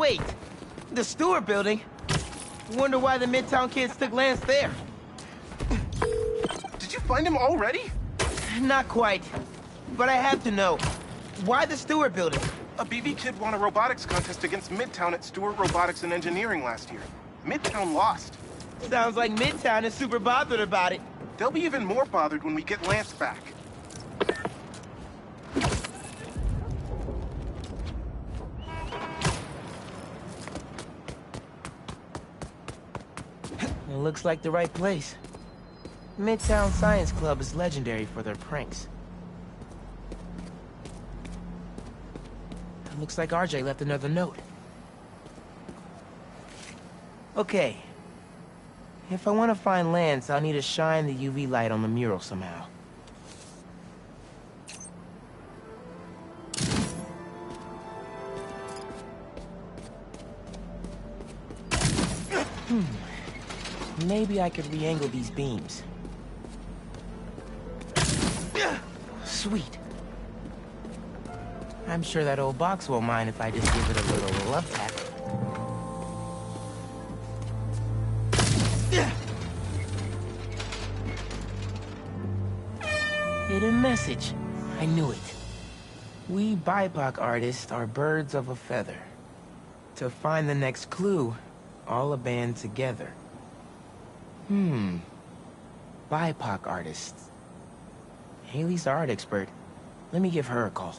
Wait, the Stewart building? Wonder why the Midtown kids took Lance there. Did you find him already? Not quite, but I have to know. Why the Stewart building? A BB kid won a robotics contest against Midtown at Stewart Robotics and Engineering last year. Midtown lost. Sounds like Midtown is super bothered about it. They'll be even more bothered when we get Lance back. It looks like the right place. Midtown Science Club is legendary for their pranks. It looks like RJ left another note. Okay. If I want to find Lance, I'll need to shine the UV light on the mural somehow. Maybe I could re-angle these beams. Sweet. I'm sure that old box won't mind if I just give it a little love tap. Hidden message. I knew it. We BIPOC artists are birds of a feather. To find the next clue, all a band together. BIPOC artists. Haley's the art expert. Let me give her a call.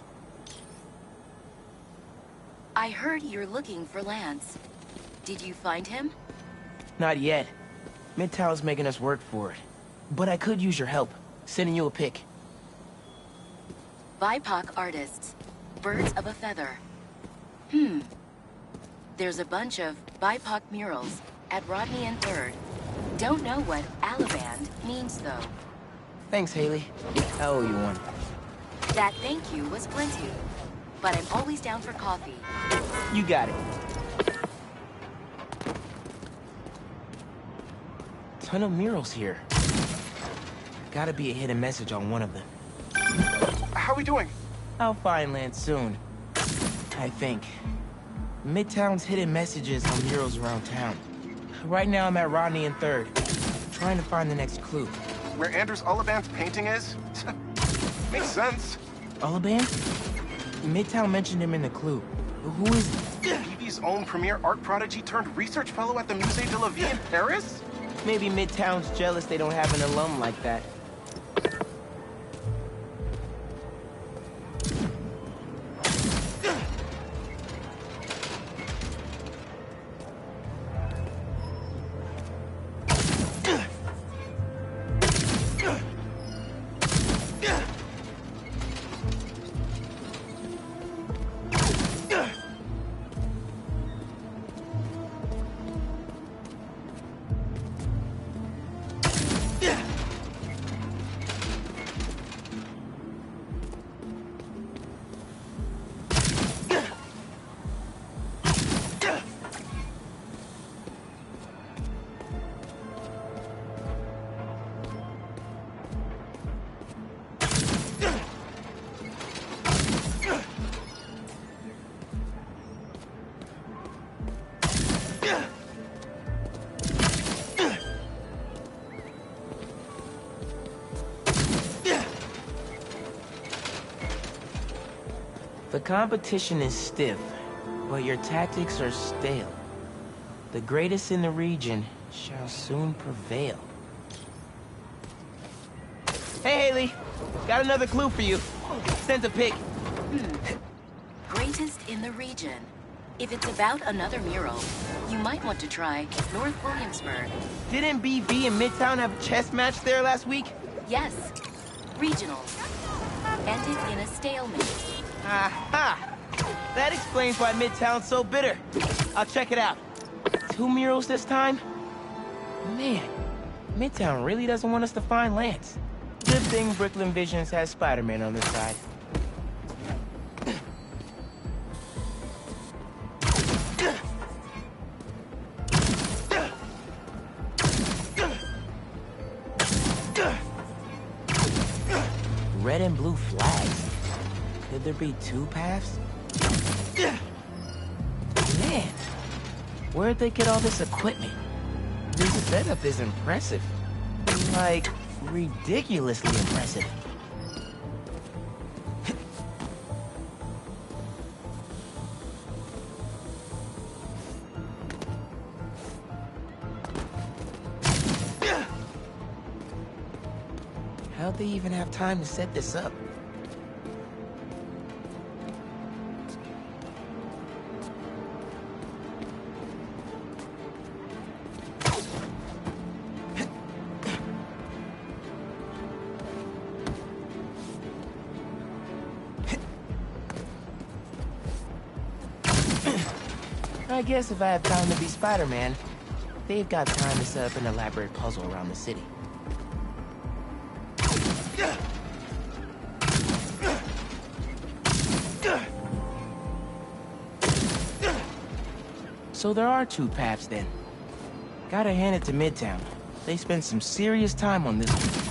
I heard you're looking for Lance. Did you find him? Not yet. Midtown's making us work for it. But I could use your help. Sending you a pic. BIPOC artists. Birds of a feather. There's a bunch of BIPOC murals at Rodney and 3rd. Don't know what Alaband means, though. Thanks, Haley. I owe you one. That thank you was plenty. But I'm always down for coffee. You got it. Ton of murals here. Gotta be a hidden message on one of them. How we doing? I'll find Lance soon. I think. Midtown's hidden messages on murals around town. Right now I'm at Rodney and 3rd, trying to find the next clue. Where Anders Ullaband's painting is? Makes sense. Ullaband? Midtown mentioned him in the clue. Who is he? BB's own premier art prodigy turned research fellow at the Musée de la Vie in Paris? Maybe Midtown's jealous they don't have an alum like that. The competition is stiff, but your tactics are stale. The greatest in the region shall soon prevail. Hey, Haley! Got another clue for you. Sent a pic. Greatest in the region. If it's about another mural, you might want to try North Williamsburg. Didn't BB and Midtown have a chess match there last week? Yes. Regionals. Ended in a stalemate. Aha! That explains why Midtown's so bitter. I'll check it out. 2 murals this time? Man, Midtown really doesn't want us to find Lance. Good thing Brooklyn Visions has Spider-Man on their side. Red and blue flags. Could there be 2 paths? Man, Where'd they get all this equipment? This setup is impressive. Like, ridiculously impressive. How'd they even have time to set this up? I guess if I have time to be Spider-Man, they've got time to set up an elaborate puzzle around the city. So there are two paths then. Gotta hand it to Midtown. They spent some serious time on this one.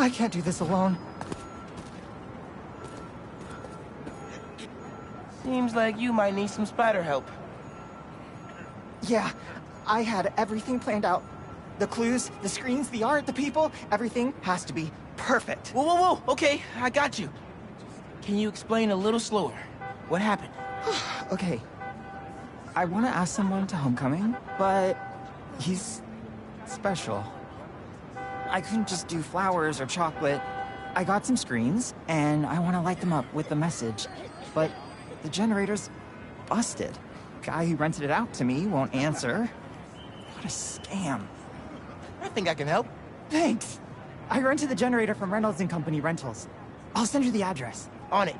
I can't do this alone. Seems like you might need some spider help. Yeah, I had everything planned out. The clues, the screens, the art, the people, everything has to be perfect. Whoa, whoa, whoa! Okay, I got you. Can you explain a little slower? What happened? Okay. I want to ask someone to homecoming, but he's special. I couldn't just do flowers or chocolate. I got some screens, and I want to light them up with the message. But the generator's busted. Guy who rented it out to me won't answer. What a scam. I think I can help. Thanks. I rented the generator from Reynolds and Company Rentals. I'll send you the address. On it.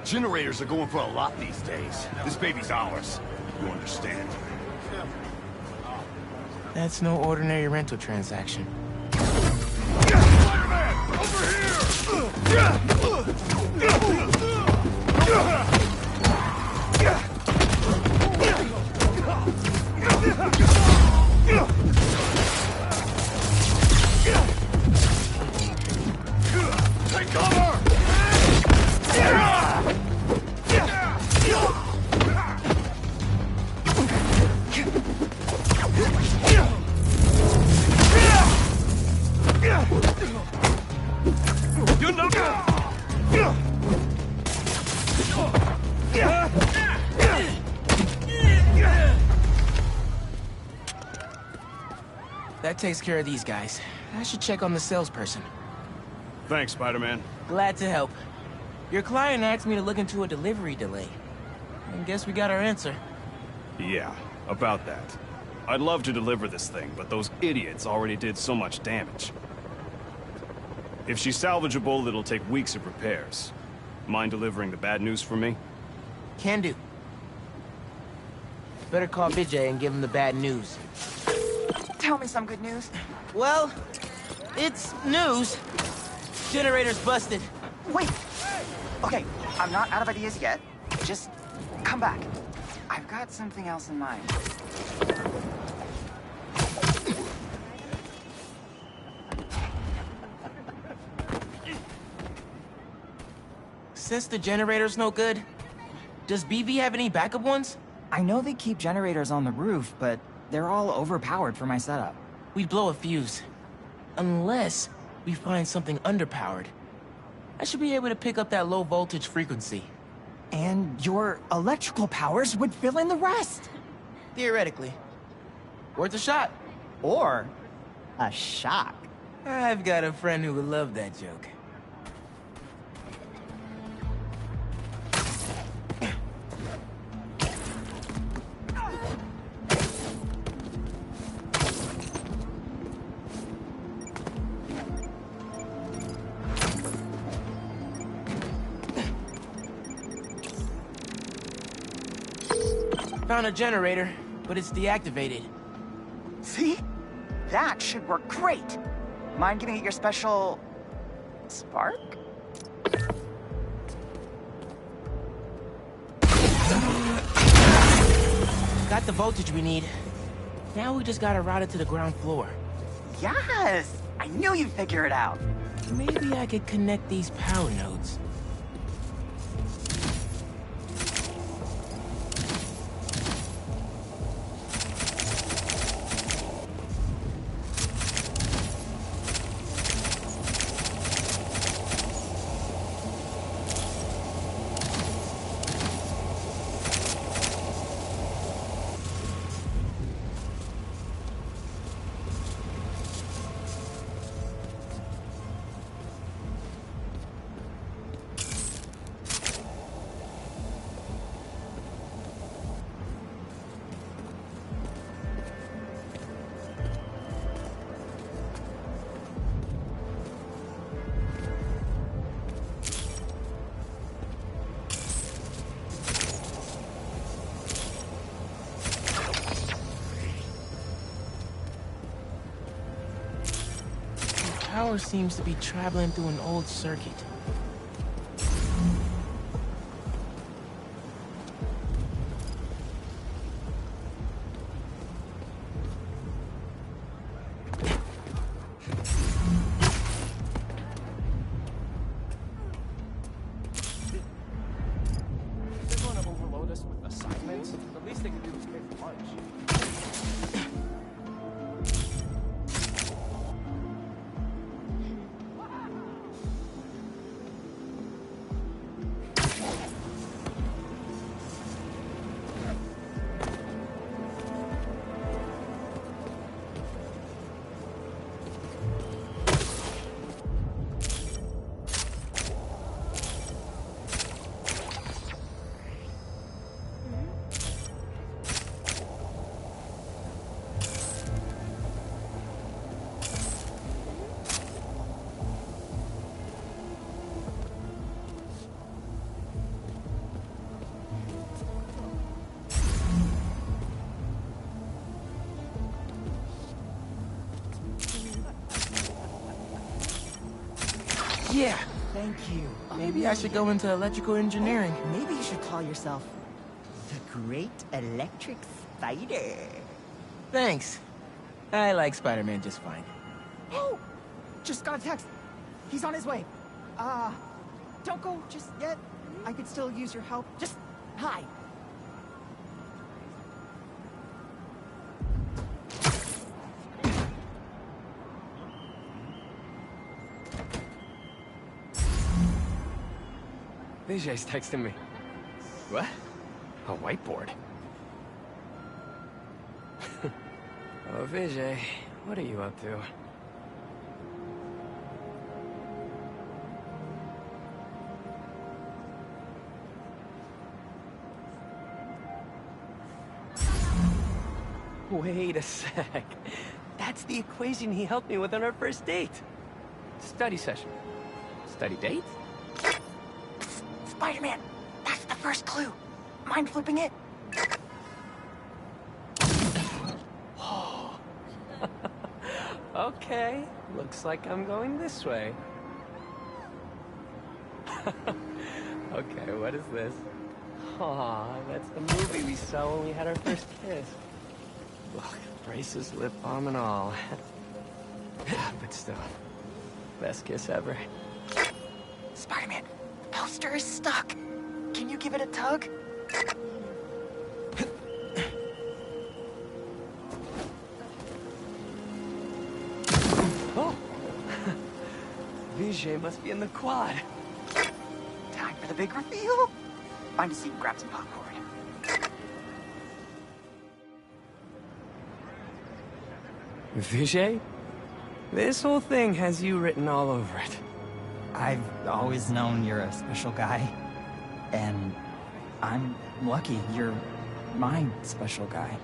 Generators are going for a lot these days. This baby's ours. You understand? That's no ordinary rental transaction. Spider-Man! Over here! Take cover! That takes care of these guys. I should check on the salesperson. Thanks, Spider-Man. Glad to help. Your client asked me to look into a delivery delay. I guess we got our answer. Yeah, about that. I'd love to deliver this thing, but those idiots already did so much damage. If she's salvageable, it'll take weeks of repairs. Mind delivering the bad news for me? Can do. Better call Vijay and give him the bad news. Tell me some good news. Well, it's news. Generator's busted. Wait! Okay, I'm not out of ideas yet. Just come back. I've got something else in mind. Since the generator's no good, does BV have any backup ones? I know they keep generators on the roof, but they're all overpowered for my setup. We'd blow a fuse. Unless we find something underpowered. I should be able to pick up that low voltage frequency. And your electrical powers would fill in the rest. Theoretically. Worth a shot. Or a shock. I've got a friend who would love that joke. Found a generator, but it's deactivated. See? That should work great. Mind giving it your special... spark? Got the voltage we need. Now we just gotta route it to the ground floor. Yes! I knew you'd figure it out. Maybe I could connect these power nodes. power seems to be traveling through an old circuit. They're going to overload us with assignments. The least they can do is pay for lunch. Yeah, thank you. Maybe I should go into electrical engineering. Maybe you should call yourself the Great Electric Spider. Thanks. I like Spider-Man just fine. Oh! Just got a text. He's on his way. Don't go just yet. I could still use your help. Just hi. Vijay's texting me. What? A whiteboard? Oh, Vijay, what are you up to? Wait a sec. That's the equation he helped me with on our first date. Study session. Study date? Spider-Man, that's the first clue. Mind flipping it? Okay, looks like I'm going this way. Okay, what is this? Aw, that's the movie we saw when we had our first kiss. Look, braces, lip balm, and all. But still, best kiss ever. Spider-Man, the poster is stuck. Can you give it a tug? Oh! Vijay must be in the quad. Time for the big reveal. Find a seat and grab some popcorn. Vijay? This whole thing has you written all over it. I've always known you're a special guy. And I'm lucky you're my special guy.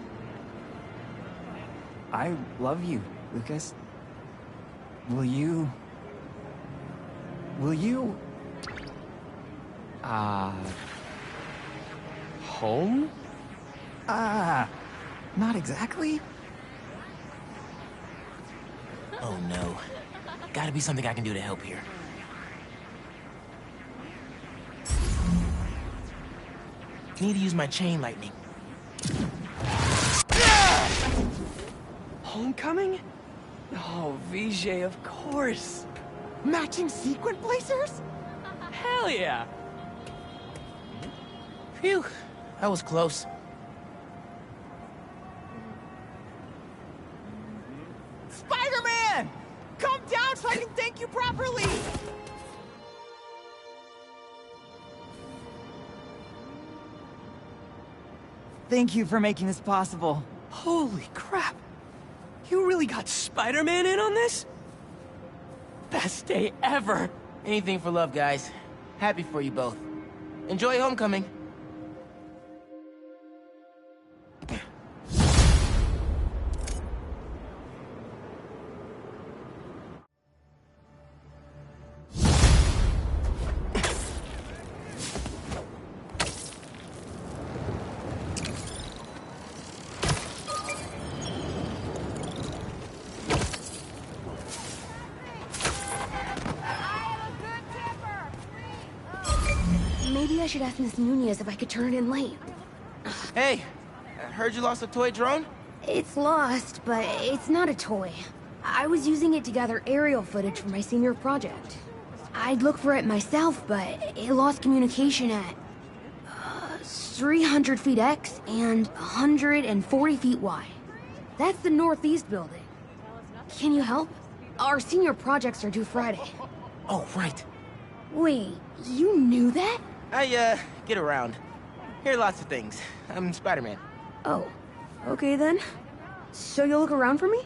I love you, Lucas. Will you... Home? Not exactly. Oh no. Gotta be something I can do to help here. Need to use my chain lightning. Homecoming? Oh, Vijay, of course. Matching sequin blazers? Hell yeah! Phew, that was close. Spider-Man! Come down so I can thank you properly! Thank you for making this possible. Holy crap! You really got Spider-Man in on this? Best day ever! Anything for love, guys. Happy for you both. Enjoy homecoming. Maybe I should ask Miss Nunez if I could turn it in late. Hey, I heard you lost a toy drone? It's lost, but it's not a toy. I was using it to gather aerial footage for my senior project. I'd look for it myself, but it lost communication at 300 feet X and 140 feet Y. That's the northeast building. Can you help? Our senior projects are due Friday. Oh, right. Wait, you knew that? I, get around. Hear lots of things. I'm Spider-Man. Oh, okay then. So you'll look around for me?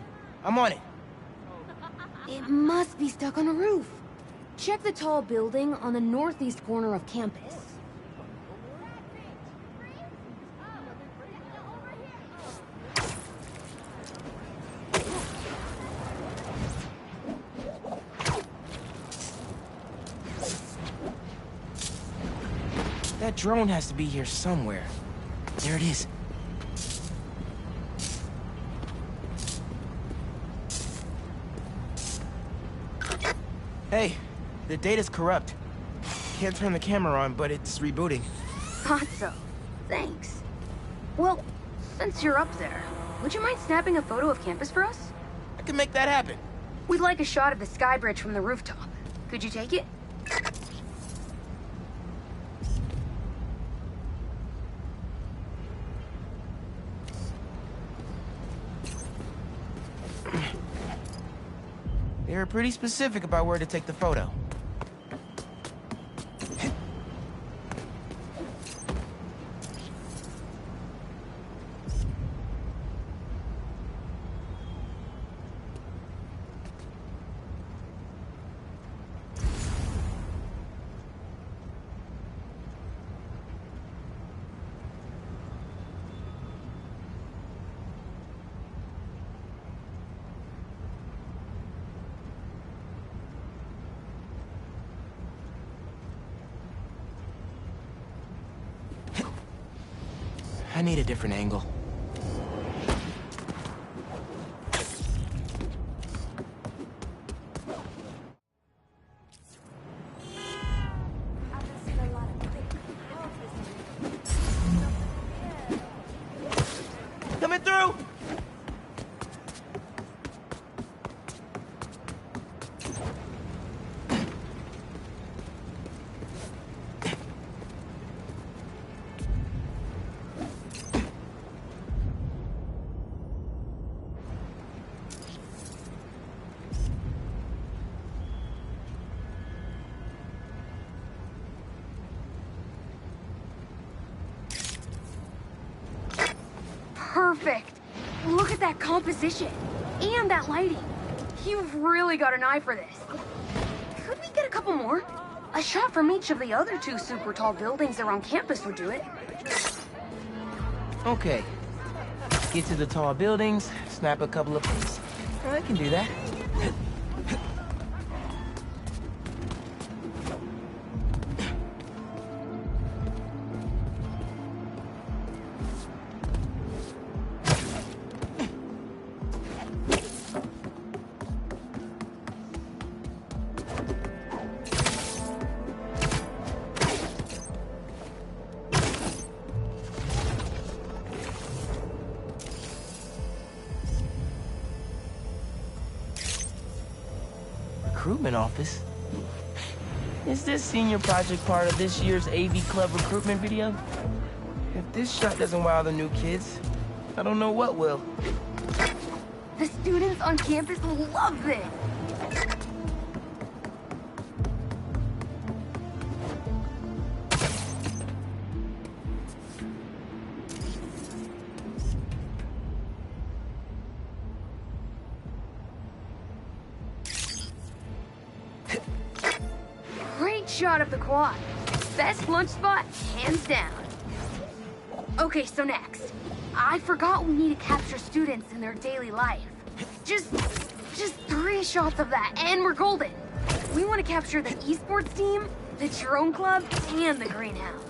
I'm on it. It must be stuck on a roof. Check the tall building on the northeast corner of campus. That drone has to be here somewhere. There it is. Hey, the data's corrupt. Can't turn the camera on, but it's rebooting. Thought so. Thanks. Well, since you're up there, would you mind snapping a photo of campus for us? I can make that happen. We'd like a shot of the sky bridge from the rooftop. Could you take it? They were pretty specific about where to take the photo. I need a different angle. Coming through! Perfect! Look at that composition! And that lighting! You've really got an eye for this. Could we get a couple more? A shot from each of the other two super tall buildings around campus would do it. Okay. Get to the tall buildings, snap a couple of pics. I can do that. Recruitment office? Is this senior project part of this year's AV Club recruitment video? If this shot doesn't wow the new kids, I don't know what will. The students on campus will love this! Great shot of the quad. Best lunch spot, hands down. Okay, so next. I forgot we need to capture students in their daily life. Just 3 shots of that, and we're golden. We want to capture the esports team, the drone club, and the greenhouse.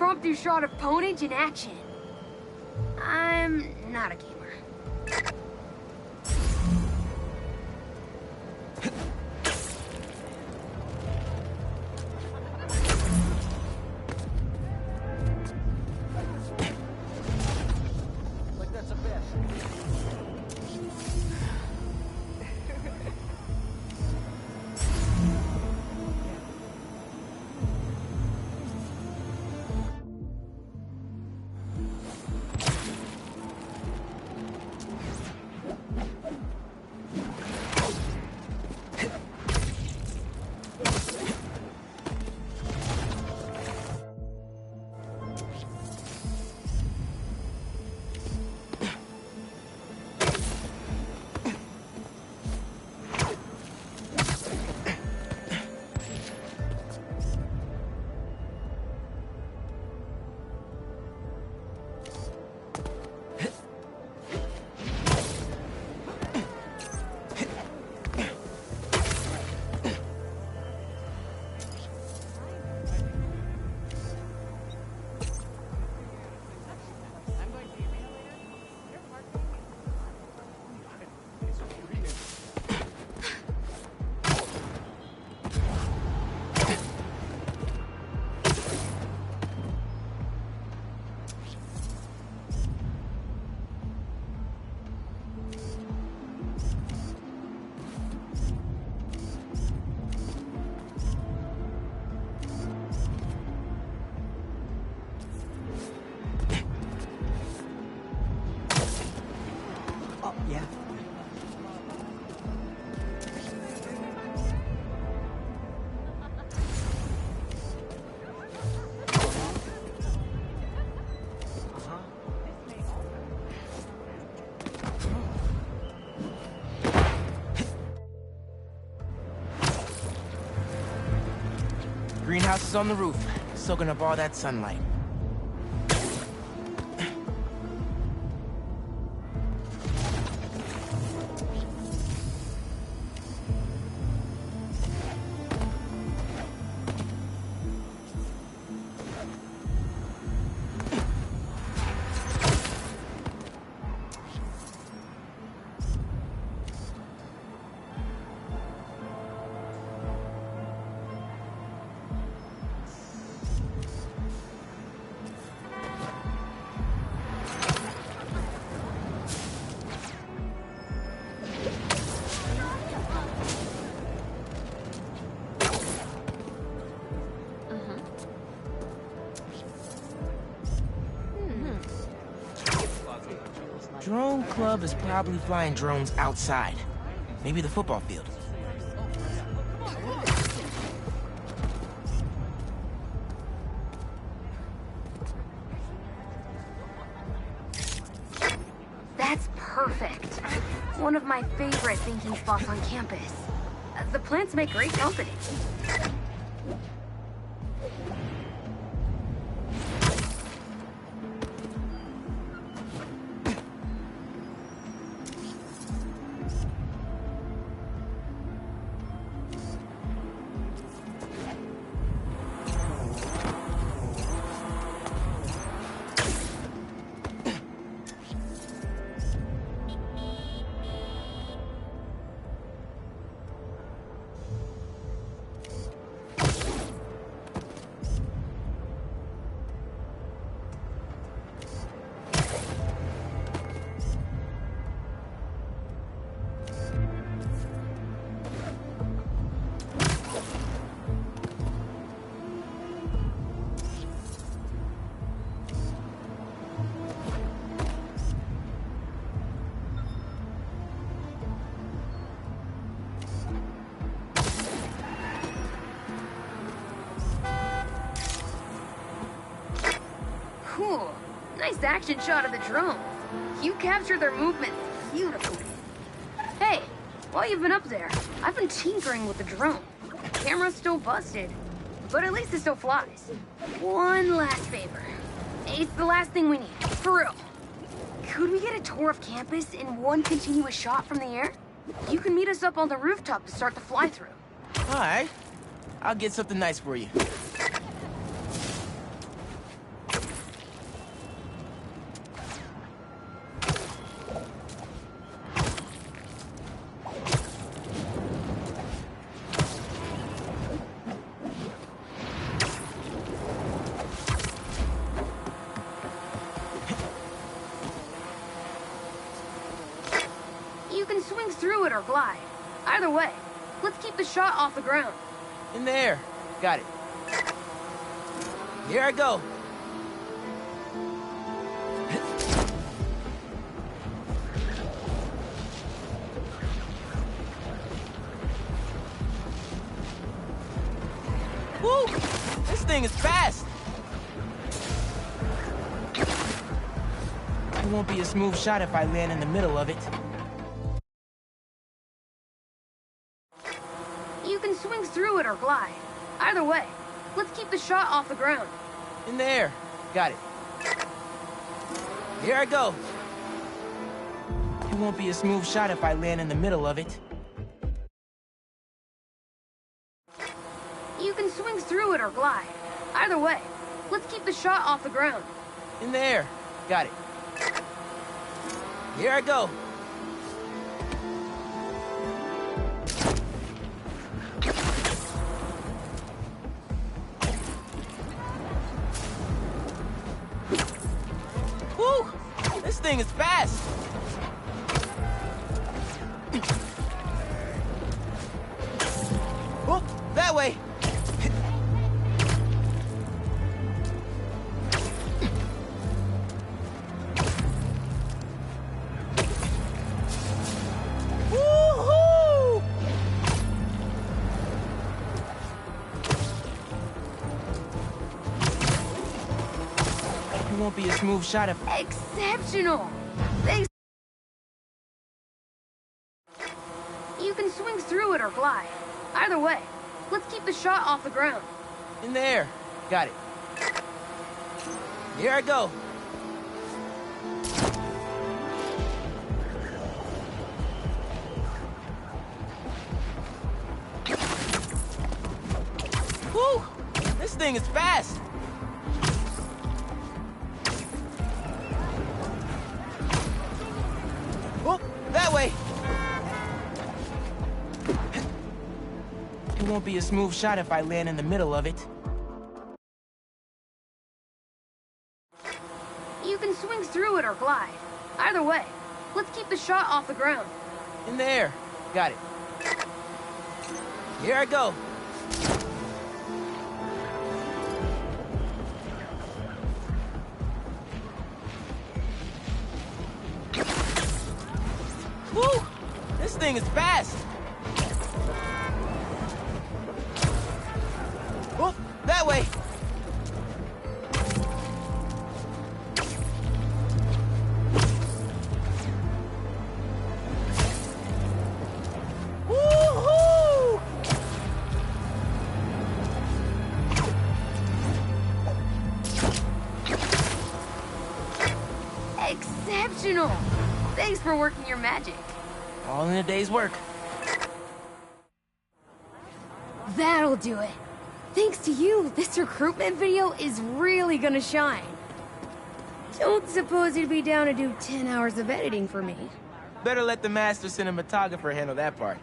impromptu shot of Ponage in action. I'm not a gamer. Greenhouse is on the roof, soaking up all that sunlight. Drone Club is probably flying drones outside. Maybe the football field. That's perfect. One of my favorite thinking spots on campus. The plants make great company. Cool. Nice action shot of the drones. You captured their movements beautifully. Hey, while you've been up there, I've been tinkering with the drone. The camera's still busted, but at least it still flies. One last favor. It's the last thing we need, for real. Could we get a tour of campus in one continuous shot from the air? You can meet us up on the rooftop to start the fly-through. All right. I'll get something nice for you. swing through it or glide. Either way, let's keep the shot off the ground. In the air. Got it. Here I go. Woo! This thing is fast. It won't be a smooth shot if I land in the middle of it. You can swing through it or glide. Either way, let's keep the shot off the ground. In the air. Got it. Here I go. It won't be a smooth shot if I land in the middle of it. You can swing through it or glide. Either way, let's keep the shot off the ground. In the air. Got it. Here I go. Woo! This thing is fast. Oh, that way. Woo-hoo! It won't be a smooth shot if... Exceptional! Thanks. You can swing through it or glide. Either way, let's keep the shot off the ground. In the air. Got it. Here I go. Woo! This thing is fast. Oh, that way. It won't be a smooth shot if I land in the middle of it. You can swing through it or glide. Either way, let's keep the shot off the ground. In the air. Got it. Here I go. Woo! This thing is fast. Oh, that way. Woo-hoo! Exceptional! Thanks for working your magic. All in a day's work. That'll do it. Thanks to you, this recruitment video is really gonna shine. Don't suppose you'd be down to do 10 hours of editing for me. Better let the master cinematographer handle that part.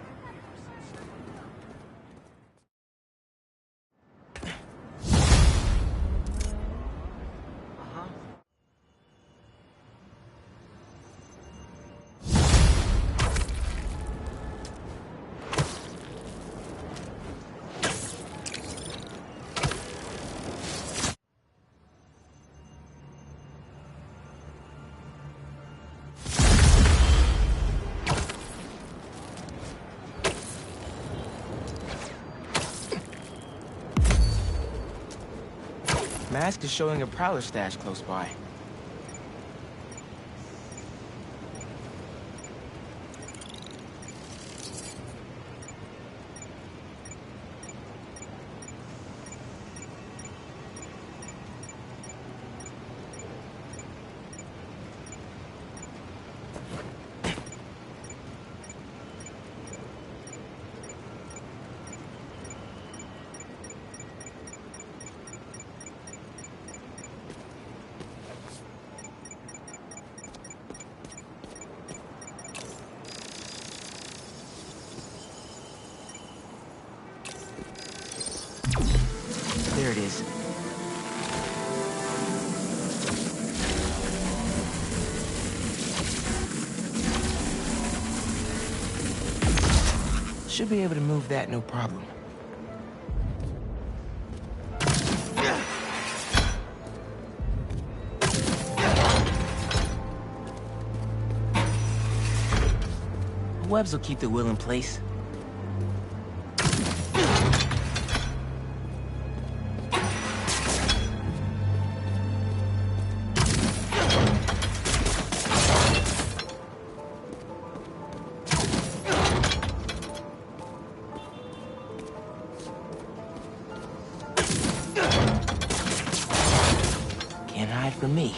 Mask is showing a prowler stash close by. should be able to move that no problem. Webs will keep the wheel in place. Can't hide from me.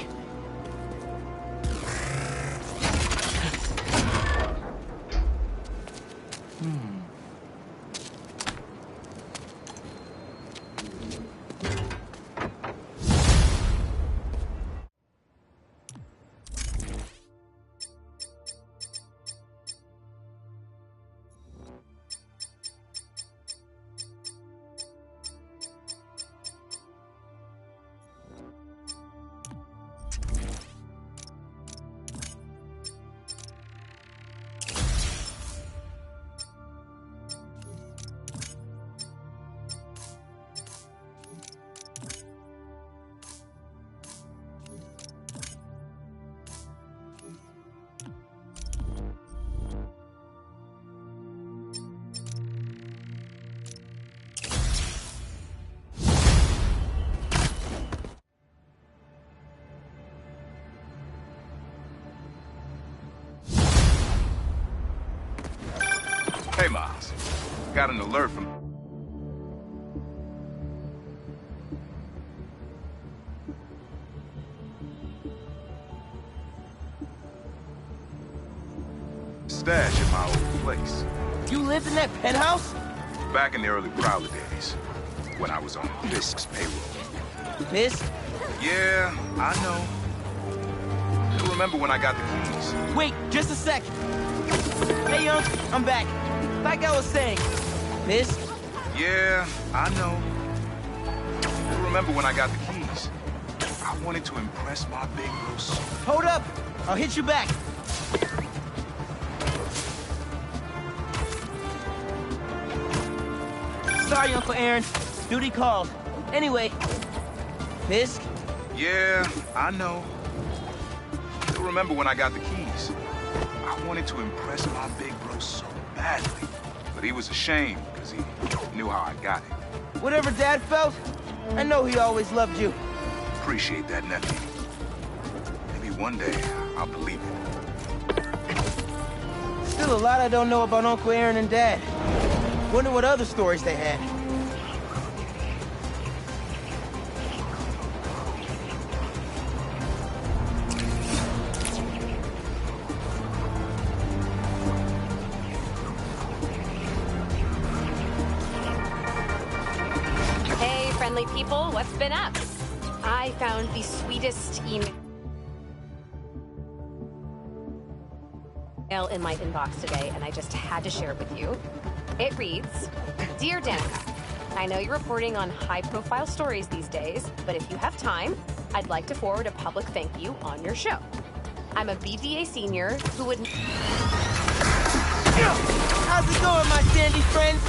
Hey, Miles. Got an alert from... stash at my old place. You lived in that penthouse? Back in the early Prowler days, when I was on Fisk's payroll. Fisk? Yeah, I know. You remember when I got the keys? Wait, just a sec. Hey, Unc, I'm back. Like I was saying, Fisk? Yeah, I know. You remember when I got the keys? I wanted to impress my big bro so... Hold up! I'll hit you back. Sorry, Uncle Aaron. Duty called. Anyway, Fisk? Yeah, I know. You remember when I got the keys? I wanted to impress my big bro so badly. But he was ashamed because he knew how I got it. Whatever Dad felt, I know he always loved you. Appreciate that, nephew. Maybe one day I'll believe it. Still a lot I don't know about Uncle Aaron and Dad. Wonder what other stories they had. Hey, friendly people, what's been up? I found the sweetest email in my inbox today, and I just had to share it with you. It reads, Dear Danica, I know you're reporting on high-profile stories these days, but if you have time, I'd like to forward a public thank you on your show. I'm a BVA senior who would... How's it going, my sandy friends?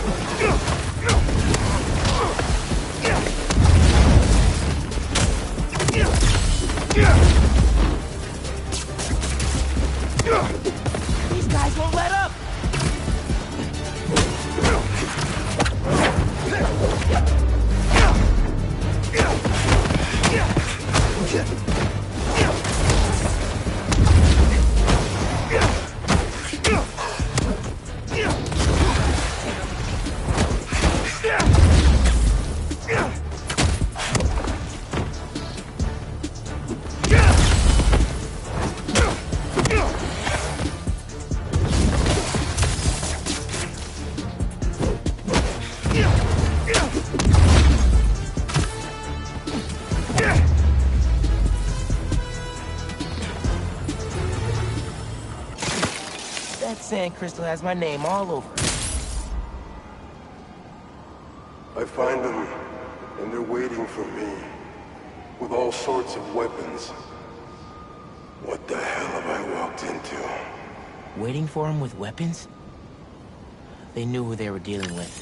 These guys won't let up! That sand crystal has my name all over it. I find them, and they're waiting for me, with all sorts of weapons. What the hell have I walked into? Waiting for him with weapons? They knew who they were dealing with.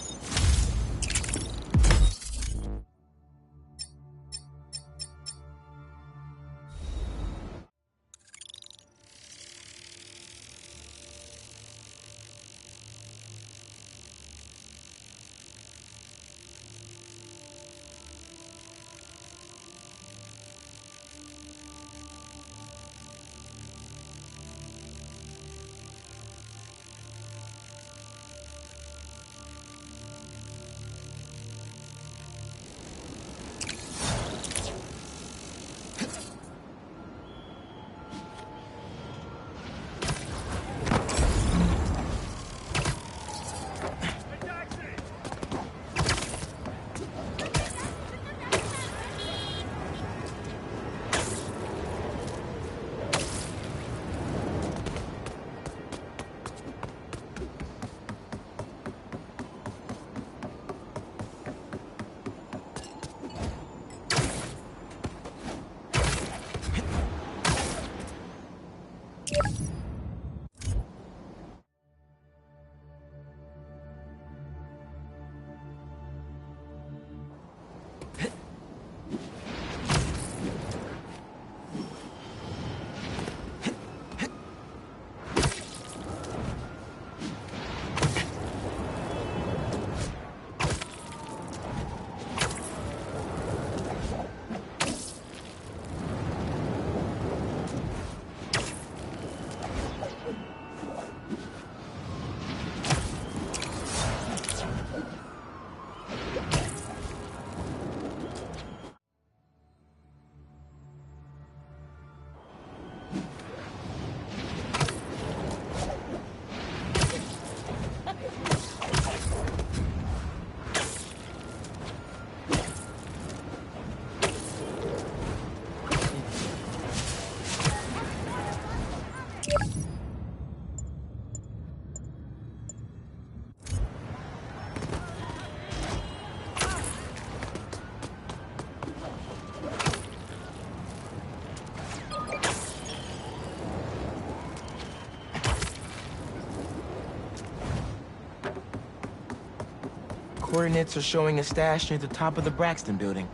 Coordinates are showing a stash near the top of the Braxton building.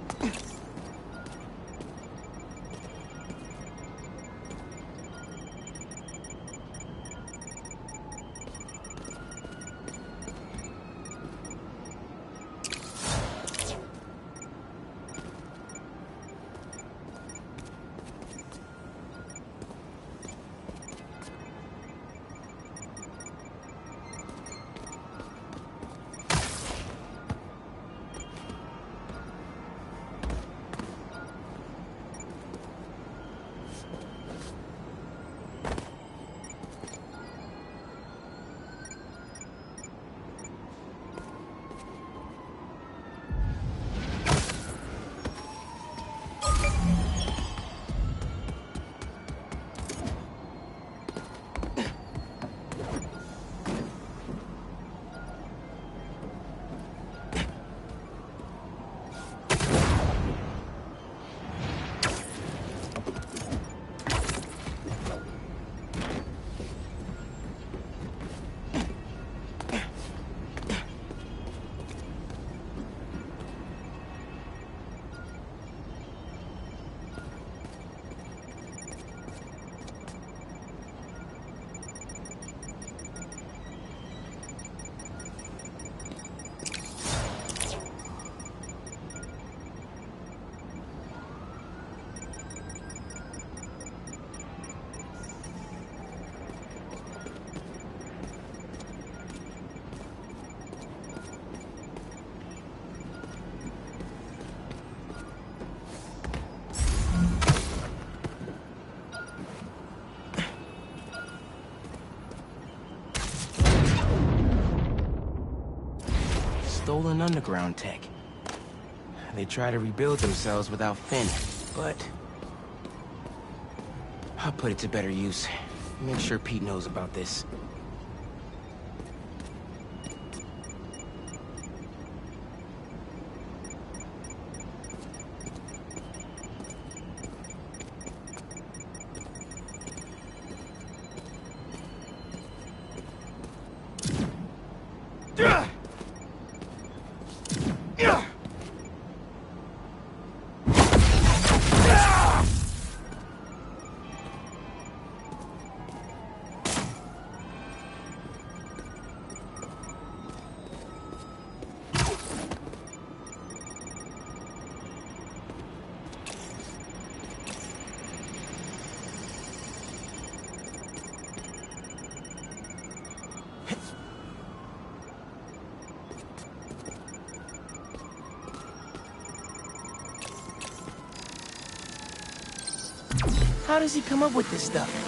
Stolen underground tech. They try to rebuild themselves without Finn, but I'll put it to better use. Make sure Pete knows about this. How does he come up with this stuff?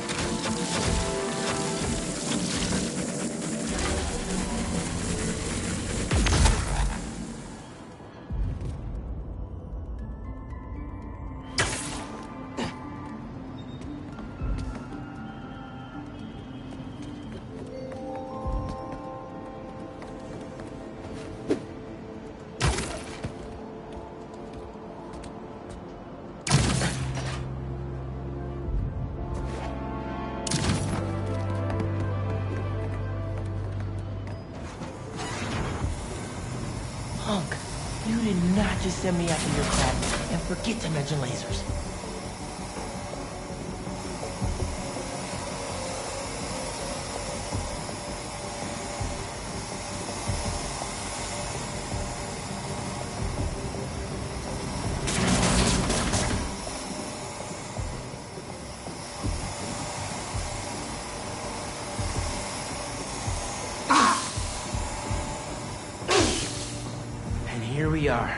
Punk, you did not just send me after your crap, and forget to mention lasers. And here we are.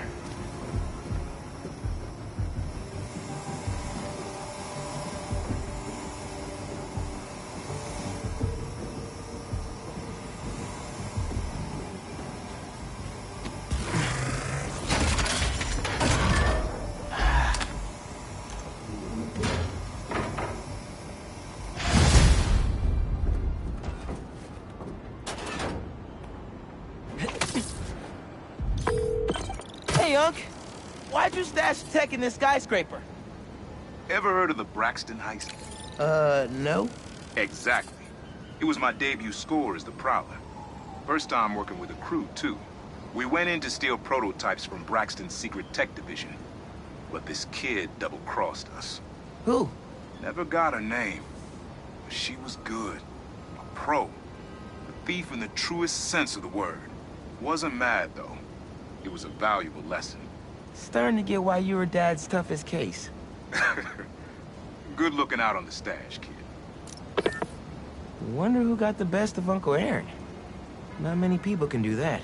Hey, Unc. Why'd you stash tech in this skyscraper? Ever heard of the Braxton heist? No. Exactly. It was my debut score as the Prowler. First time working with a crew, too. We went in to steal prototypes from Braxton's secret tech division. But this kid double-crossed us. Who? Never got her name. But she was good. A pro. A thief in the truest sense of the word. Wasn't mad, though. It was a valuable lesson. Starting to get why you were Dad's toughest case. Good looking out on the stash, kid. Wonder who got the best of Uncle Aaron. Not many people can do that.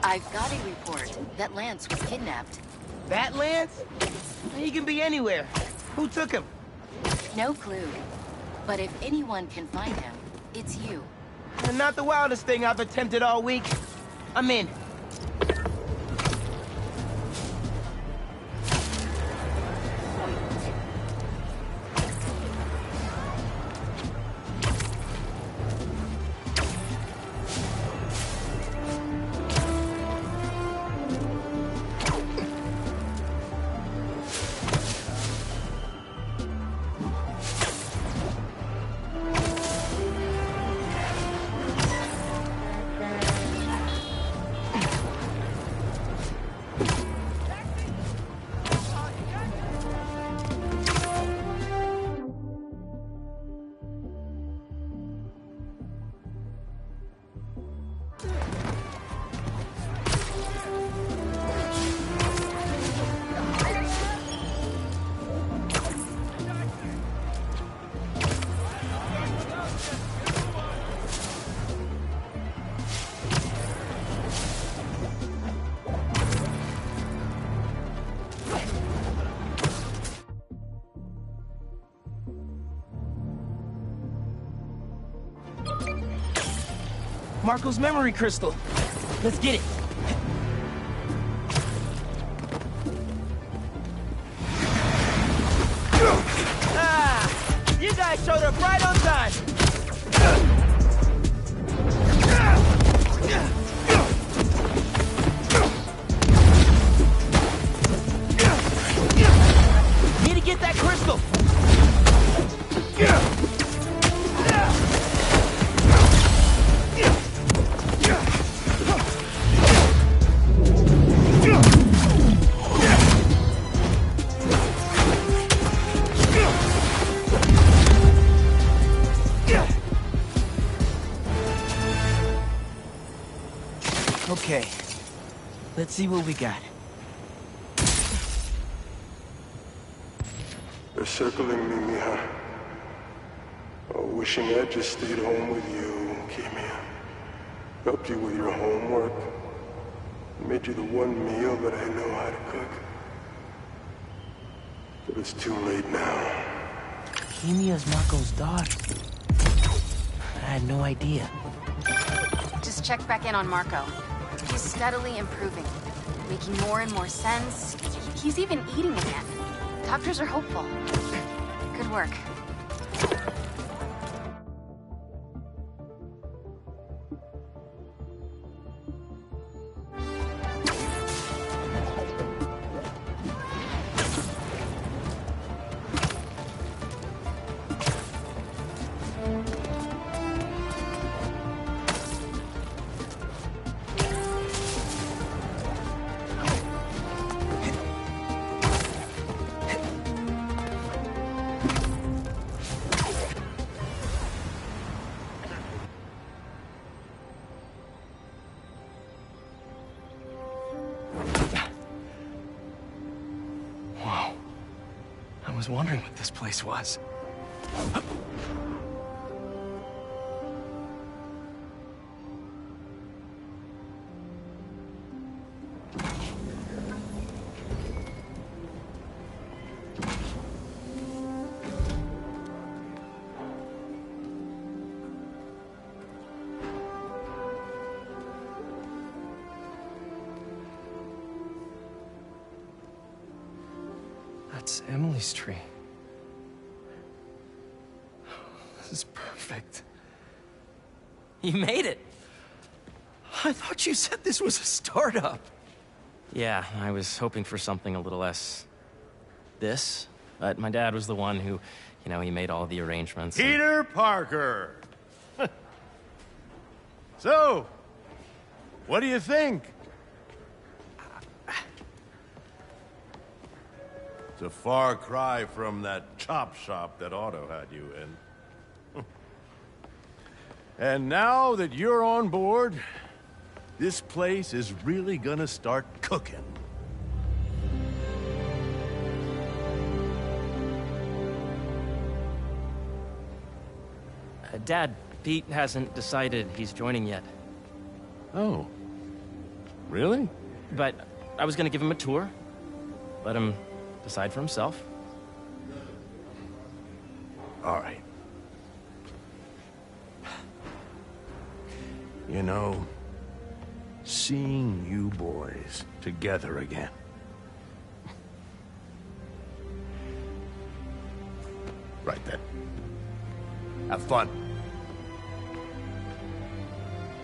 I've got a report that Lance was kidnapped. That Lance? He can be anywhere. Who took him? No clue. But if anyone can find him, it's you. And not the wildest thing I've attempted all week. I'm in. Marco's memory crystal. Let's get it. Ah! You guys showed up right on time. Need to get that crystal. Okay, let's see what we got. They're circling me, Mija. Oh, wishing I just stayed home with you, Kimia. Helped you with your homework. Made you the one meal that I know how to cook. But it's too late now. Kimia's Marco's daughter. I had no idea. Just checked back in on Marco. He's steadily improving, making more and more sense. He's even eating again. Doctors are hopeful. Good work. I was wondering what this place was. That's Emily's tree. This is perfect. You made it. I thought you said this was a startup. Yeah, I was hoping for something a little less... this. But my dad was the one who, you know, he made all the arrangements. Peter Parker! So, what do you think? It's a far cry from that chop shop that Otto had you in. And now that you're on board, this place is really gonna start cooking. Dad, Pete hasn't decided he's joining yet. Oh. Really? But I was gonna give him a tour. Let him decide for himself. All right. You know, seeing you boys together again. Right then. Have fun.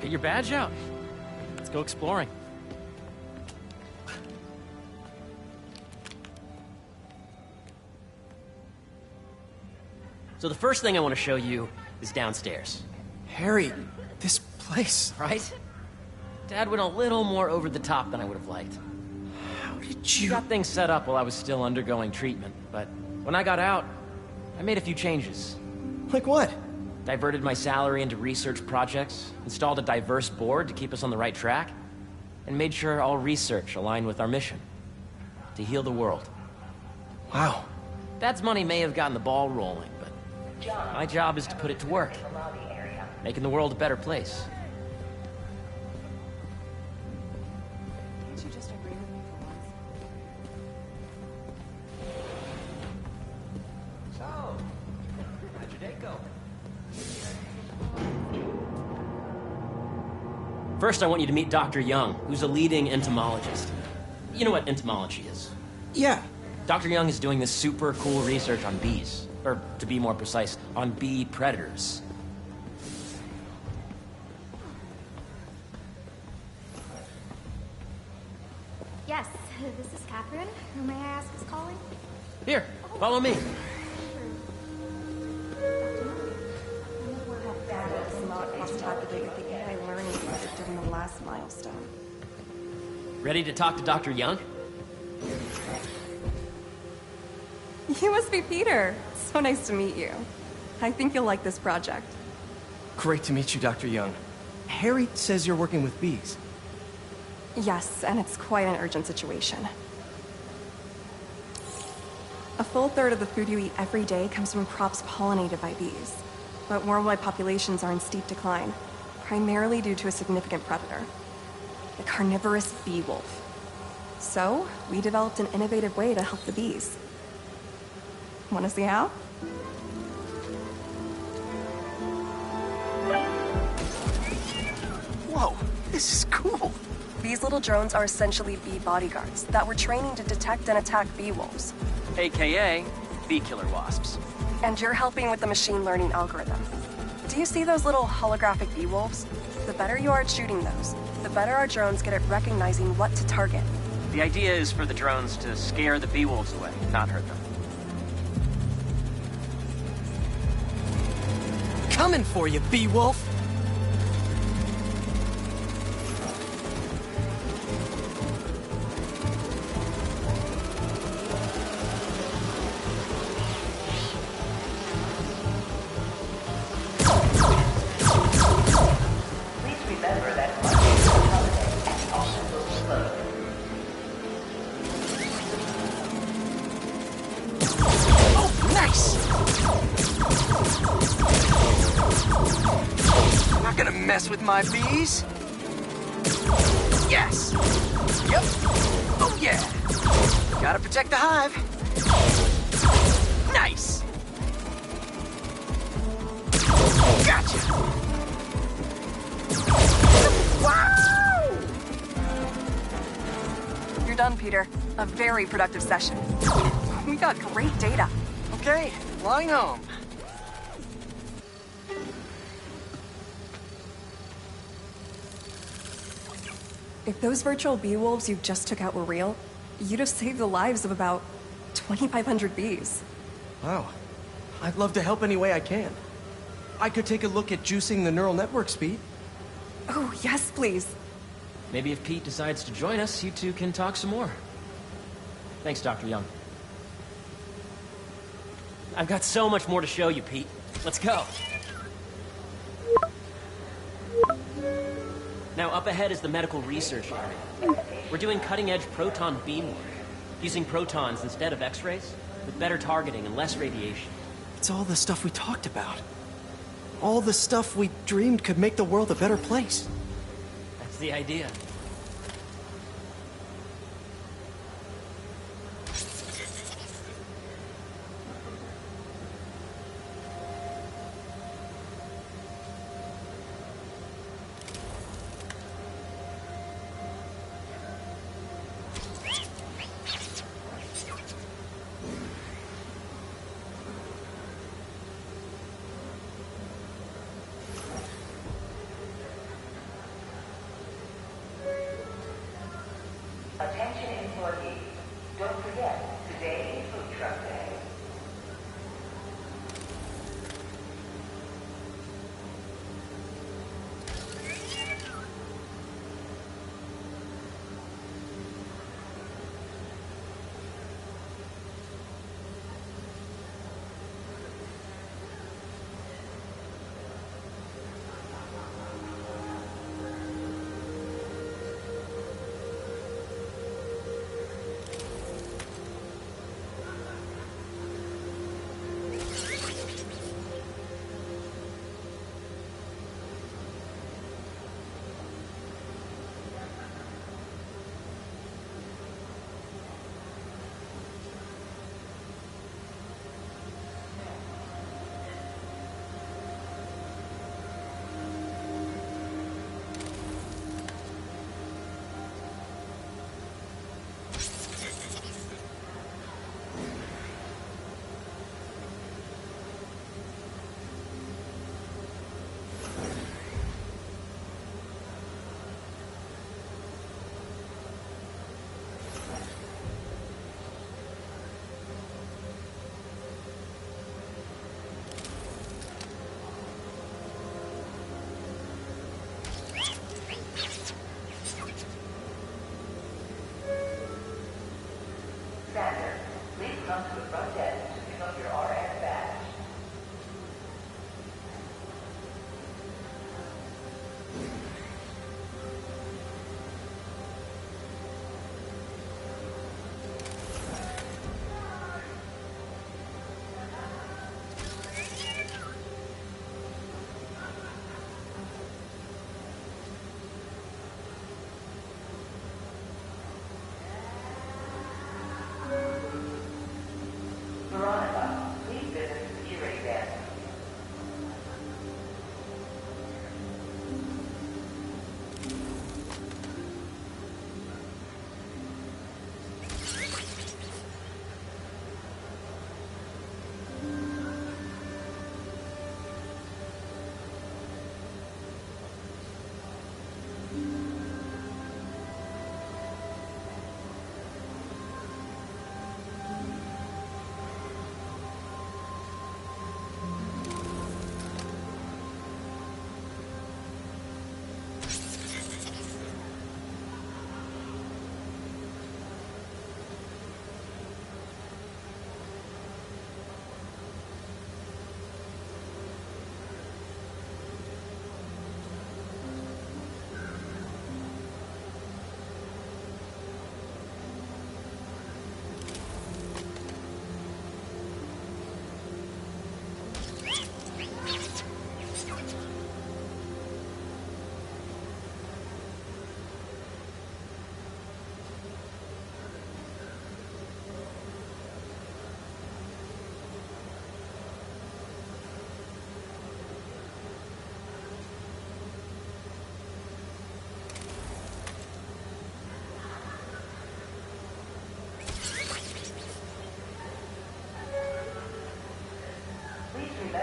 Get your badge out. Let's go exploring. So the first thing I want to show you is downstairs. Harry, this place... Right? Dad went a little more over the top than I would have liked. How did He you... got things set up while I was still undergoing treatment, but when I got out, I made a few changes. Like what? Diverted my salary into research projects, installed a diverse board to keep us on the right track, and made sure all research aligned with our mission, to heal the world. Wow. Dad's money may have gotten the ball rolling, but my job is to put it to work, making the world a better place. Didn't you just agree with me for once? So, how'd your day go? First, I want you to meet Dr. Young, who's a leading entomologist. You know what entomology is? Yeah. Dr. Young is doing this super cool research on bees. Or, to be more precise, on bee predators. Yes, this is Catherine. Who may I ask is calling? Here, follow me. Tabulate the AI learning predicted in the last milestone. Ready to talk to Dr. Young? You must be Peter. So nice to meet you. I think you'll like this project. Great to meet you, Dr. Young. Harry says you're working with bees. Yes, and it's quite an urgent situation. A full third of the food you eat every day comes from crops pollinated by bees. But worldwide populations are in steep decline, primarily due to a significant predator, the carnivorous bee wolf. So, we developed an innovative way to help the bees. Want to see how? Whoa, this is cool. These little drones are essentially bee bodyguards that we're training to detect and attack bee wolves. AKA, bee killer wasps. And you're helping with the machine learning algorithm. Do you see those little holographic bee wolves? The better you are at shooting those, the better our drones get at recognizing what to target. The idea is for the drones to scare the bee wolves away, not hurt them. Coming for you, bee wolf. Mess with my bees? Yes! Yep! Oh yeah! Gotta protect the hive. Nice! Gotcha! Wow! You're done, Peter. A very productive session. We got great data. Okay, flying home. If those virtual bee wolves you just took out were real, you'd have saved the lives of about 2,500 bees. Wow. I'd love to help any way I can. I could take a look at juicing the neural network speed. Oh, yes, please. Maybe if Pete decides to join us, you two can talk some more. Thanks, Dr. Young. I've got so much more to show you, Pete. Let's go. Now, up ahead is the medical research area. We're doing cutting-edge proton beam work, using protons instead of X-rays, with better targeting and less radiation. It's all the stuff we talked about. All the stuff we dreamed could make the world a better place. That's the idea.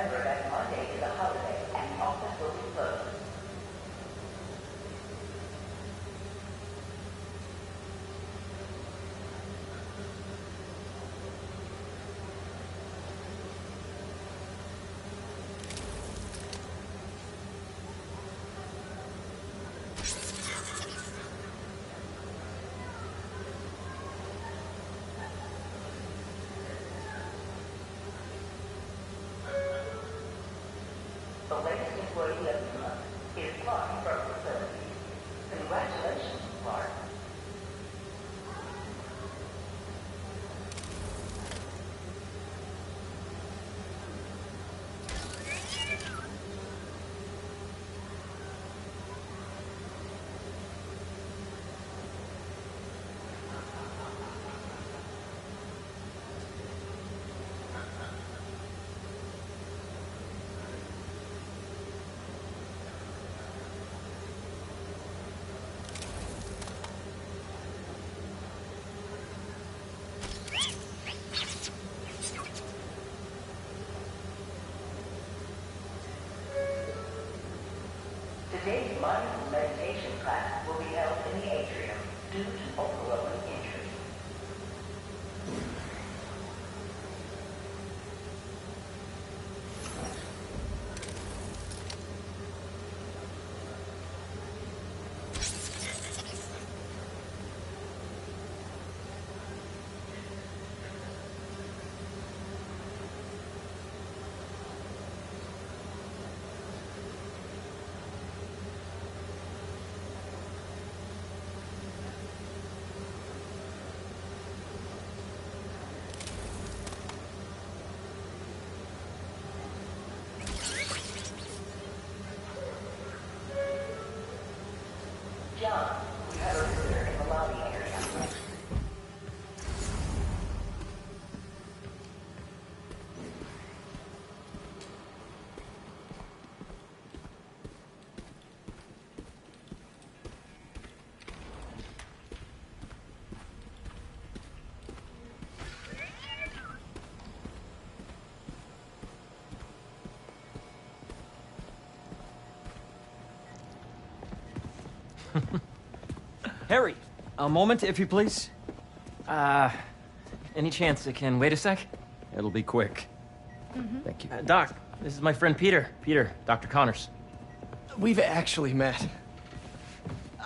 remember that Monday is a holiday and the office will be closed. The latest employee of the month is Clark from Facilities. Congratulations, Clark. Today's mindful meditation class will be held in the atrium due to overwhelming interest. John, we have a visitor in the lobby area. Harry, a moment, if you please. Any chance it can wait a sec? It'll be quick. Thank you. Doc, this is my friend Peter. Peter, Dr. Connors. We've actually met.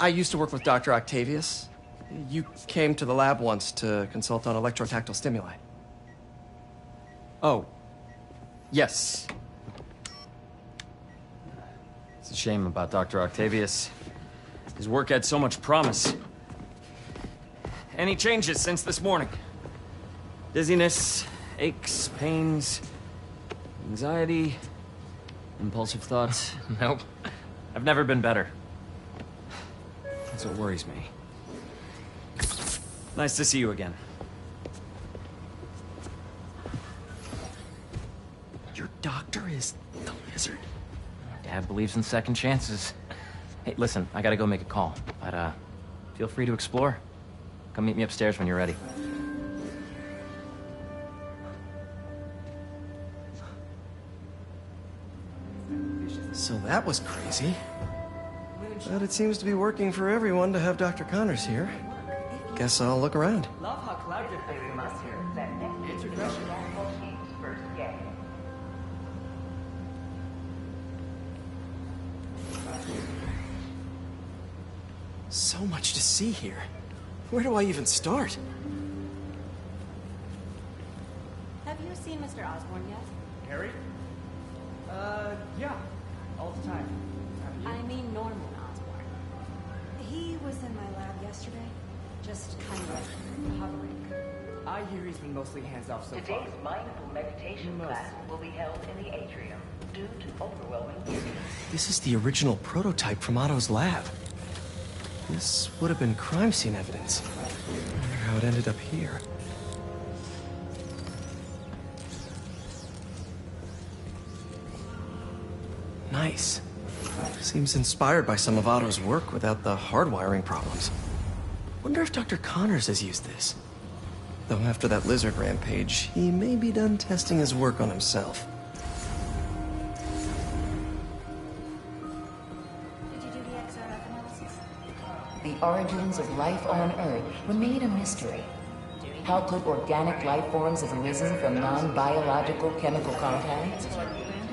I used to work with Dr. Octavius. You came to the lab once to consult on electrotactile stimuli. Oh, yes. It's a shame about Dr. Octavius. His work had so much promise. Any changes since this morning? Dizziness, aches, pains, anxiety, impulsive thoughts? Nope. I've never been better. That's what worries me. Nice to see you again. Your doctor is the lizard. Dad believes in second chances. Hey, listen, I gotta go make a call, but feel free to explore. Come meet me upstairs when you're ready. So that was crazy. But it seems to be working for everyone to have Dr. Connors here. Guess I'll look around. Love how collaborative they from us here. Integration almost team's first game. So much to see here. Where do I even start? Have you seen Mr. Osborn yet? Harry? Yeah. All the time. I mean Norman Osborn. He was in my lab yesterday. Just kind of hovering. I hear he's been mostly hands-off so far. Today's mindful meditation class will be held in the atrium due to overwhelming interest. This is the original prototype from Otto's lab. This would have been crime scene evidence. I wonder how it ended up here. Nice. Seems inspired by some of Otto's work without the hardwiring problems. Wonder if Dr. Connors has used this. Though after that lizard rampage, he may be done testing his work on himself. the origins of life on Earth remain a mystery. How could organic life forms have arisen from non-biological chemical compounds?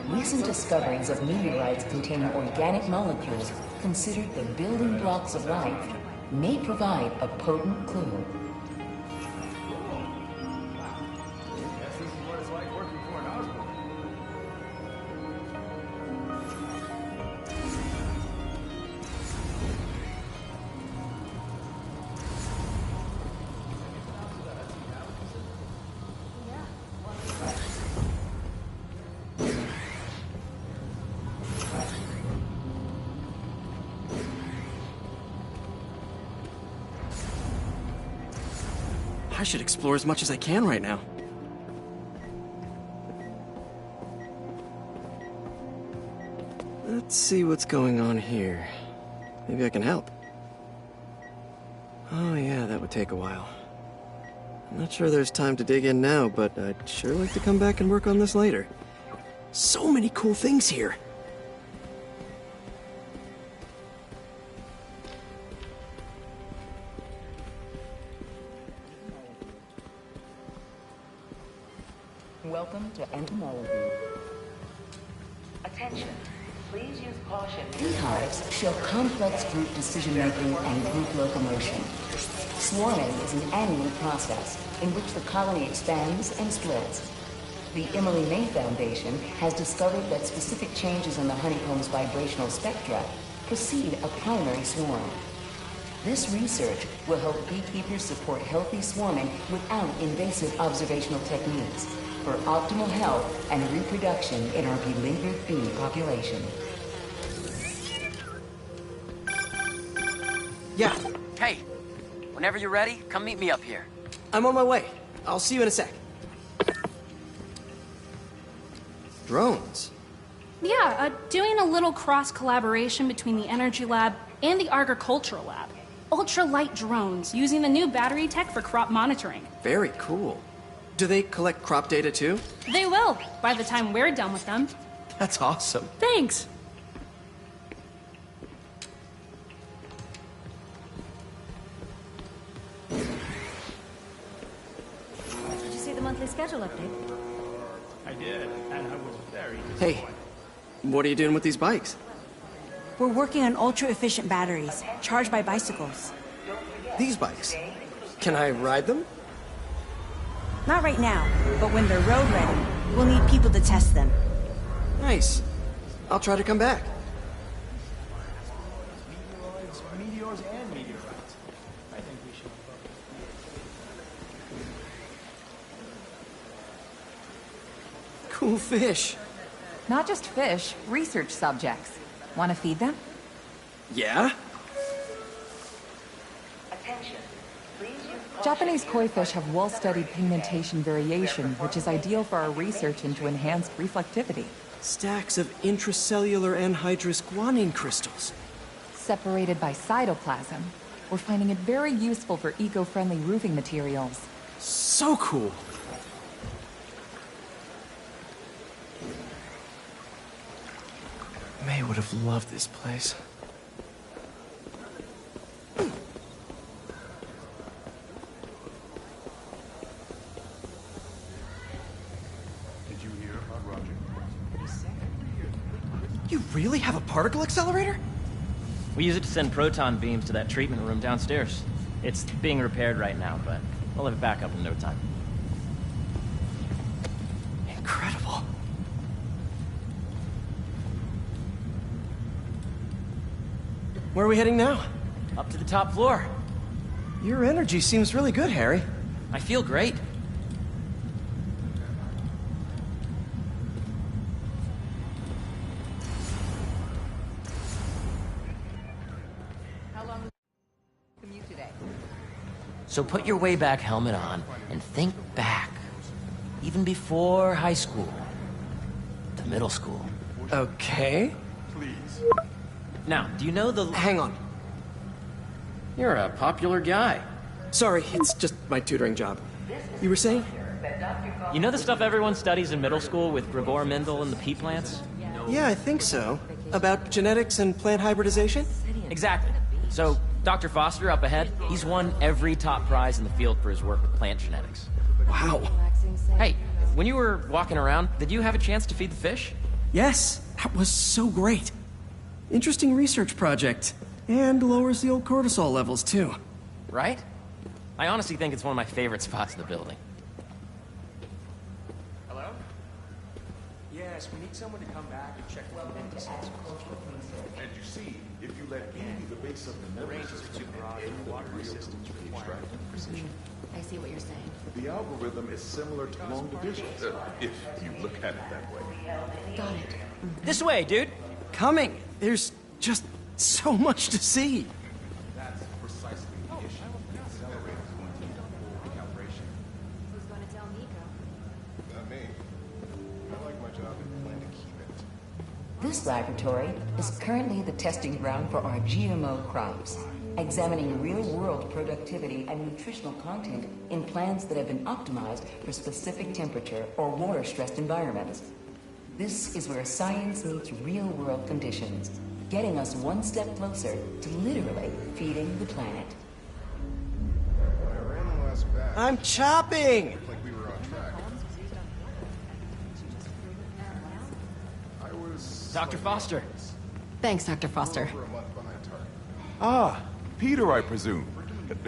Recent discoveries of meteorites containing organic molecules considered the building blocks of life may provide a potent clue. I should explore as much as I can right now. Let's see what's going on here. Maybe I can help. Oh yeah, that would take a while. I'm not sure there's time to dig in now, but I'd sure like to come back and work on this later. So many cool things here. Welcome to entomology. Attention. Please use caution. Beehives show complex group decision-making and group locomotion. Swarming is an annual process in which the colony expands and splits. The Emily May Foundation has discovered that specific changes in the honeycomb's vibrational spectra precede a primary swarm. This research will help beekeepers support healthy swarming without invasive observational techniques for optimal health and reproduction in our beleaguered bee population. Yeah. Hey, whenever you're ready, come meet me up here. I'm on my way. I'll see you in a sec. Drones? Yeah, doing a little cross-collaboration between the Energy Lab and the Agricultural Lab. Ultralight drones, using the new battery tech for crop monitoring. Very cool. Do they collect crop data too? They will, by the time we're done with them. That's awesome. Thanks. Did you see the monthly schedule update? I did, and I was very Hey, disappointed. what are you doing with these bikes? We're working on ultra-efficient batteries, charged by bicycles. These bikes? Can I ride them? Not right now, but when they're road ready, we'll need people to test them. Nice. I'll try to come back. Meteors and meteorites. I think we should vote. Cool fish. Not just fish, research subjects. Want to feed them? Yeah? Attention. Please use caution. Japanese koi fish have well-studied pigmentation variation, which is ideal for our research into enhanced reflectivity. Stacks of intracellular anhydrous guanine crystals. Separated by cytoplasm, we're finding it very useful for eco-friendly roofing materials. So cool. May would have loved this place. Did you hear about Roger? You really have a particle accelerator? We use it to send proton beams to that treatment room downstairs. It's being repaired right now, but we'll have it back up in no time. Incredible. Where are we heading now? Up to the top floor. Your energy seems really good, Harry. I feel great. How long commute today? So put your way back helmet on and think back. Even before high school. To middle school. Okay. Please. Now, do you know the... Hang on. You're a popular guy. Sorry, it's just my tutoring job. You were saying? You know the stuff everyone studies in middle school with Gregor Mendel and the pea plants? Yeah, I think so. About genetics and plant hybridization? Exactly. So, Dr. Foster up ahead, he's won every top prize in the field for his work with plant genetics. Wow. Hey, when you were walking around, did you have a chance to feed the fish? Yes, that was so great. Interesting research project. And lowers the old cortisol levels, too. Right? I honestly think it's one of my favorite spots in the building. Hello? Yes, we need someone to come back and check the lenses. And you see, if you let be the base of the ranges are too broad and the water resistance required precision. I see what you're saying. The algorithm is similar to long division, if you look at it that way. Got it. This way, dude. Coming. There's just so much to see. That's precisely the issue. The accelerator is going to need a full recalibration. Who's going to tell Nico? Not me. I like my job and plan to keep it. This laboratory is currently the testing ground for our GMO crops, examining real-world productivity and nutritional content in plants that have been optimized for specific temperature or water-stressed environments. This is where science meets real-world conditions, getting us one step closer to literally feeding the planet. When I ran the last batch, I'm chopping! looked like we were on track. I was... Dr. Foster. Thanks, Dr. Foster. over a month behind target. Ah, Peter, I presume.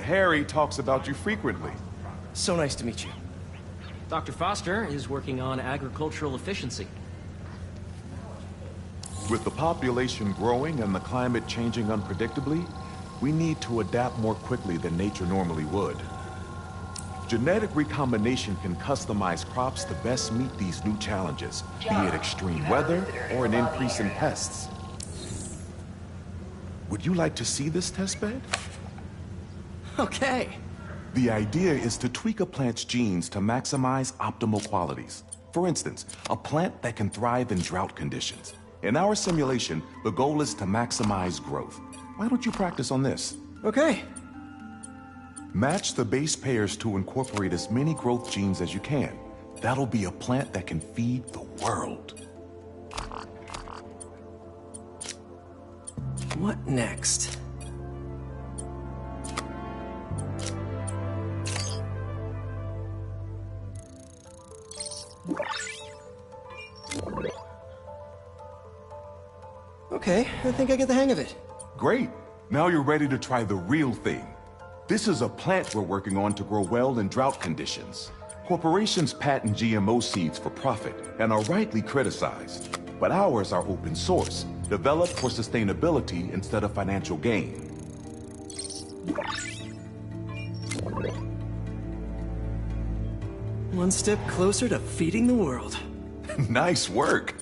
Harry talks about you frequently. So nice to meet you. Dr. Foster is working on agricultural efficiency. With the population growing and the climate changing unpredictably, we need to adapt more quickly than nature normally would. Genetic recombination can customize crops to best meet these new challenges, be it extreme weather or an increase in pests. Would you like to see this testbed? Okay. The idea is to tweak a plant's genes to maximize optimal qualities. For instance, a plant that can thrive in drought conditions. In our simulation, the goal is to maximize growth. Why don't you practice on this? Okay. Match the base pairs to incorporate as many growth genes as you can. That'll be a plant that can feed the world. What next? Okay, I think I get the hang of it. Great. Now you're ready to try the real thing. This is a plant we're working on to grow well in drought conditions. Corporations patent GMO seeds for profit and are rightly criticized. But ours are open source, developed for sustainability instead of financial gain. One step closer to feeding the world. Nice work.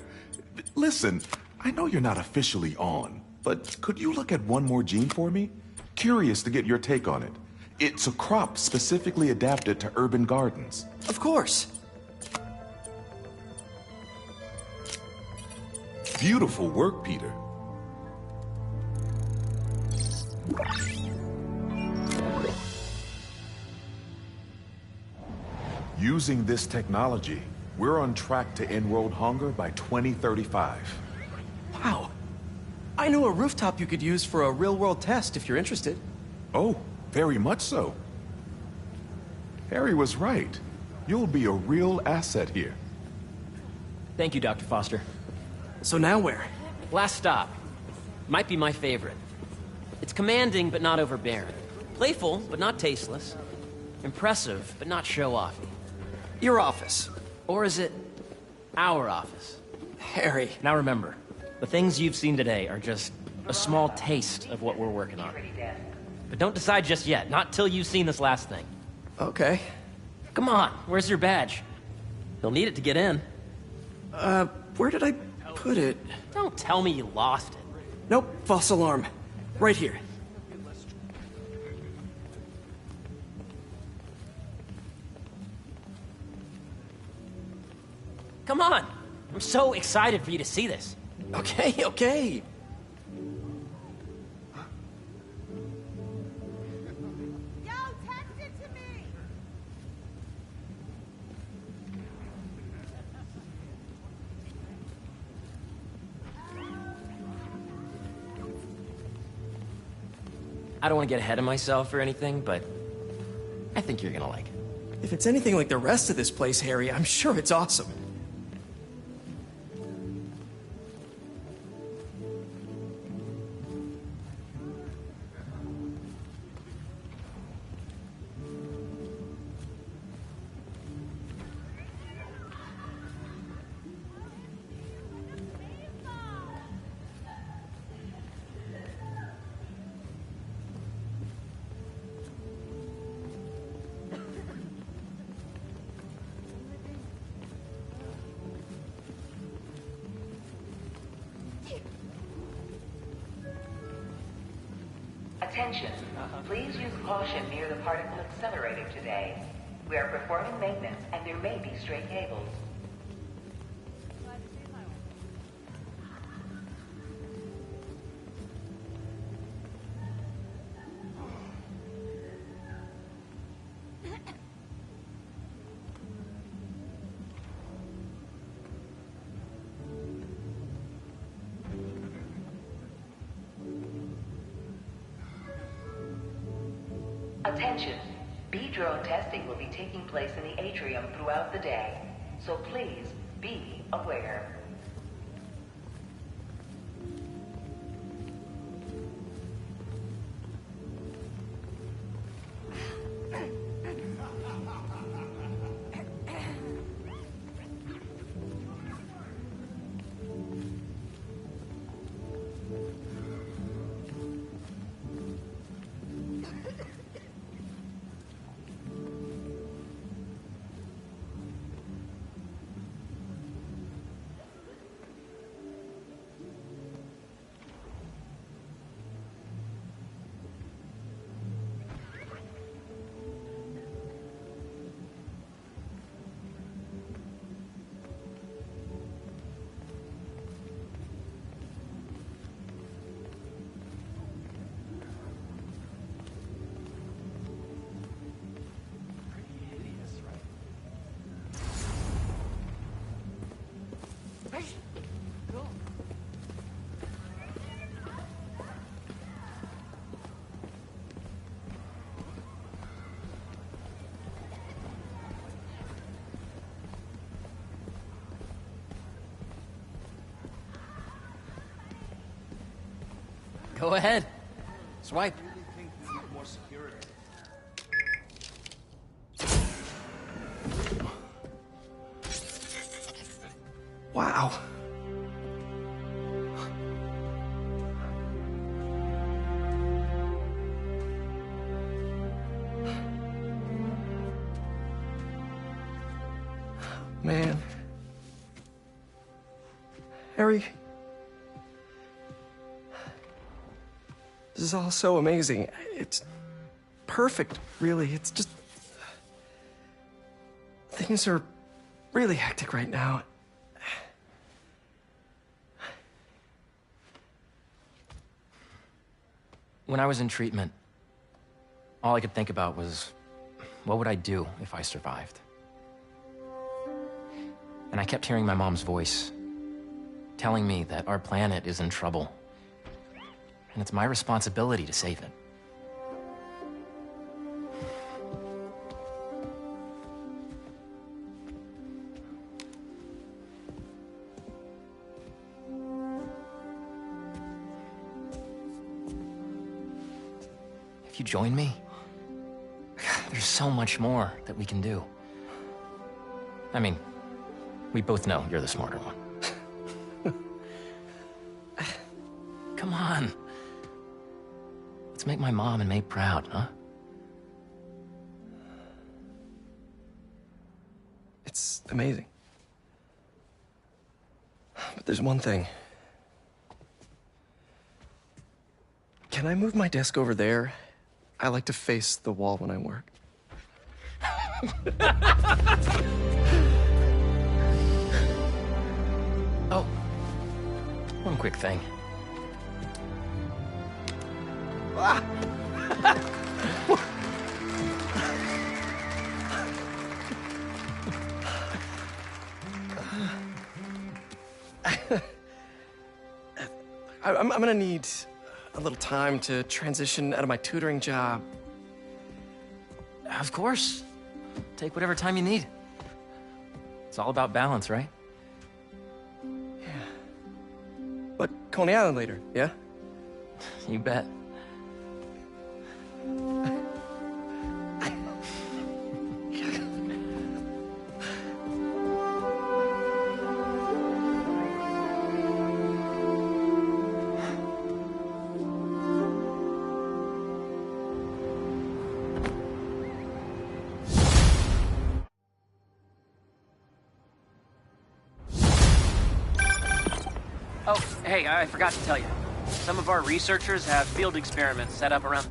Listen, I know you're not officially on, but could you look at one more gene for me? Curious to get your take on it. It's a crop specifically adapted to urban gardens. Of course. Beautiful work, Peter. Using this technology, we're on track to end world hunger by 2035. Wow. I know a rooftop you could use for a real-world test if you're interested. Oh, very much so. Harry was right. You'll be a real asset here. Thank you, Dr. Foster. So now where? Last stop. Might be my favorite. It's commanding, but not overbearing. Playful, but not tasteless. Impressive, but not show-offy. Your office. Or is it our office? Harry. Now remember, the things you've seen today are just a small taste of what we're working on. But don't decide just yet, not till you've seen this last thing. Okay. Come on, where's your badge? You'll need it to get in. Where did I put it? Don't tell me you lost it. Nope, false alarm. Right here. Come on! I'm so excited for you to see this. Okay, okay. Yo, text it to me! I don't want to get ahead of myself or anything, but I think you're gonna like it. If it's anything like the rest of this place, Harry, I'm sure it's awesome. Attention, please use caution near the particle accelerator today. We are performing maintenance and there may be stray cables. Attention, B-drone testing will be taking place in the atrium throughout the day, so please be aware. Go ahead. Swipe. I really think we need more security. Wow. Man. Harry. This is all so amazing. It's perfect, really. It's just... Things are really hectic right now. When I was in treatment, all I could think about was, what would I do if I survived? And I kept hearing my mom's voice, telling me that our planet is in trouble. And it's my responsibility to save it. If you join me, there's so much more that we can do. I mean, we both know you're the smarter one. Come on. Let's make my mom and May proud, huh? It's amazing. But there's one thing. Can I move my desk over there? I like to face the wall when I work. Oh, one quick thing. Ah! I'm gonna need a little time to transition out of my tutoring job. Of course. Take whatever time you need. It's all about balance, right? But Coney Island later, yeah? You bet. Oh, hey, I forgot to tell you. Some of our researchers have field experiments set up around...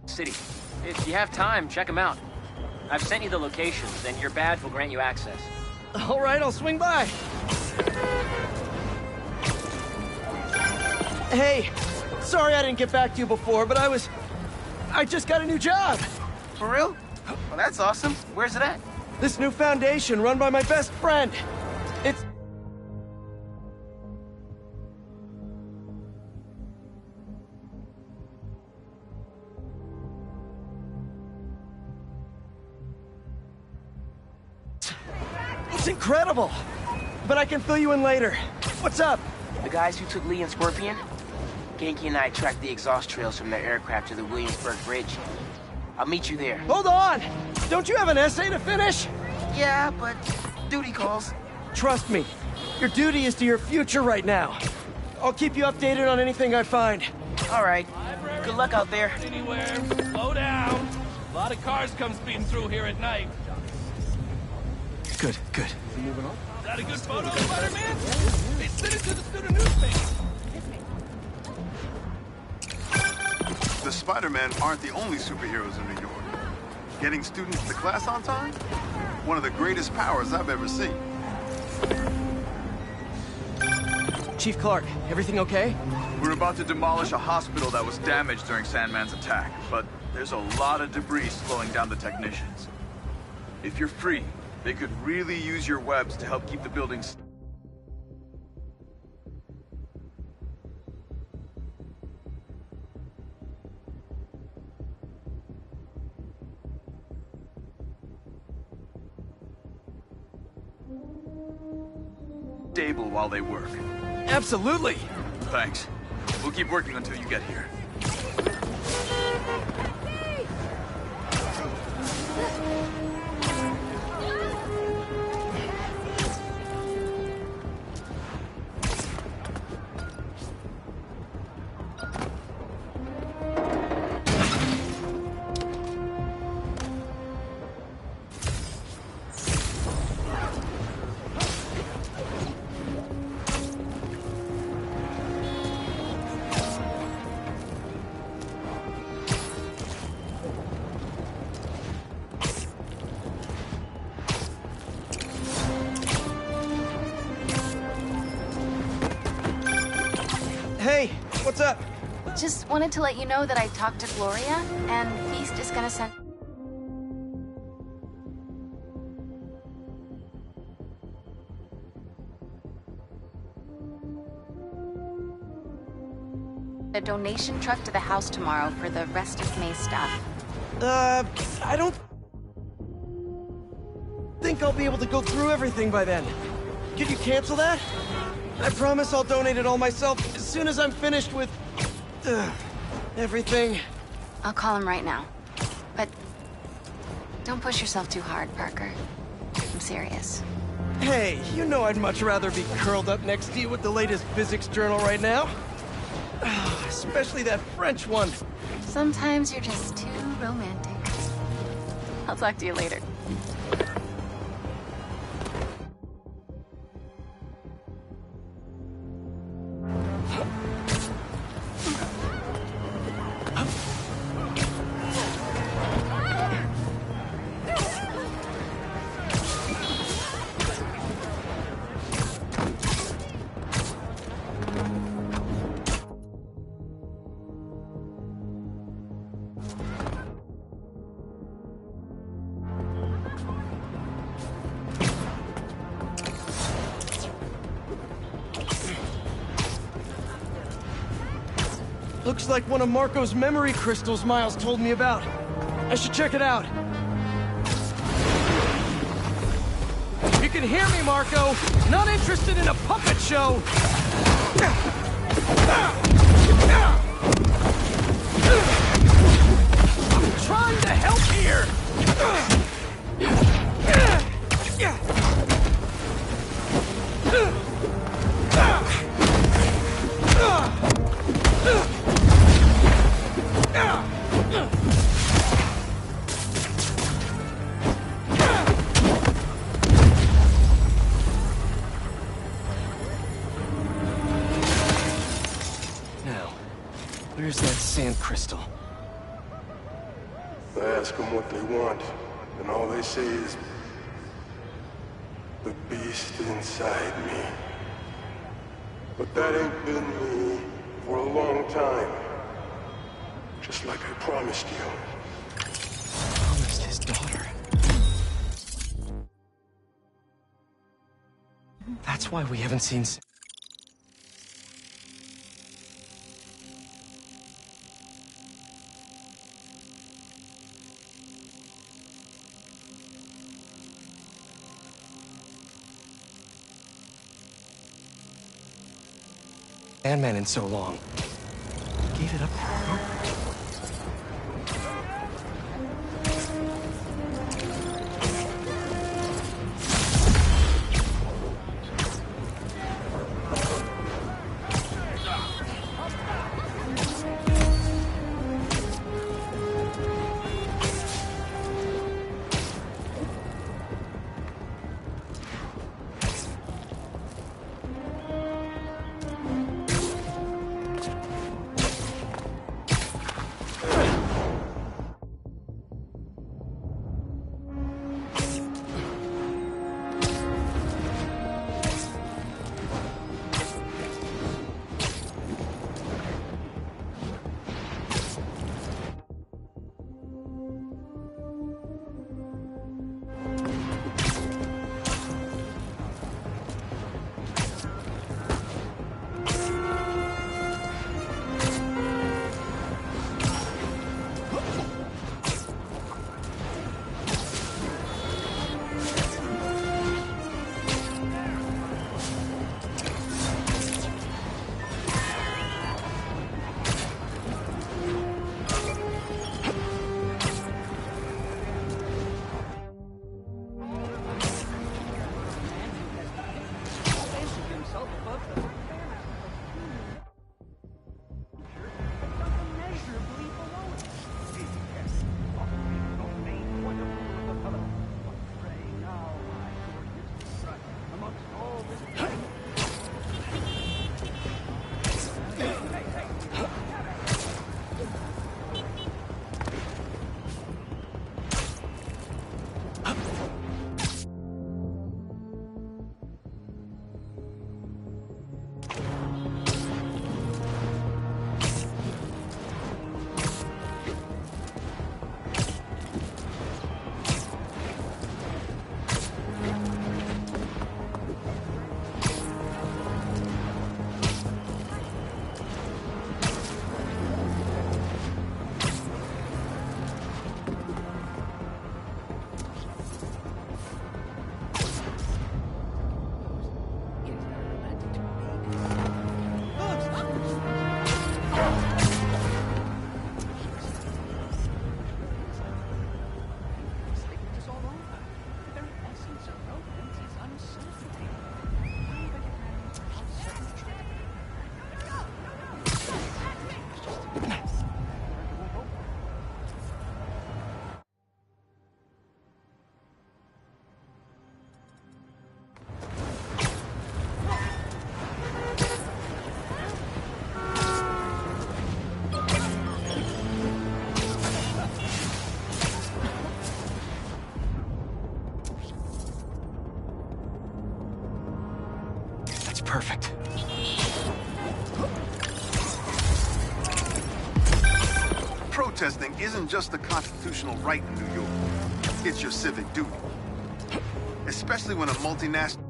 city. If you have time, check them out. I've sent you the locations, and your badge will grant you access. All right, I'll swing by. Hey, sorry I didn't get back to you before, but I just got a new job. For real? Well, that's awesome. Where's it at? This new foundation run by my best friend. It's incredible. But I can fill you in later. What's up? The guys who took Lee and Scorpion? Genki and I tracked the exhaust trails from their aircraft to the Williamsburg Bridge. I'll meet you there. Hold on! Don't you have an essay to finish? Yeah, but duty calls. Trust me, your duty is to your future right now. I'll keep you updated on anything I find. All right. Good luck out there. Anywhere. Slow down. A lot of cars come speeding through here at night. Good, good. Is that a good photo, Spider-Man? They sent it to the student newspaper. The Spider-Men aren't the only superheroes in New York. Getting students to class on time? One of the greatest powers I've ever seen. Chief Clark, everything okay? We're about to demolish a hospital that was damaged during Sandman's attack, but there's a lot of debris slowing down the technicians. If you're free, they could really use your webs to help keep the buildings... stable while they work. Absolutely. Thanks. We'll keep working until you get here. Hey, what's up? Just wanted to let you know that I talked to Gloria, and Feast is gonna send... a donation truck to the house tomorrow for the rest of May's stuff. I don't think I'll be able to go through everything by then. Could you cancel that? I promise I'll donate it all myself as soon as I'm finished with... everything. I'll call him right now. But don't push yourself too hard, Parker. I'm serious. Hey, you know I'd much rather be curled up next to you with the latest physics journal right now. Especially that French one. Sometimes you're just too romantic. I'll talk to you later. Looks like one of Marco's memory crystals Miles told me about. I should check it out. You can hear me, Marco. Not interested in a puppet show. I'm trying to help here. Now, where's that sand crystal? I ask them what they want, and all they say is, the beast inside me. But that ain't been me for a long time. Just like I promised you. Promised his daughter. That's why we haven't seen... Sandman in so long. Gave it up for her. Perfect. Protesting isn't just a constitutional right in New York. It's your civic duty. Especially when a multinational...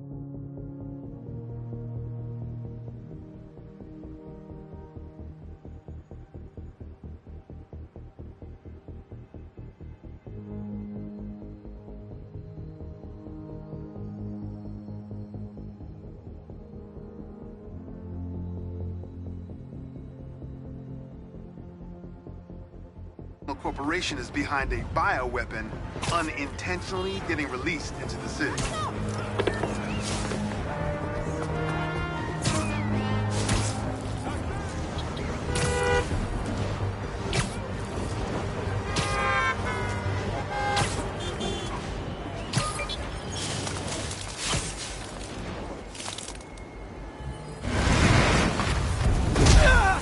corporation is behind a bioweapon unintentionally getting released into the city.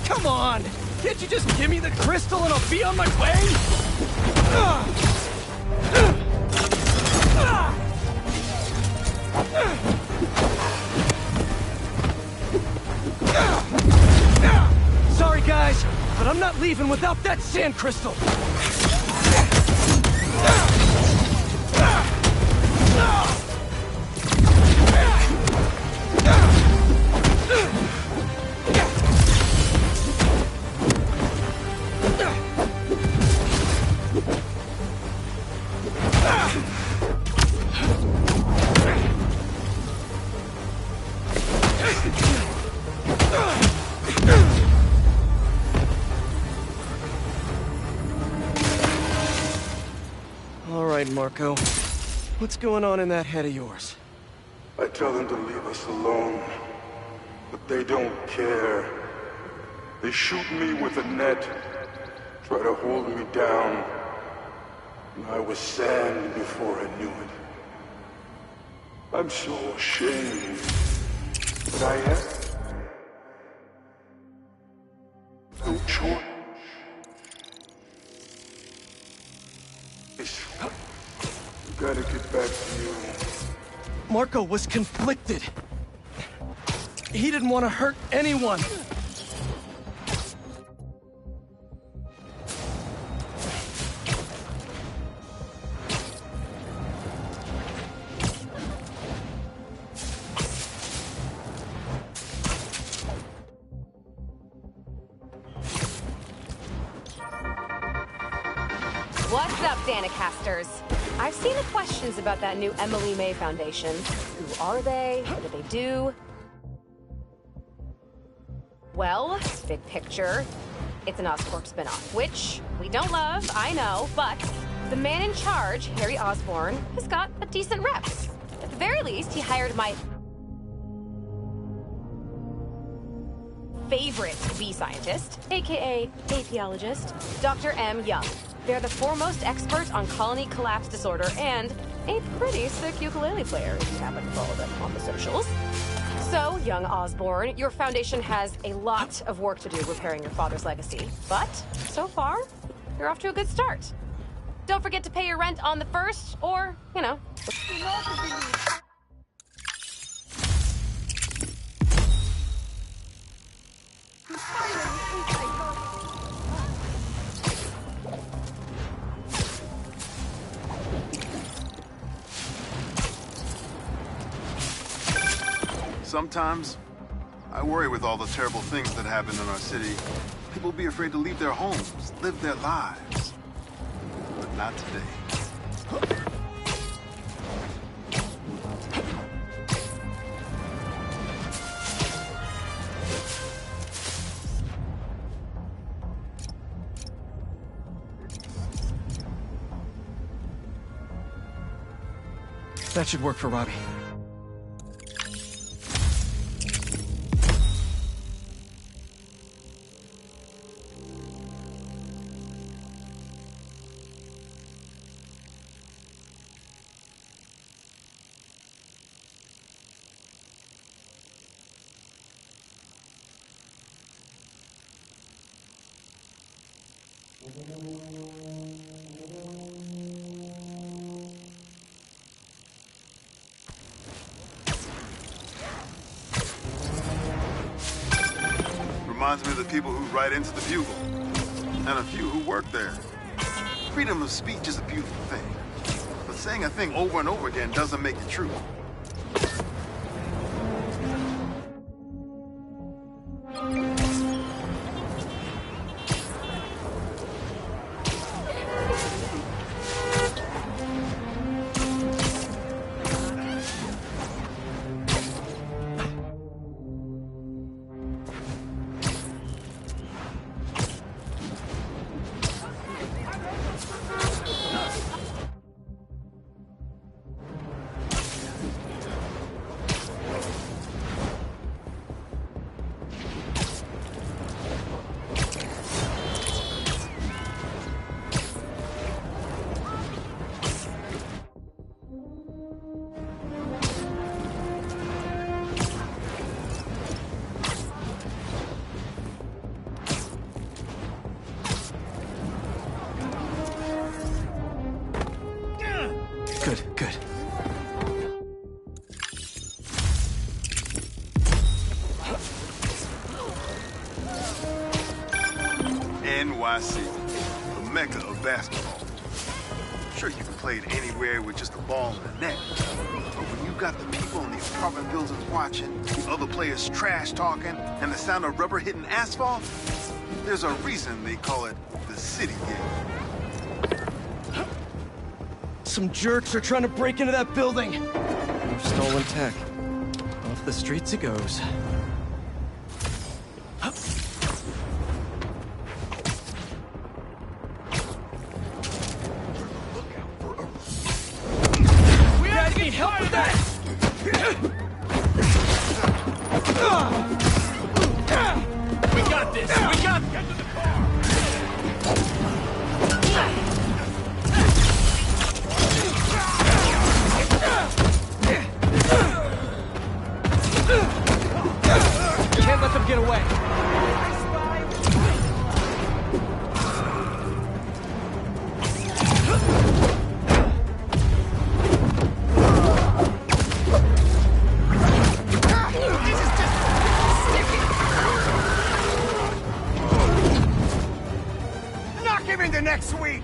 Come on! Can't you just give me the crystal and I'll be on my way? Sorry, guys, but I'm not leaving without that sand crystal. All right, Marco. What's going on in that head of yours? I tell them to leave us alone, but they don't care. They shoot me with a net, try to hold me down. And I was sand before I knew it. I'm so ashamed, but I have no choice. Gotta get back to you. Marco was conflicted. He didn't want to hurt anyone. What's up, Danicasters? I've seen the questions about that new Emily May Foundation. Who are they? What do they do? Well, big picture, it's an Oscorp spinoff, which we don't love, I know, but the man in charge, Harry Osborn, has got a decent rep. At the very least, he hired my favorite bee scientist, aka apiologist, Dr. M. Young. They're the foremost expert on colony collapse disorder and a pretty sick ukulele player if you happen to follow them on the socials. So, young Osborn, your foundation has a lot of work to do repairing your father's legacy. But, so far, you're off to a good start. Don't forget to pay your rent on the 1st, or, you know. Sometimes, I worry with all the terrible things that happen in our city. People be afraid to leave their homes, live their lives. But not today. That should work for Robbie. Reminds me of the people who write into the Bugle, and a few who work there. Freedom of speech is a beautiful thing, but saying a thing over and over again doesn't make it true. Good, good. NYC, the mecca of basketball. Sure, you can play it anywhere with just a ball and a net. But when you got the people in the apartment buildings watching, the other players trash talking, and the sound of rubber hitting asphalt, there's a reason they call it the city game. Some jerks are trying to break into that building. No stolen tech. Off the streets it goes. We guys need help with that! We got this! We got this! Get to the car! Can't let them get away. Knock him into next week!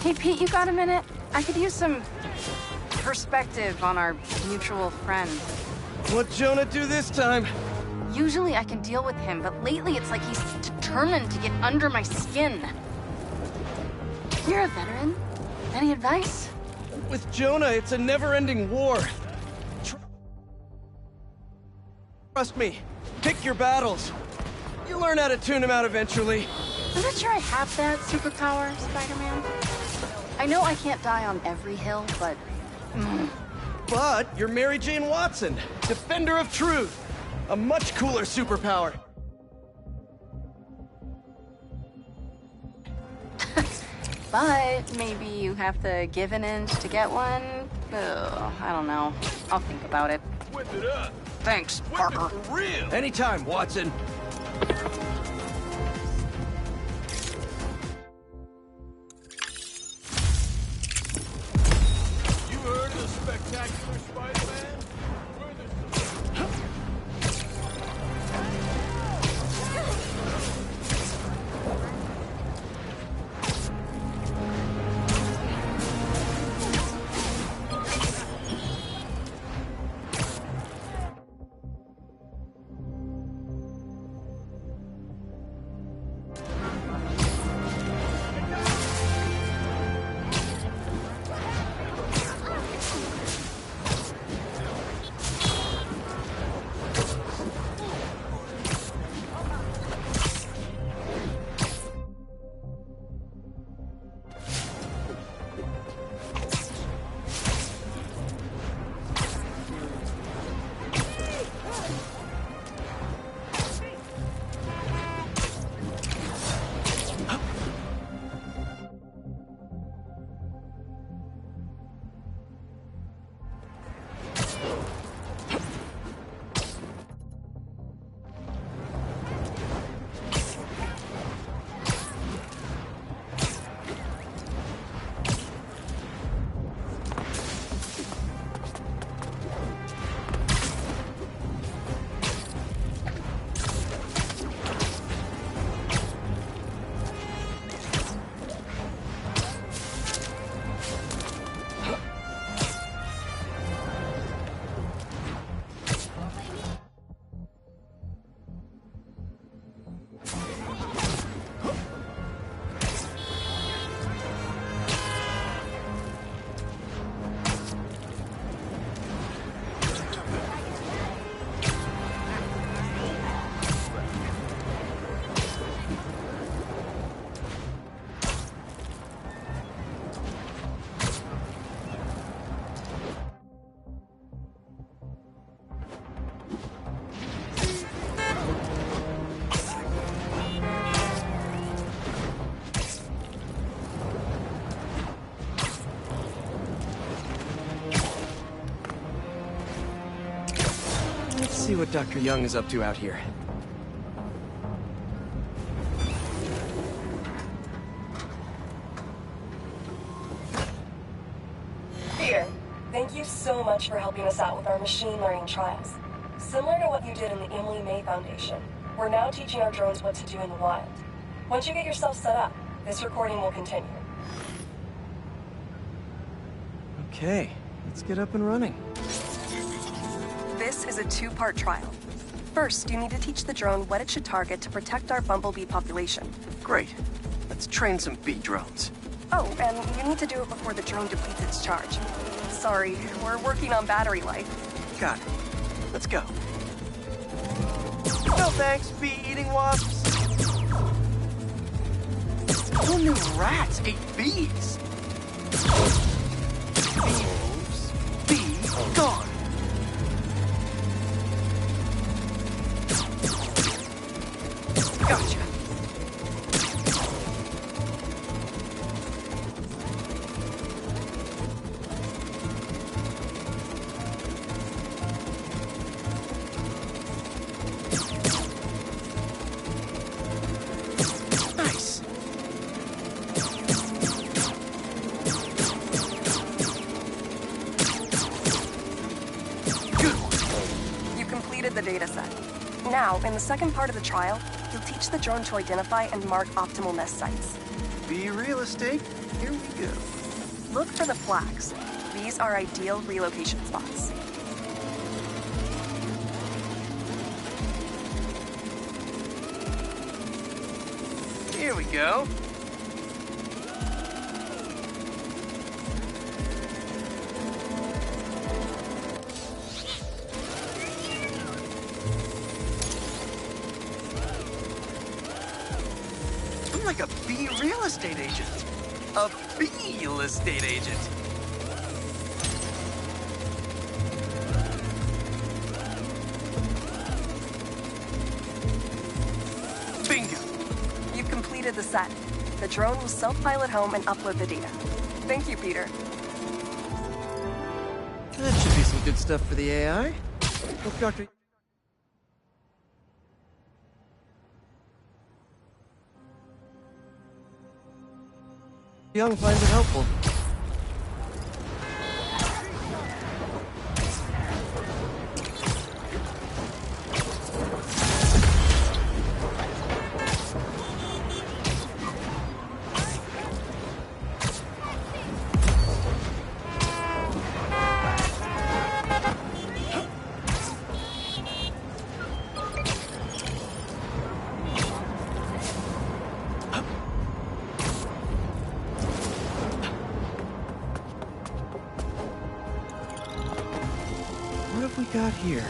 Hey, Pete, you got a minute? I could use some perspective on our mutual friend. What'd Jonah do this time? Usually I can deal with him, but lately it's like he's determined to get under my skin. You're a veteran. Any advice? With Jonah, it's a never-ending war. Trust me. Pick your battles. You'll learn how to tune him out eventually. I'm not sure I have that superpower, Spider-Man. I know I can't die on every hill, but... But you're Mary Jane Watson, defender of truth. A much cooler superpower. But maybe you have to give an inch to get one? Ugh, I don't know. I'll think about it. Whip it up. Thanks, Parker. For real. Anytime, Watson. You heard of the spectacular Spider-Man? Let's see what Dr. Young is up to out here. Peter, thank you so much for helping us out with our machine learning trials. Similar to what you did in the Emily May Foundation, we're now teaching our drones what to do in the wild. Once you get yourself set up, this recording will continue. Okay, let's get up and running. This is a two-part trial. First, you need to teach the drone what it should target to protect our bumblebee population. Great. Let's train some bee drones. Oh, and you need to do it before the drone depletes its charge. Sorry, we're working on battery life. Got it. Let's go. No thanks, bee-eating wasps. Who knew rats ate bees? Bee moves. Bee gone. Gotcha. Nice. Good one. You completed the data set. Now, in the second part of the trial, you'll teach the drone to identify and mark optimal nest sites. Bee real estate. Here we go. Look for the flags. These are ideal relocation spots. Here we go. I'm like a bee real estate agent. A bee real estate agent. Bingo. You've completed the set. The drone will self-pilot home and upload the data. Thank you, Peter. That should be some good stuff for the AI. Hope Dr. Young finds it helpful. What have we got here?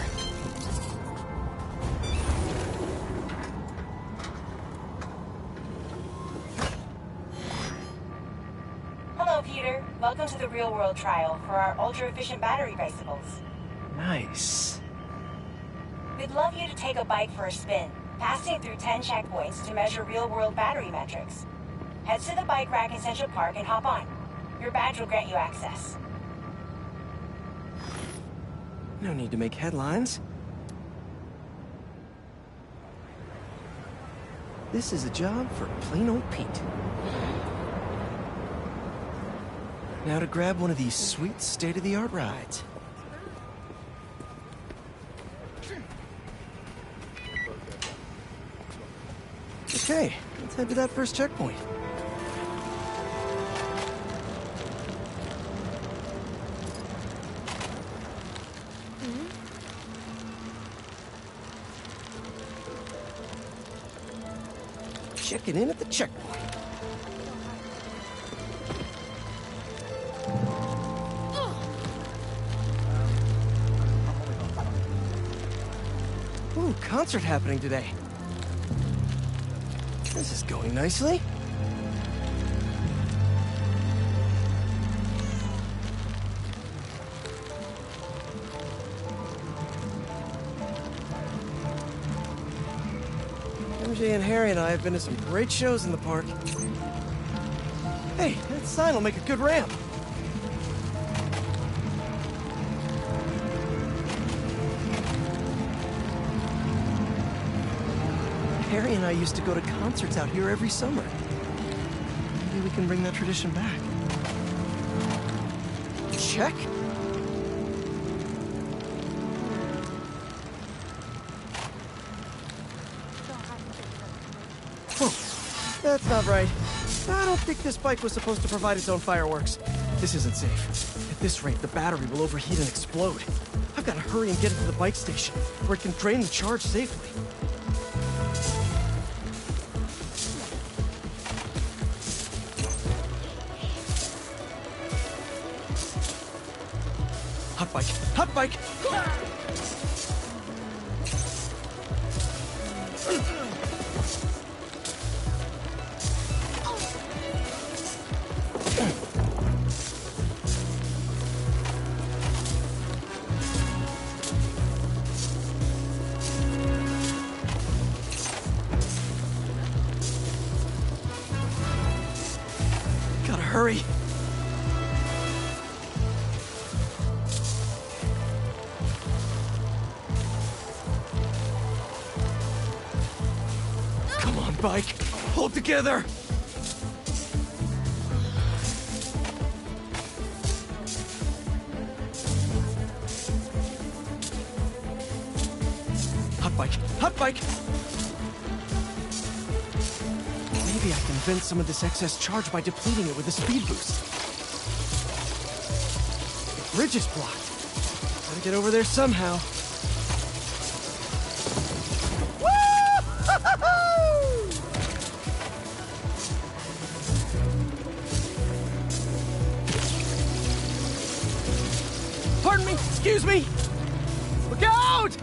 Hello, Peter. Welcome to the real-world trial for our ultra-efficient battery bicycles. Nice. We'd love you to take a bike for a spin, passing through 10 checkpoints to measure real-world battery metrics. Head to the bike rack in Central Park and hop on. Your badge will grant you access. No need to make headlines. This is a job for plain old Pete. Now to grab one of these sweet state-of-the-art rides. Okay, let's head to that first checkpoint. Checking in at the checkpoint. Ooh, concert happening today. This is going nicely. MJ and Harry and I have been to some great shows in the park. Hey, that sign will make a good ramp. Harry and I used to go to concerts out here every summer. Maybe we can bring that tradition back. Check. Oh, that's not right. I don't think this bike was supposed to provide its own fireworks. This isn't safe. At this rate, the battery will overheat and explode. I've got to hurry and get it to the bike station, where it can drain the charge safely. Hot bike! Hot bike! Gotta hurry. Come on, bike. Hold together. Hot bike. Hot bike. Maybe I can vent some of this excess charge by depleting it with a speed boost. The bridge is blocked. Gotta get over there somehow. Pardon me, excuse me. Look out!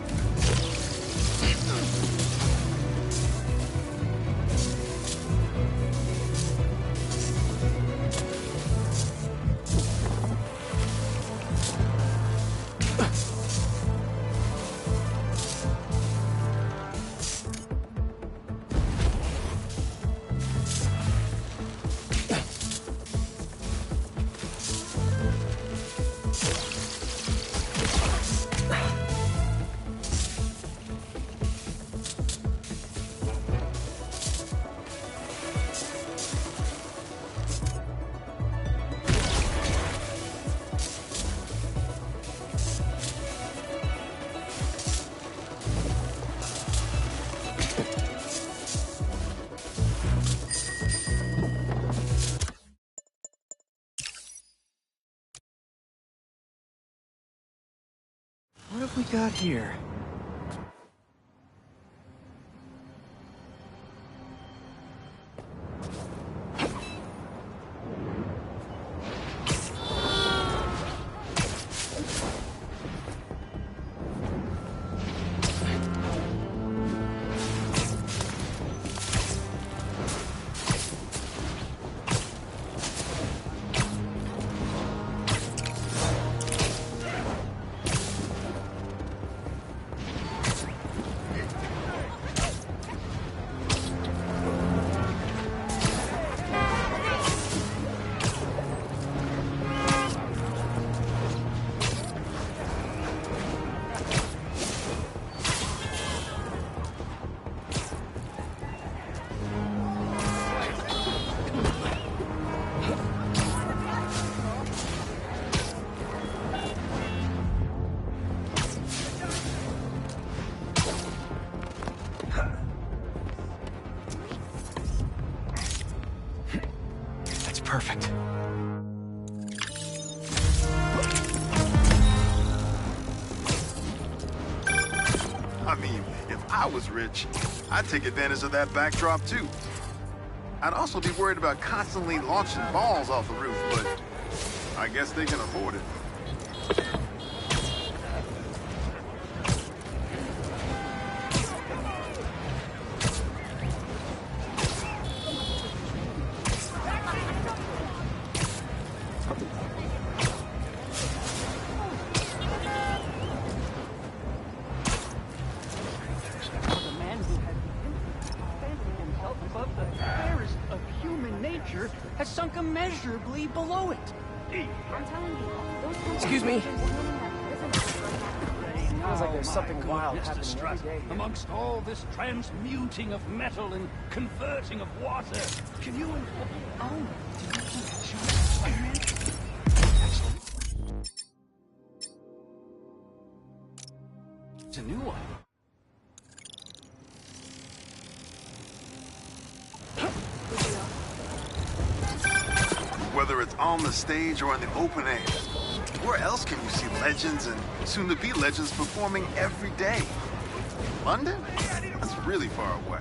What have we got here? Perfect. I mean, if I was rich, I'd take advantage of that backdrop too. I'd also be worried about constantly launching balls off the roof, but I guess they can afford it. Has sunk immeasurably below it. Excuse me. Feels like there's something wild Mr. happening Strutt, every day here. amongst all this transmuting of metal and converting of water, can you inform... Oh, did you keep Spider-Man? It's a new one. Whether it's on the stage or in the open air, where else can you see legends and soon-to-be legends performing every day? London? That's really far away.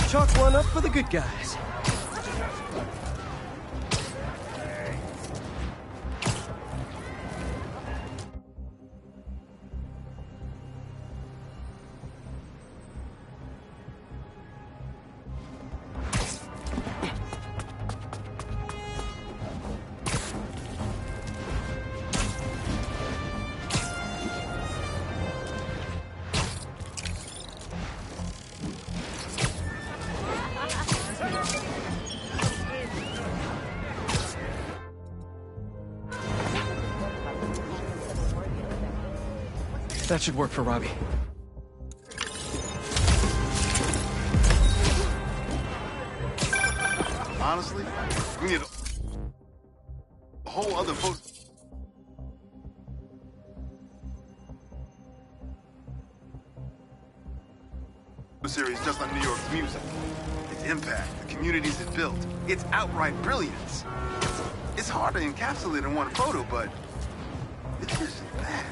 Chalk one up for the good guys. That should work for Robbie. Honestly, we need a whole other photo series just on New York's music. Its impact, the communities it built, its outright brilliance. It's hard to encapsulate in one photo, but it's just that.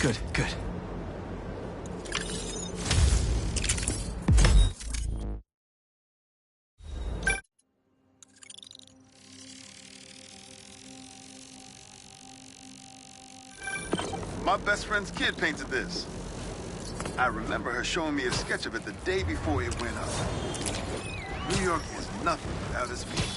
Good, good. My best friend's kid painted this. I remember her showing me a sketch of it the day before it went up. New York is nothing without its people.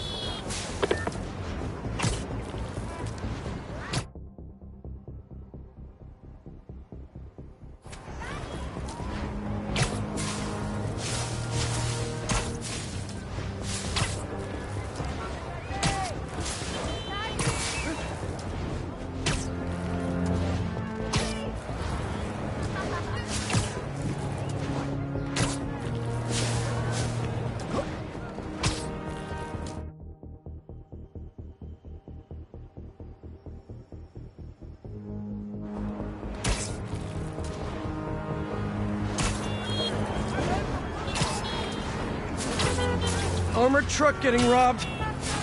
Armored truck getting robbed.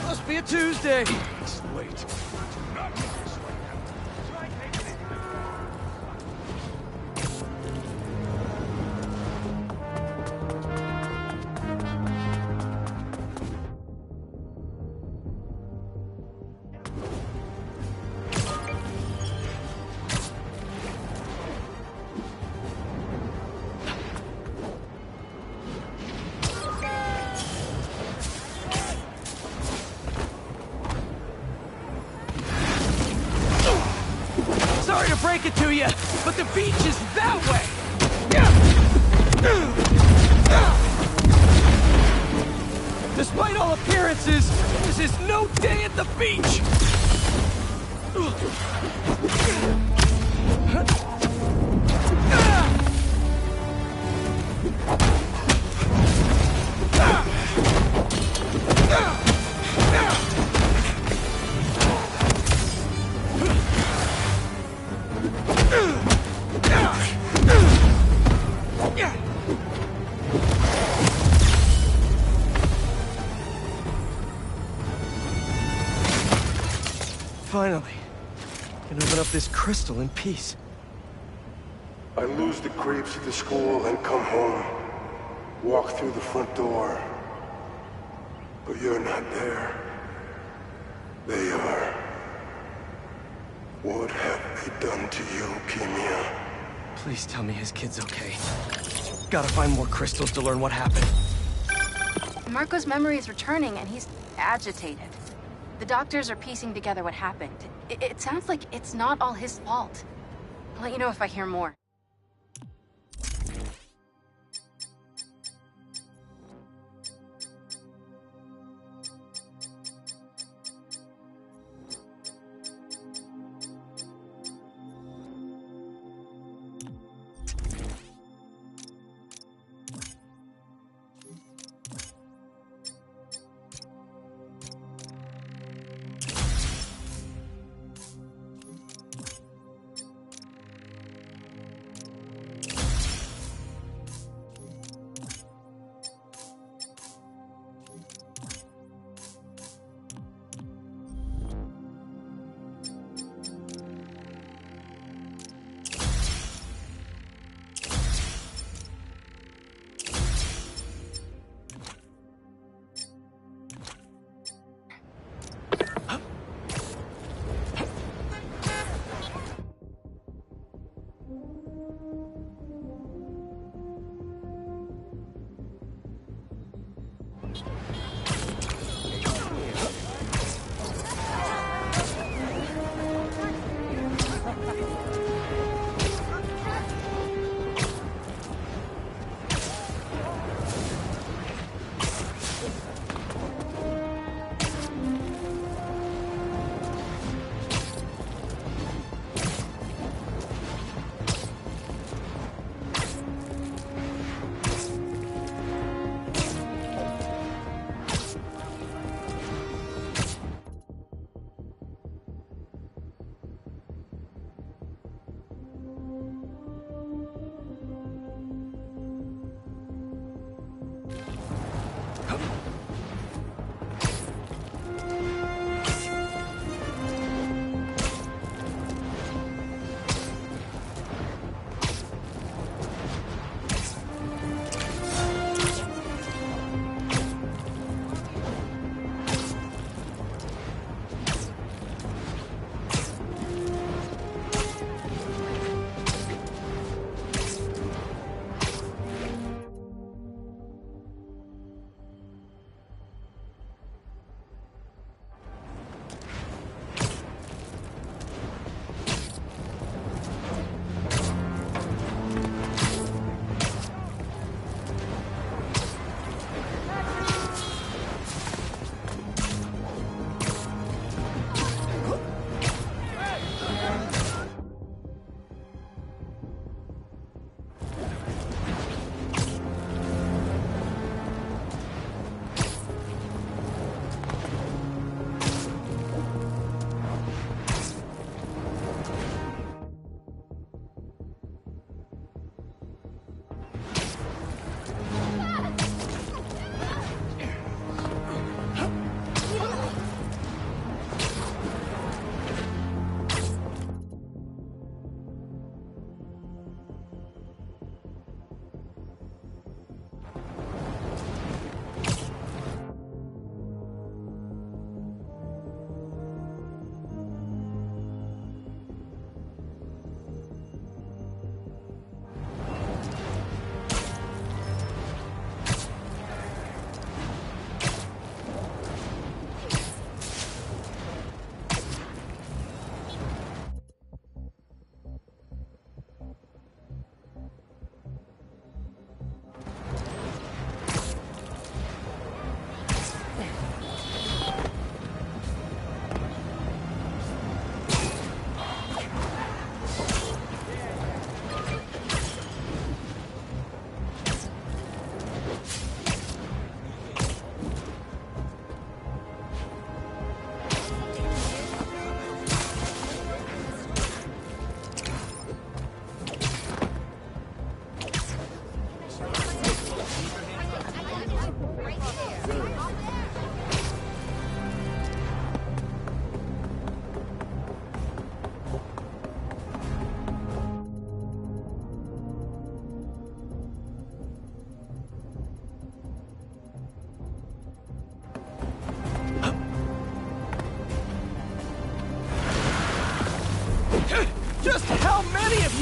Must be a Tuesday. Wait. Sorry to break it to you, but the beach is that way! Despite all appearances, this is no day at the beach! Finally, can open up this crystal in peace. I lose the creeps at the school and come home. Walk through the front door. But you're not there. They are. What have they done to you, Kimia? Please tell me his kid's okay. Gotta find more crystals to learn what happened. Marco's memory is returning, and he's agitated. The doctors are piecing together what happened. It sounds like it's not all his fault. I'll let you know if I hear more.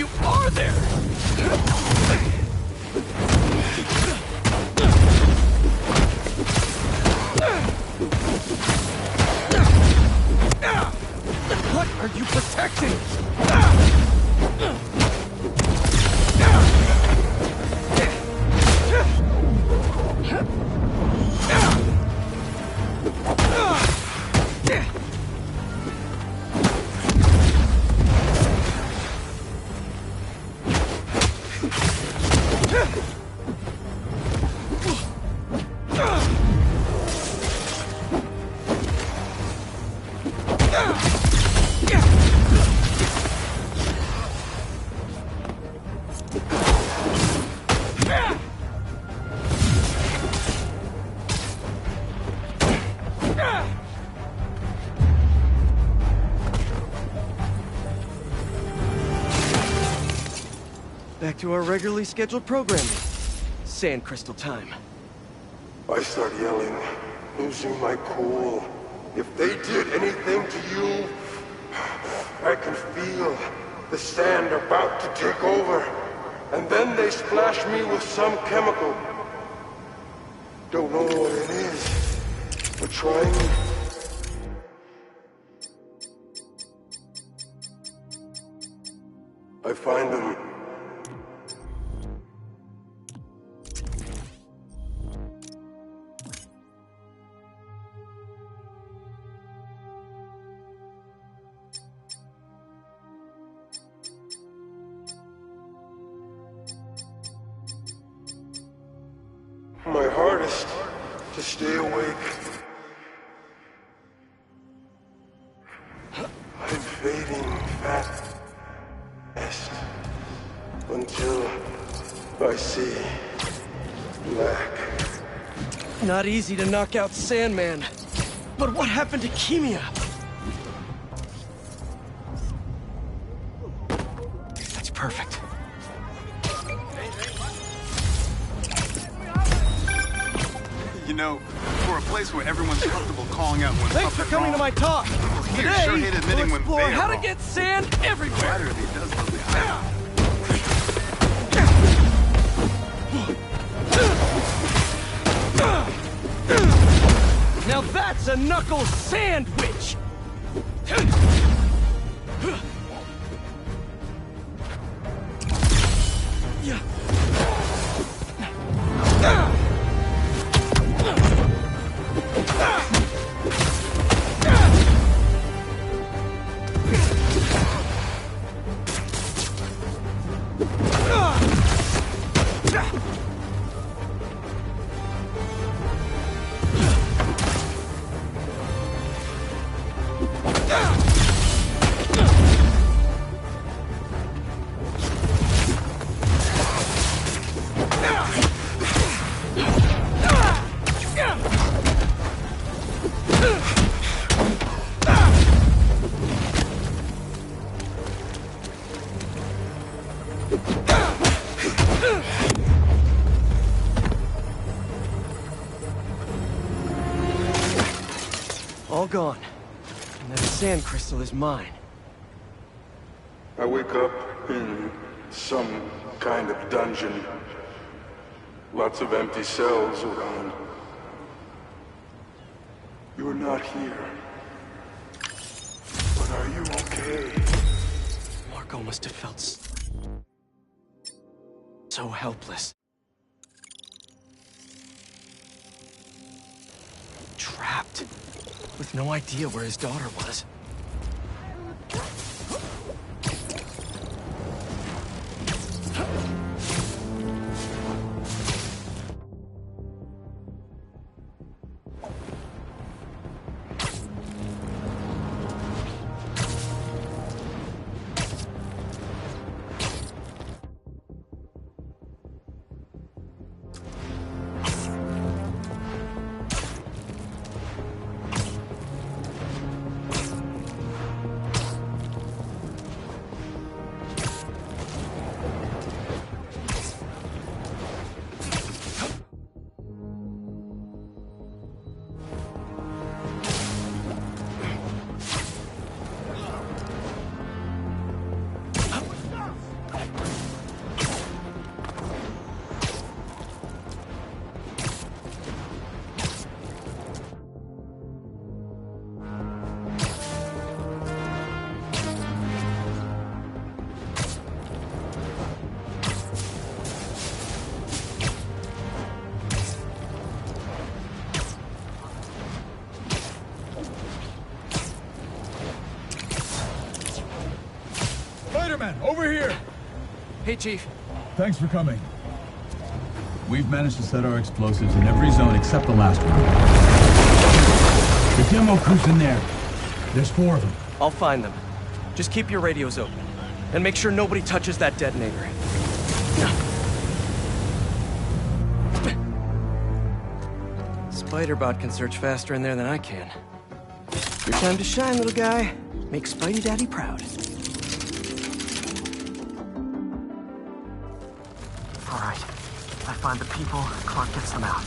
you are there! What are you protecting? Back to our regularly scheduled programming. Sand crystal time. I start yelling, losing my cool. If they did anything to you, I can feel the sand about to take over. And then they splash me with some chemical. Don't know what it is, but trying. I find them. My hardest to stay awake. I'm fading fast until I see black. Not easy to knock out Sandman. But what happened to Kimia? That's perfect. You know, for a place where everyone's comfortable calling out when Thanks for coming to my talk. Here, Today, sure hate admitting we'll when explore they are how to wrong. get sand everywhere. Flattery does love the eye. Now that's a knuckle sandwich! All gone. And that sand crystal is mine. I wake up in some kind of dungeon. Lots of empty cells around. You're not here. But are you okay? Marco must have felt so helpless. Trapped. With no idea where his daughter was. Spider-Man, over here! Hey, Chief. Thanks for coming. We've managed to set our explosives in every zone except the last one. The demo crew's in there. There's 4 of them. I'll find them. Just keep your radios open. And make sure nobody touches that detonator. Spider-Bot can search faster in there than I can. Your time to shine, little guy. Make Spidey Daddy proud. All right. I find the people, Clark gets them out.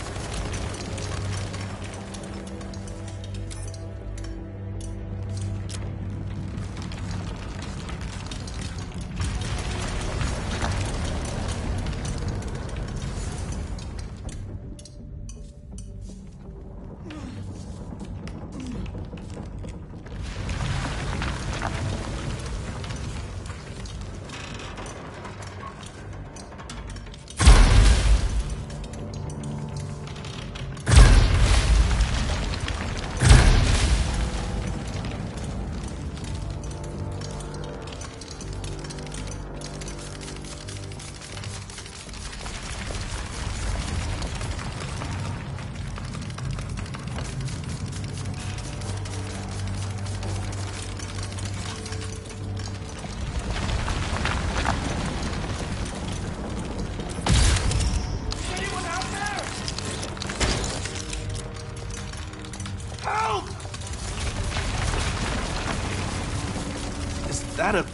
That a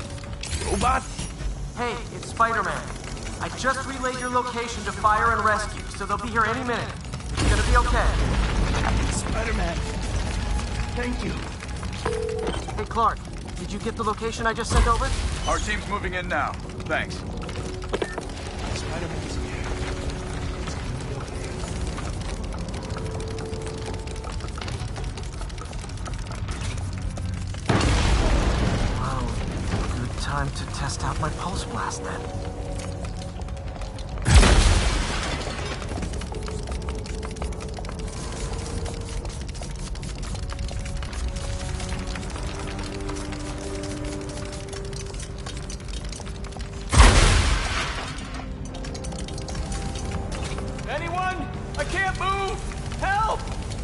robot? Hey, it's Spider-Man. I just relayed your location to fire and rescue, so they'll be here any minute. It's gonna be okay. Spider-Man. Thank you. Hey, Clark, did you get the location I just sent over? Our team's moving in now. Thanks. Spider-Man's here. Time to test out my pulse blast then. Anyone? I can't move! Help!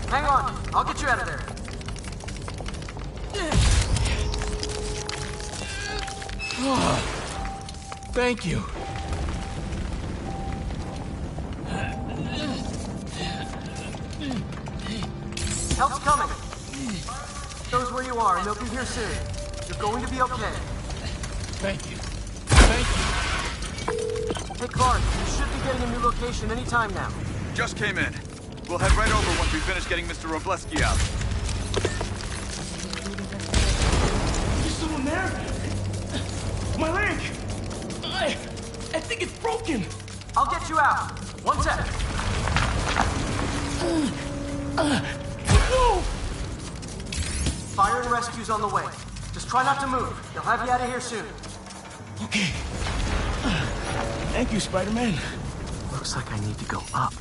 Hang on, I'll get you out of there. Thank you. Help's coming. Knows where you are, and they'll be here soon. You're going to be okay. Thank you. Thank you. Hey, Clark, you should be getting a new location anytime now. Just came in. We'll head right over once we finish getting Mr. Robleski out. There's someone there? My leg! I think it's broken! I'll get you out. One sec. No! Fire and rescue's on the way. Just try not to move. They'll have you out of here soon. Okay. Thank you, Spider-Man. Looks like I need to go up.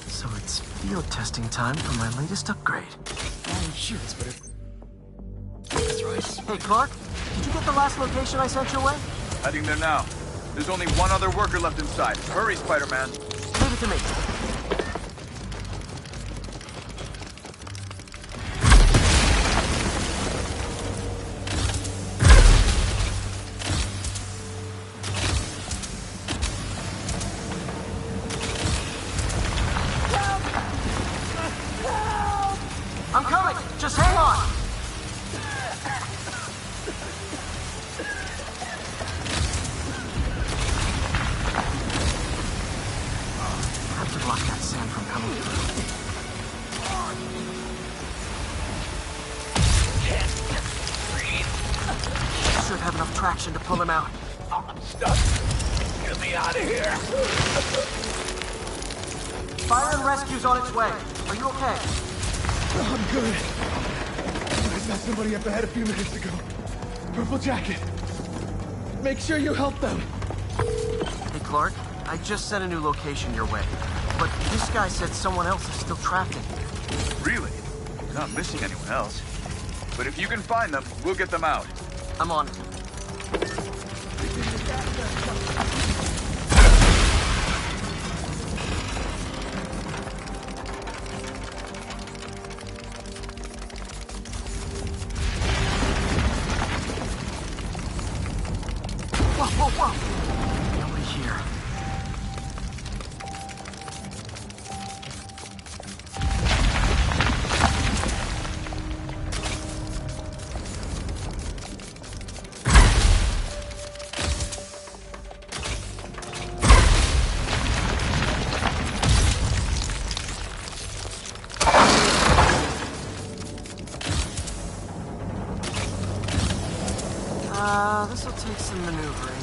So it's field testing time for my latest upgrade. Oh, sure, it's better. That's right. Hey, Clark, did you get the last location I sent your way? Heading there now. There's only one other worker left inside. Hurry, Spider-Man. Leave it to me. I'm coming! Just hang on! I have to block that sand from coming through. Should have enough traction to pull him out. I'm stuck. Get me out of here. Fire and rescue's on its way. Are you okay? I'm good. I saw somebody up ahead a few minutes ago. Purple jacket. Make sure you help them. Hey, Clark, I just sent a new location your way. But this guy said someone else is still trapped in here. Really? You're not missing anyone else. But if you can find them, we'll get them out. I'm on it. This'll take some maneuvering.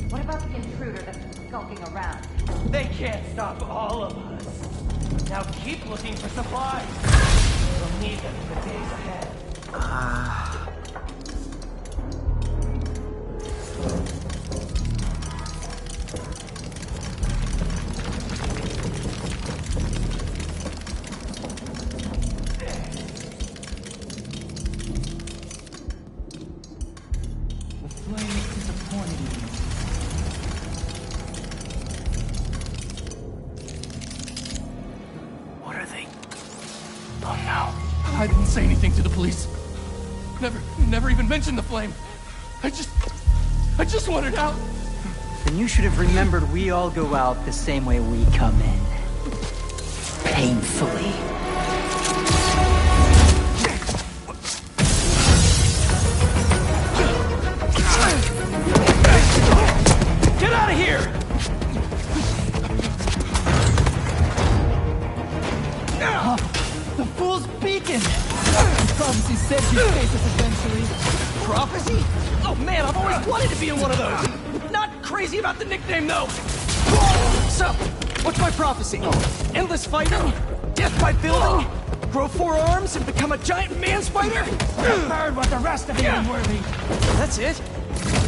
What about the intruder that's been skulking around? They can't stop all of us. Now keep looking for supplies. We'll need them in the days ahead. I didn't say anything to the police. Never even mentioned the flame. I just wanted out. Then you should have remembered we all go out the same way we come in. Painfully. Get out of here! The fool's beacon! The prophecy said you'd face us eventually. Prophecy? Oh man, I've always wanted to be in one of those! Not crazy about the nickname though! So, what's my prophecy? Endless fighting? Death by building? Grow 4 arms and become a giant man spider? Burn what the rest of you unworthy. That's it?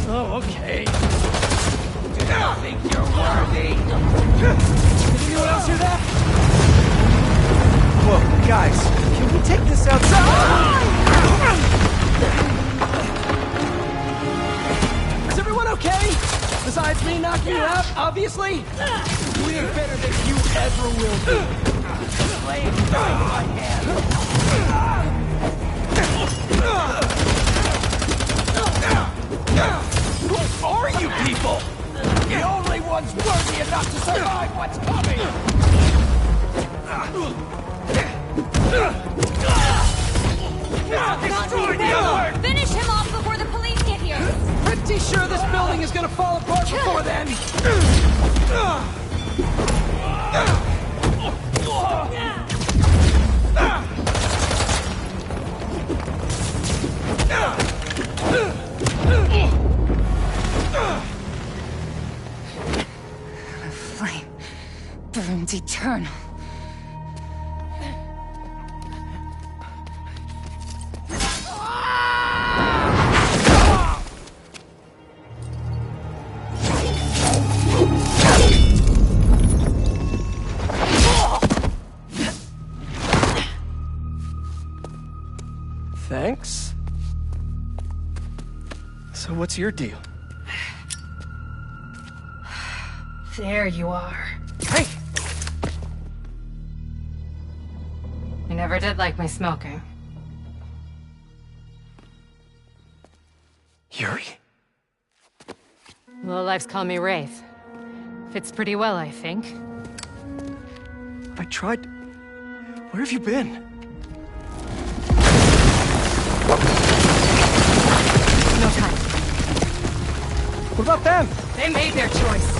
Oh, okay. Do you think you're worthy? Did anyone else hear that? Whoa, guys, can we take this outside? Is everyone okay? Besides me knocking you out, obviously? We're better than you ever will be. Flame burning my hand. Who are you people? The only ones worthy enough to survive what's coming! Finish him off before the police get here! Pretty sure this building is gonna fall apart before then! The flame burns eternal. Thanks. So what's your deal? There you are. Hey! You never did like my smoking. Yuri? Lowlifes call me Wraith. Fits pretty well, I think. I tried... Where have you been? No time. What about them? They made their choice.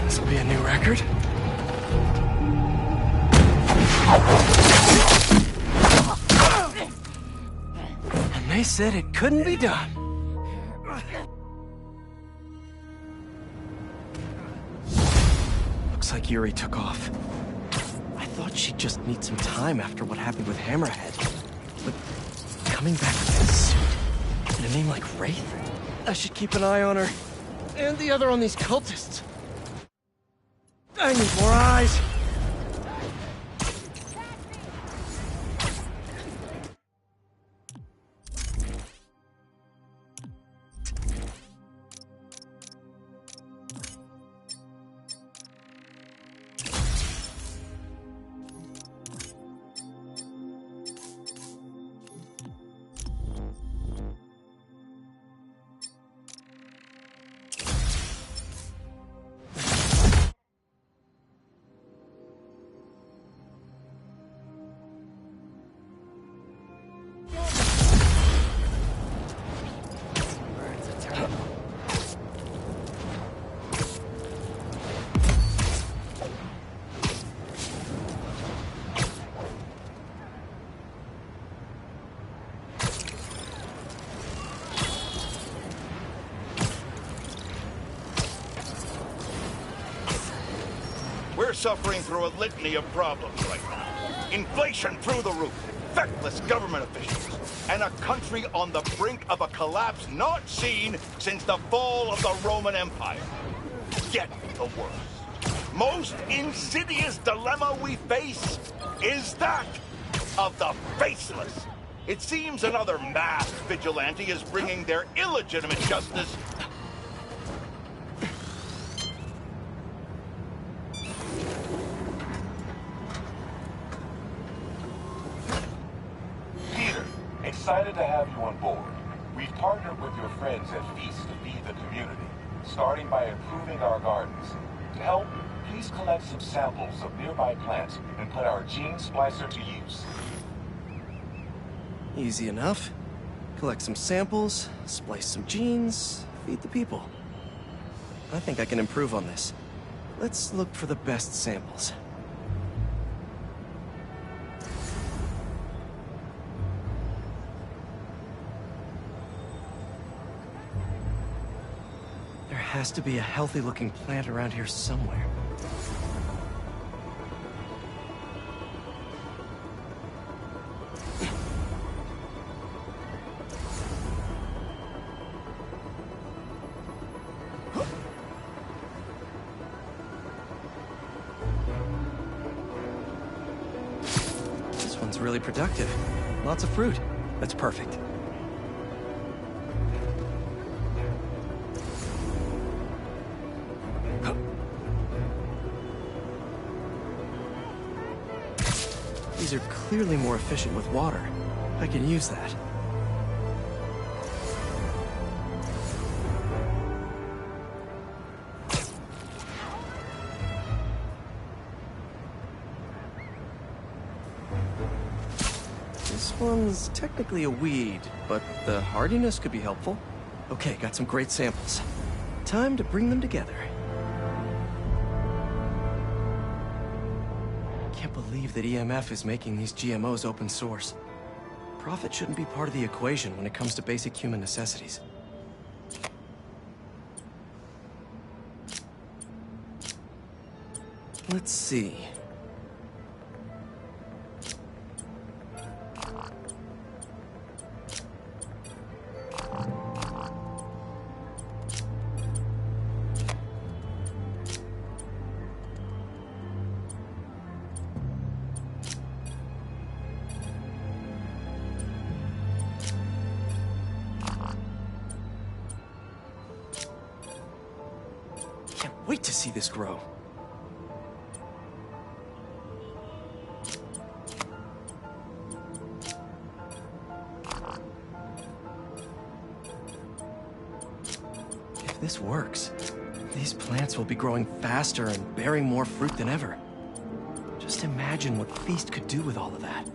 This'll be a new record. And they said it couldn't be done. like Yuri took off. I thought she'd just need some time after what happened with Hammerhead. But coming back with that suit and a name like Wraith? I should keep an eye on her. And the other on these cultists. I need more eyes. We're suffering through a litany of problems right now. Inflation through the roof, feckless government officials, and a country on the brink of a collapse not seen since the fall of the Roman Empire. Get the worst, most insidious dilemma we face is that of the faceless. It seems another masked vigilante is bringing their illegitimate justice. Excited to have you on board. We've partnered with your friends at Feast to feed the community, starting by improving our gardens. To help, please collect some samples of nearby plants and put our gene splicer to use. Easy enough. Collect some samples, splice some genes, feed the people. I think I can improve on this. Let's look for the best samples. There has to be a healthy-looking plant around here somewhere. This one's really productive. Lots of fruit. That's perfect. These are clearly more efficient with water. I can use that. This one's technically a weed, but the hardiness could be helpful. Okay, got some great samples. Time to bring them together. Can't believe that EMF is making these GMOs open source. Profit shouldn't be part of the equation when it comes to basic human necessities. Let's see. Wait to see this grow. If this works, these plants will be growing faster and bearing more fruit than ever. Just imagine what Feast could do with all of that.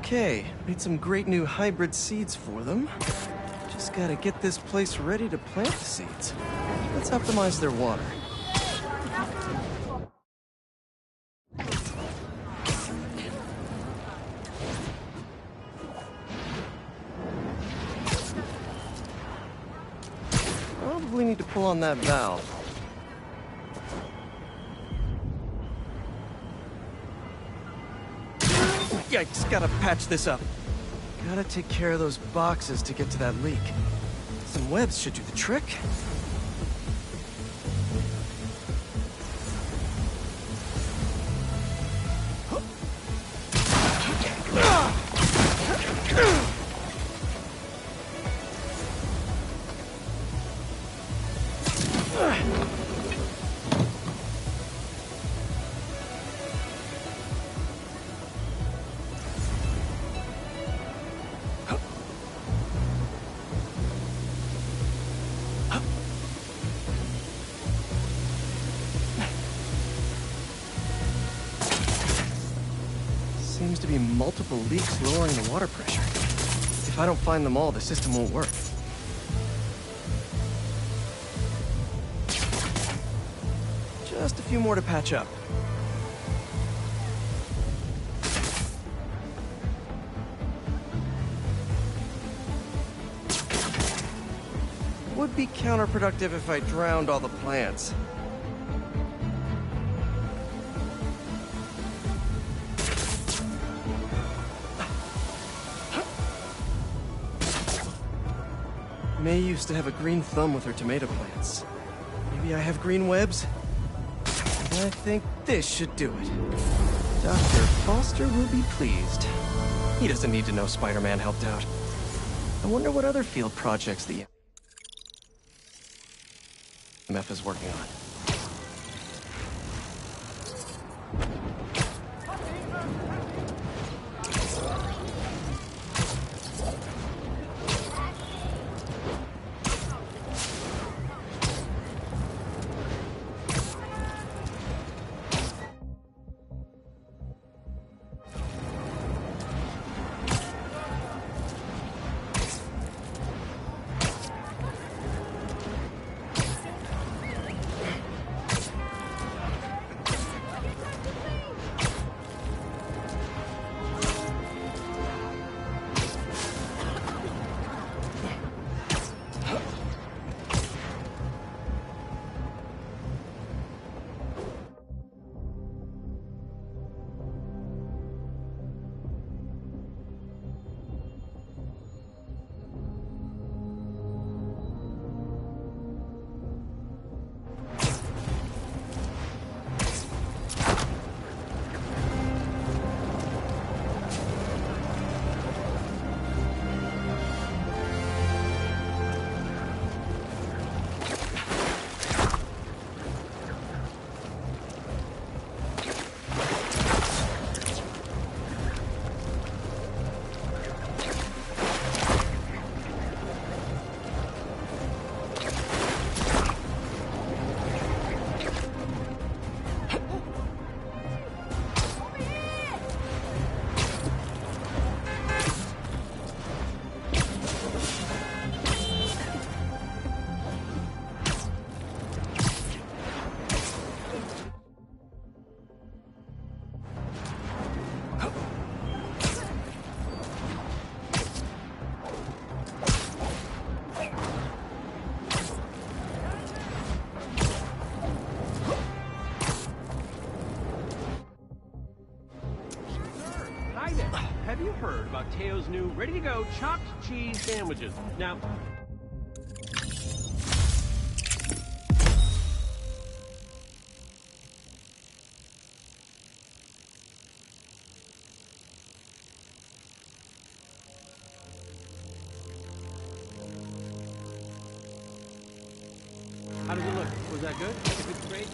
Okay, made some great new hybrid seeds for them. Just gotta get this place ready to plant the seeds. Let's optimize their water. Probably need to pull on that valve. Yikes, gotta patch this up. Gotta take care of those boxes to get to that leak. Some webs should do the trick. Seems to be multiple leaks lowering the water pressure. If I don't find them all, the system won't work. Just a few more to patch up. Would be counterproductive if I drowned all the plants. May used to have a green thumb with her tomato plants. Maybe I have green webs? I think this should do it. Dr. Foster will be pleased. He doesn't need to know Spider-Man helped out. I wonder what other field projects the MF is working on. Have you heard about Teo's new ready-to-go chopped cheese sandwiches? Now... How does it look? Was that good? If it's great?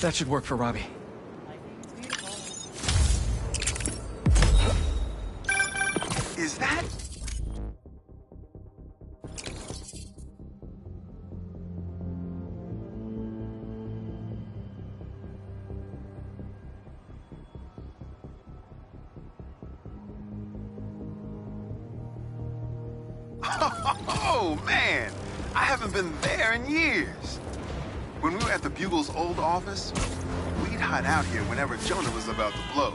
That should work for Robbie. Is that? Oh, man! I haven't been there in years. When we were at the Bugle's old office, we'd hide out here whenever Jonah was about to blow.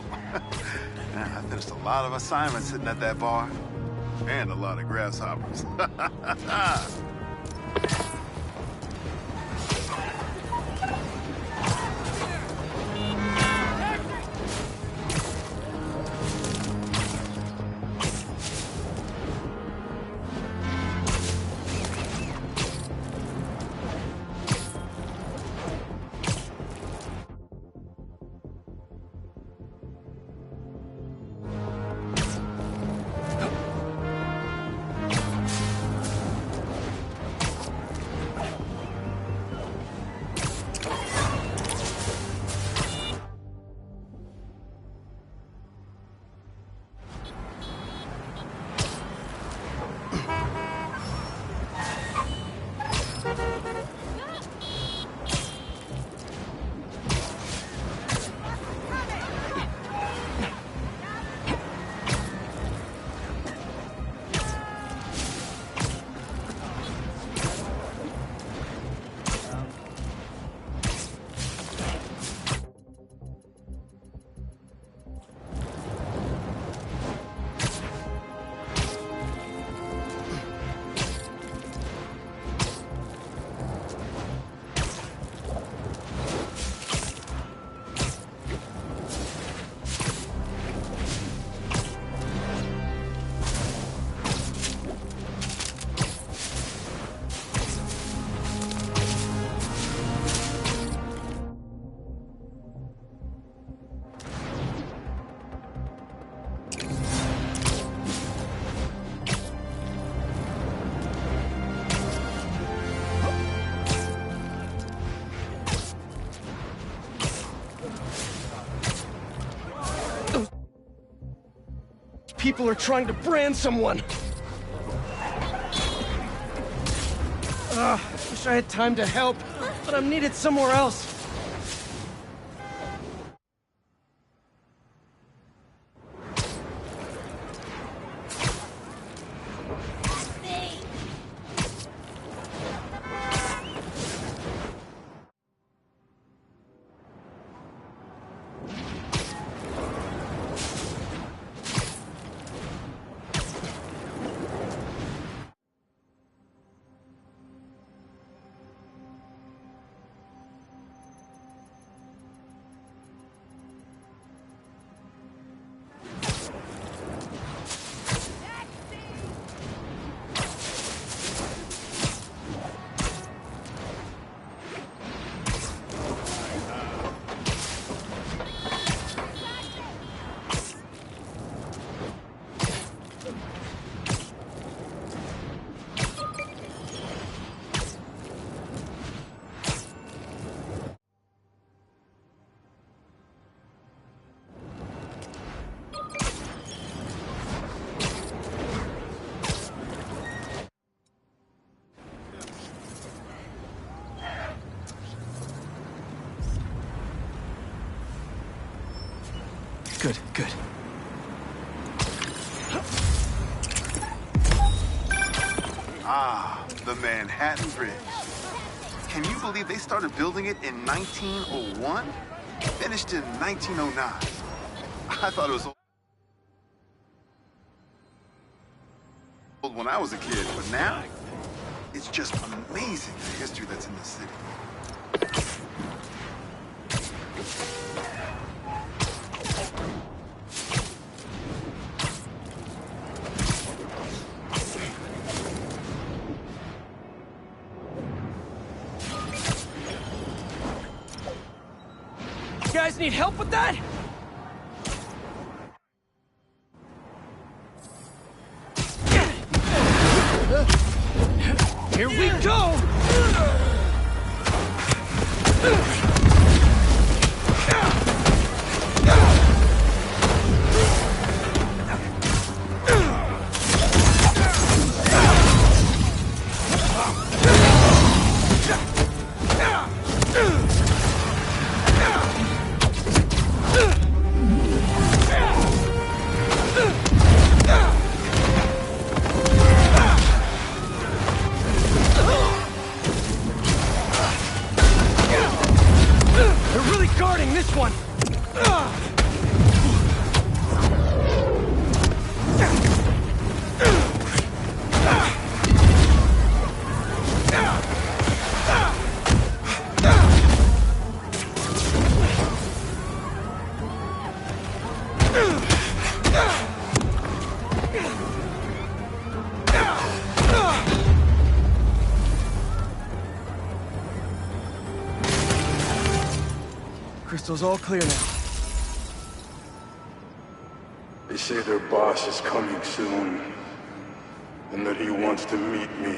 I finished a lot of assignments sitting at that bar. And a lot of grasshoppers. People are trying to brand someone. Wish I had time to help, but I'm needed somewhere else. Good, good. Ah, the Manhattan Bridge. Can you believe they started building it in 1901? Finished in 1909. I thought it was old when I was a kid, but now, it's just amazing the history that's in the city. You guys need help with that? Here we go! Crystal's all clear now. They say their boss is coming soon, and that he wants to meet me.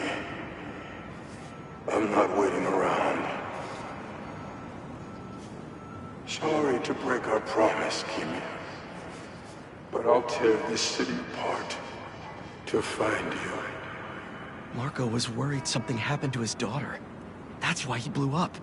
I'm not waiting around. Sorry to break our promise, Kimi, but I'll tear this city apart to find you. Marco was worried something happened to his daughter. That's why he blew up.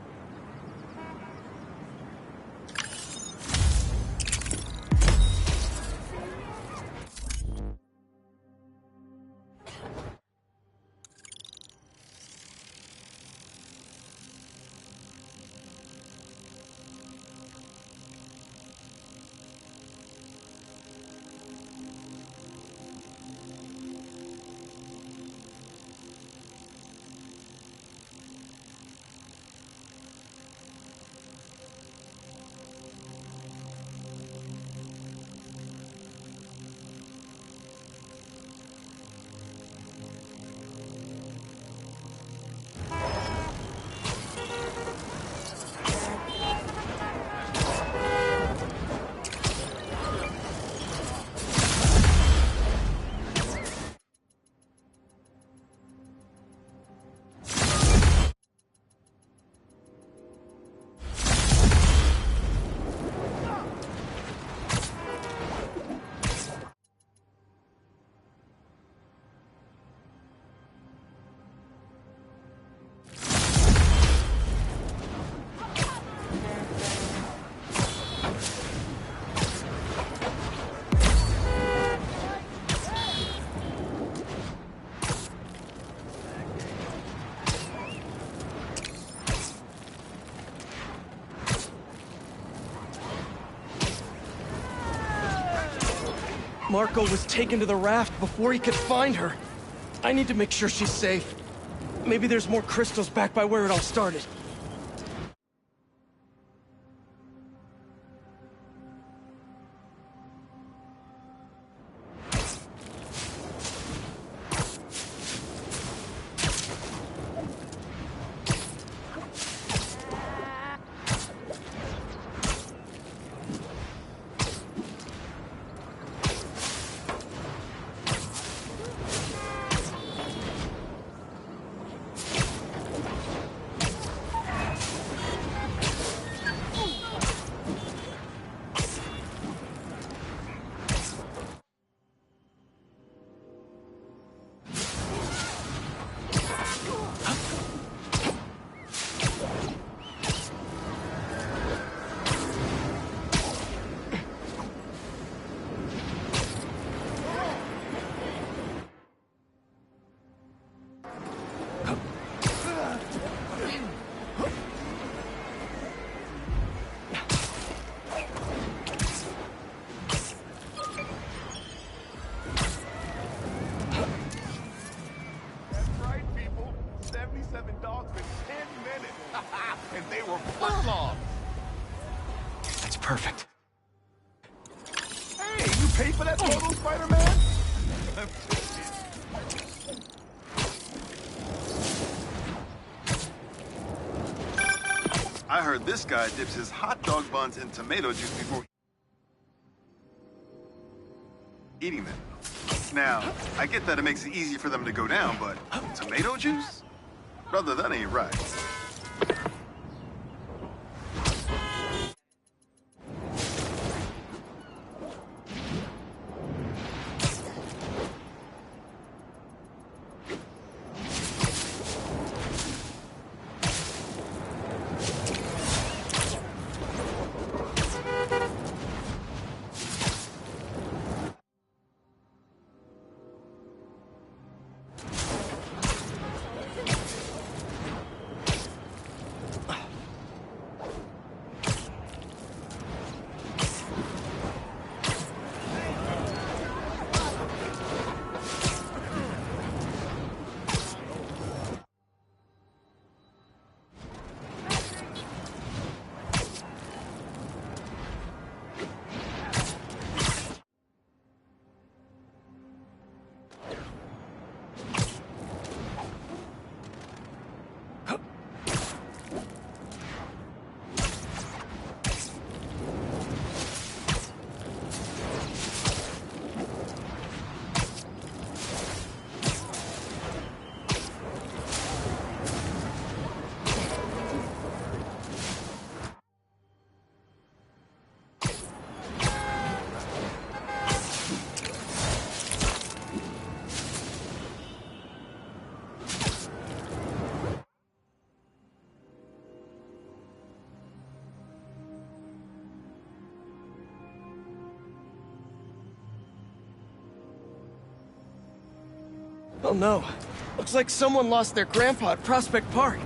Marco was taken to the raft before he could find her. I need to make sure she's safe. Maybe there's more crystals back by where it all started. And they were foot long. That's perfect. Hey, you paid for that photo, Spider-Man? I heard this guy dips his hot dog buns in tomato juice before eating them. Now, I get that it makes it easy for them to go down, but tomato juice? Brother, that ain't right. Oh no. Looks like someone lost their grandpa at Prospect Park.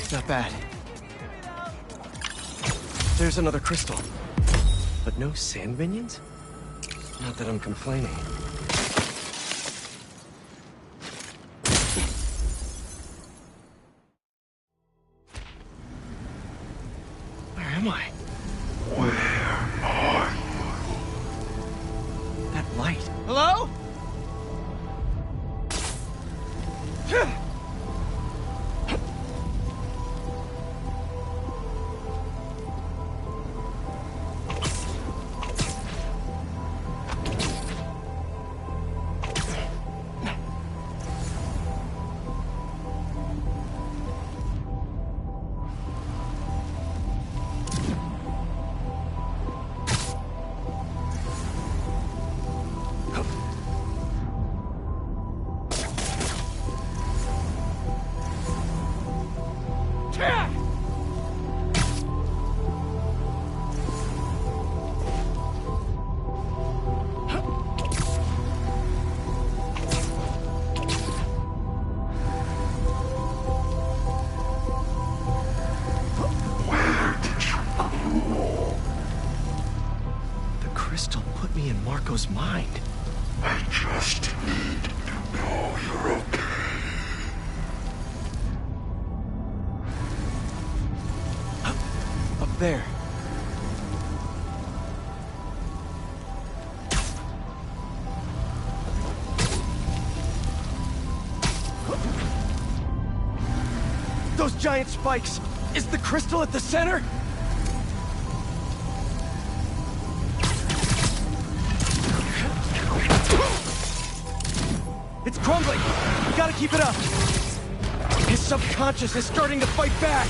Not bad. There's another crystal. But no sand minions? Not that I'm complaining. Where am I? Where are you? That light. Hello? Marco's mind. I just need to know you're okay. Up there. Those giant spikes! Is the crystal at the center? It's crumbling! We gotta keep it up! His subconscious is starting to fight back!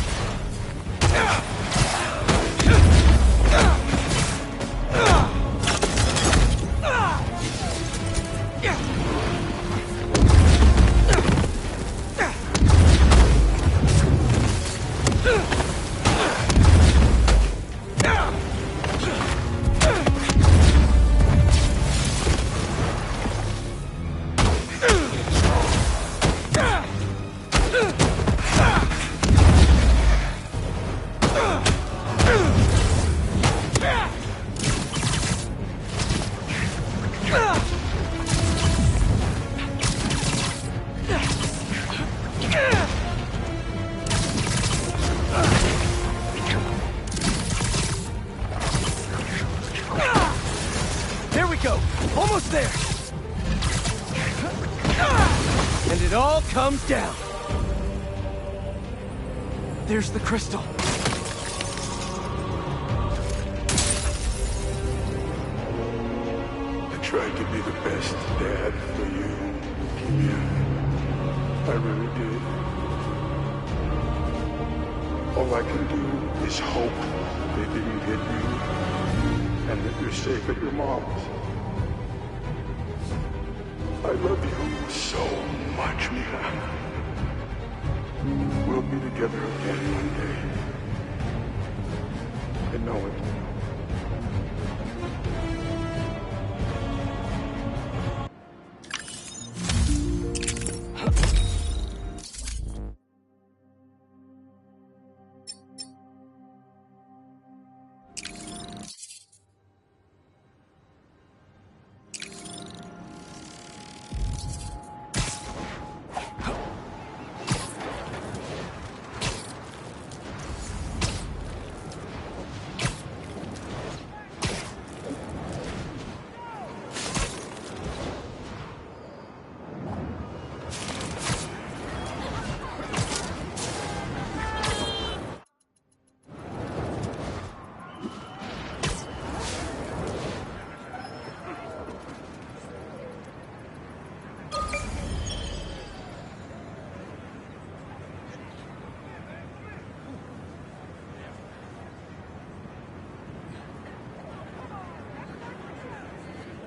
Almost there! And it all comes down. There's the crystal. I tried to be the best dad for you, Kimia. I really did. All I can do is hope they didn't get you, and that you're safe at your mom's. I love you so much, Mia. We'll be together again one day. I know it.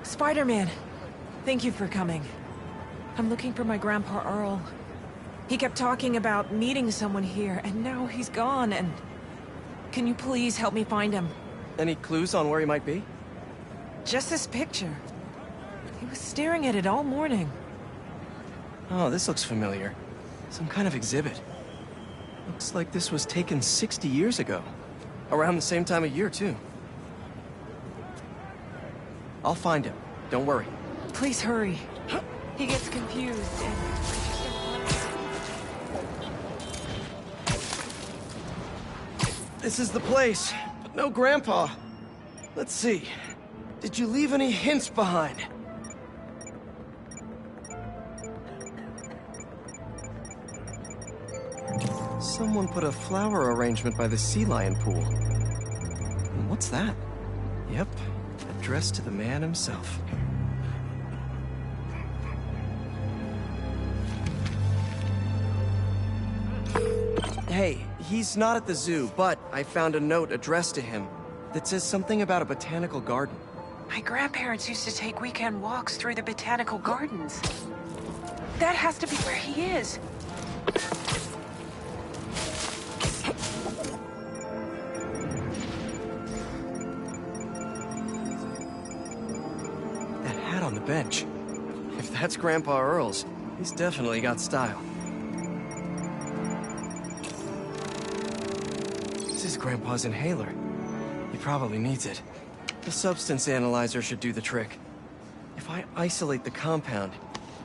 Spider-Man, thank you for coming. I'm looking for my Grandpa Earl. He kept talking about meeting someone here, and now he's gone, and... Can you please help me find him? Any clues on where he might be? Just this picture. He was staring at it all morning. Oh, this looks familiar. Some kind of exhibit. Looks like this was taken 60 years ago. Around the same time of year, too. I'll find him. Don't worry. Please hurry. He gets confused and... This is the place, but no Grandpa. Let's see. Did you leave any hints behind? Someone put a flower arrangement by the sea lion pool. And what's that? Yep, addressed to the man himself. Hey, he's not at the zoo, but I found a note addressed to him that says something about a botanical garden. My grandparents used to take weekend walks through the botanical gardens. That has to be where he is. That hat on the bench. If that's Grandpa Earl's, he's definitely got style. This is Grandpa's inhaler. He probably needs it. The substance analyzer should do the trick. If I isolate the compound,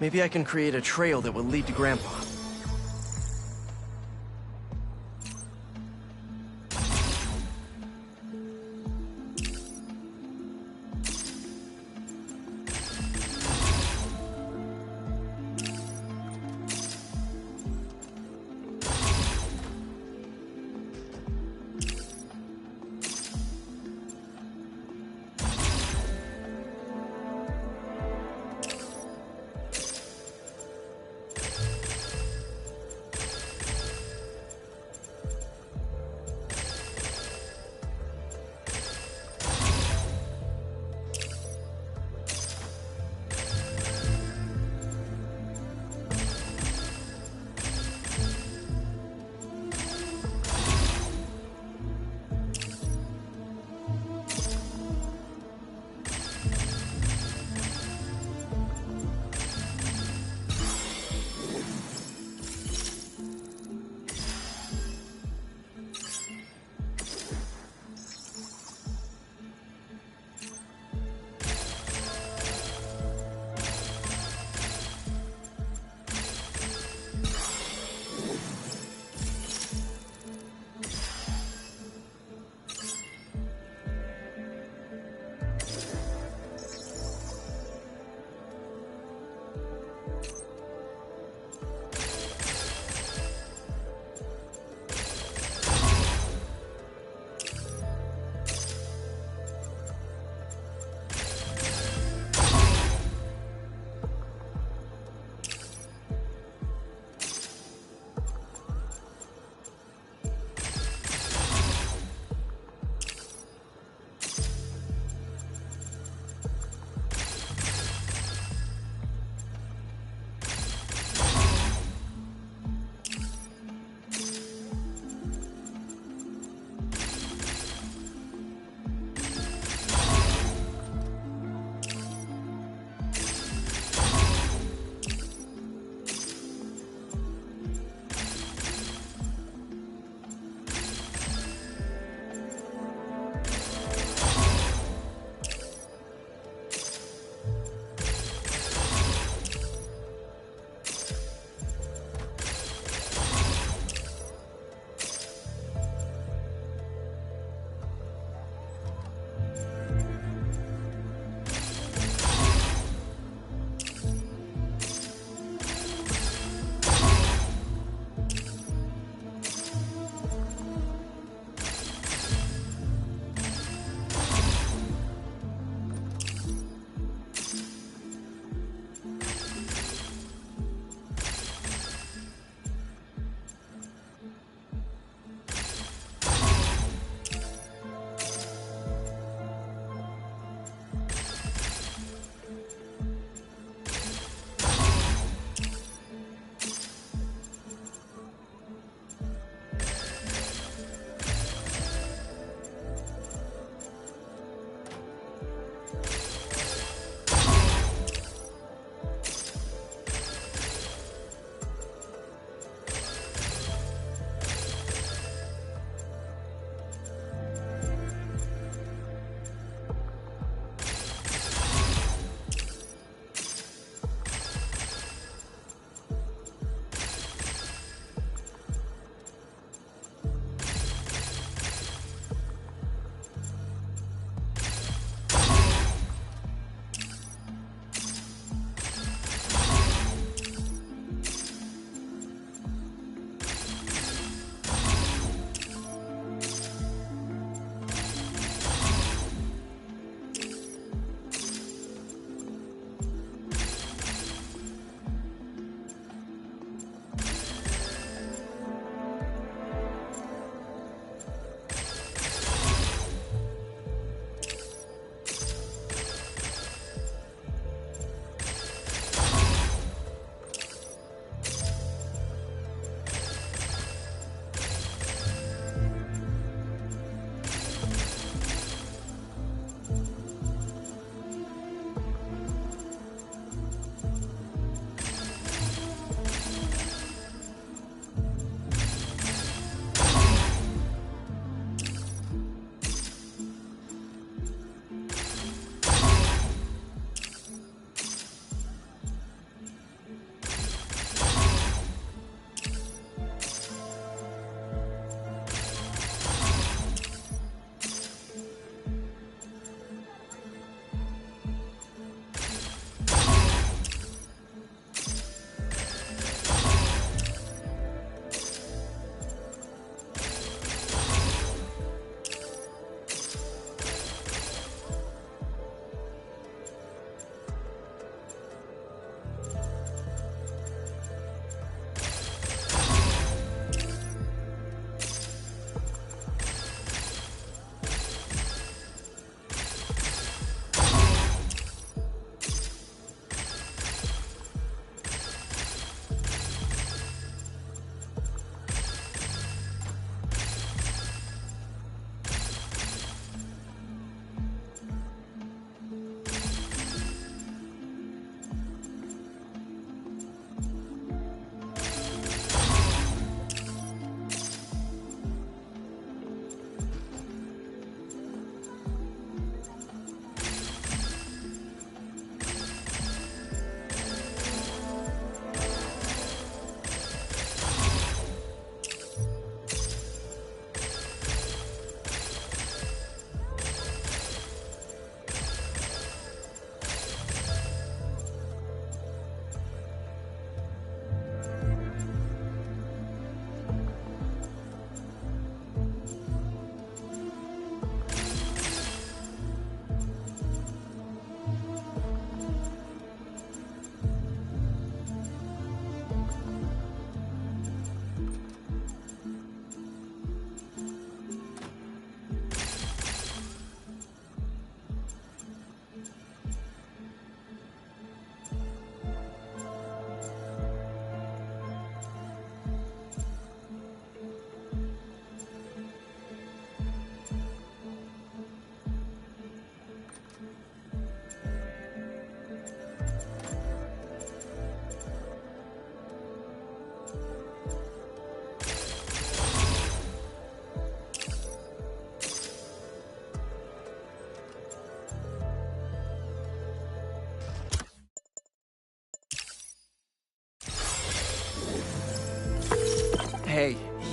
maybe I can create a trail that will lead to Grandpa.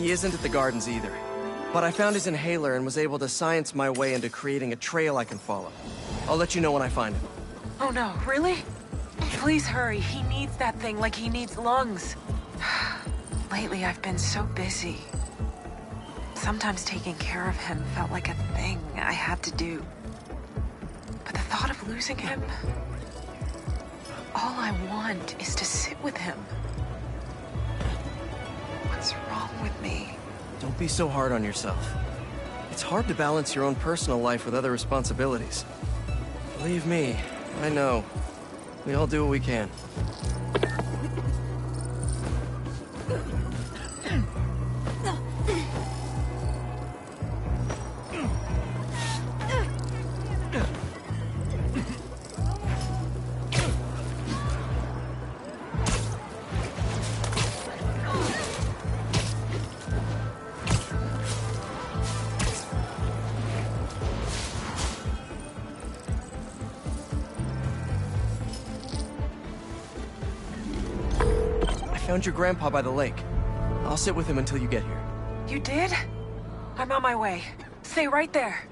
He isn't at the gardens either. But I found his inhaler and was able to science my way into creating a trail I can follow. I'll let you know when I find him. Oh no, really? Please hurry. He needs that thing like he needs lungs. Lately, I've been so busy. Sometimes taking care of him felt like a thing I had to do. But the thought of losing him... All I want is to sit with him. What's wrong with me? Don't be so hard on yourself. It's hard to balance your own personal life with other responsibilities. Believe me, I know. We all do what we can. Found your grandpa by the lake. I'll sit with him until you get here. You did? I'm on my way. Stay right there.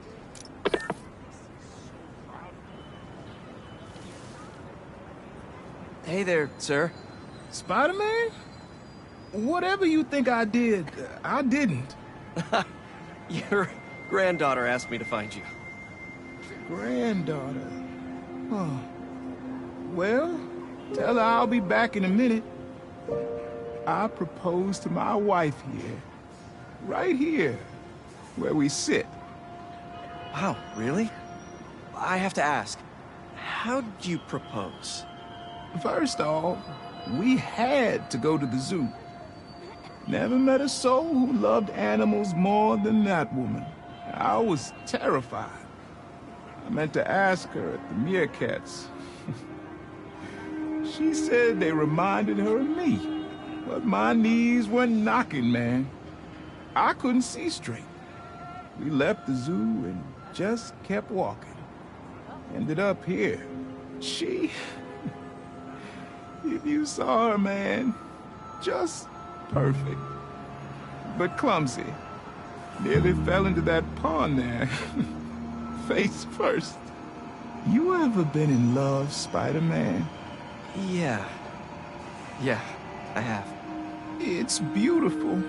Hey there, sir. Spider-Man? Whatever you think I did, I didn't. Your granddaughter asked me to find you. Granddaughter? Oh. Well, tell her I'll be back in a minute. I proposed to my wife here. Right here, where we sit. Wow, really? I have to ask, how'd you propose? First off, we had to go to the zoo. Never met a soul who loved animals more than that woman. I was terrified. I meant to ask her at the meerkats. She said they reminded her of me. But my knees were knocking, man. I couldn't see straight. We left the zoo and just kept walking. Ended up here. She... If you saw her, man, just perfect. But clumsy. Nearly fell into that pond there. Face first. You ever been in love, Spider-Man? Yeah, I have. It's beautiful.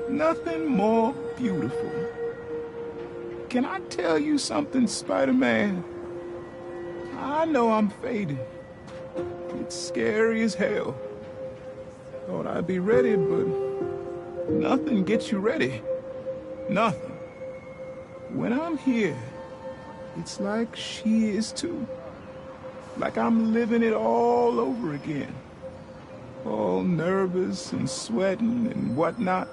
Nothing more beautiful. Can I tell you something, Spider-Man? I know I'm faded. It's scary as hell. Thought I'd be ready, but nothing gets you ready. Nothing. When I'm here, it's like she is too. Like I'm living it all over again. All nervous and sweating and whatnot.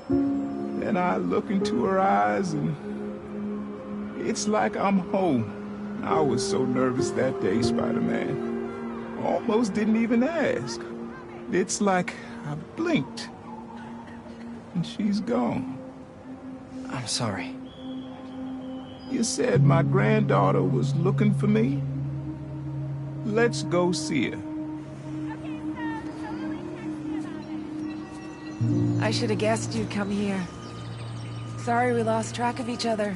Then I look into her eyes and it's like I'm home. I was so nervous that day, Spider-Man. Almost didn't even ask. It's like I blinked and she's gone. I'm sorry. You said my granddaughter was looking for me? Let's go see her. I should have guessed you'd come here. Sorry we lost track of each other.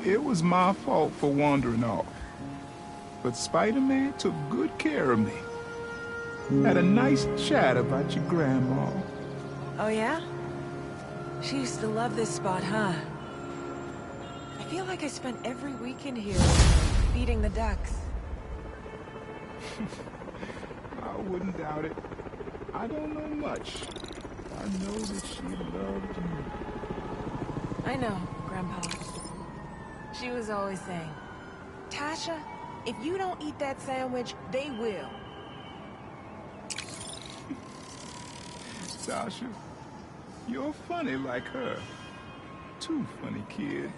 It was my fault for wandering off. But Spider-Man took good care of me. Had a nice chat about your grandma. Oh yeah? She used to love this spot, huh? I feel like I spent every weekend here feeding the ducks. I wouldn't doubt it. I don't know much. I know that she loved you. I know, Grandpa. She was always saying, Tasha, if you don't eat that sandwich, they will. Tasha, you're funny like her. Too funny, kid.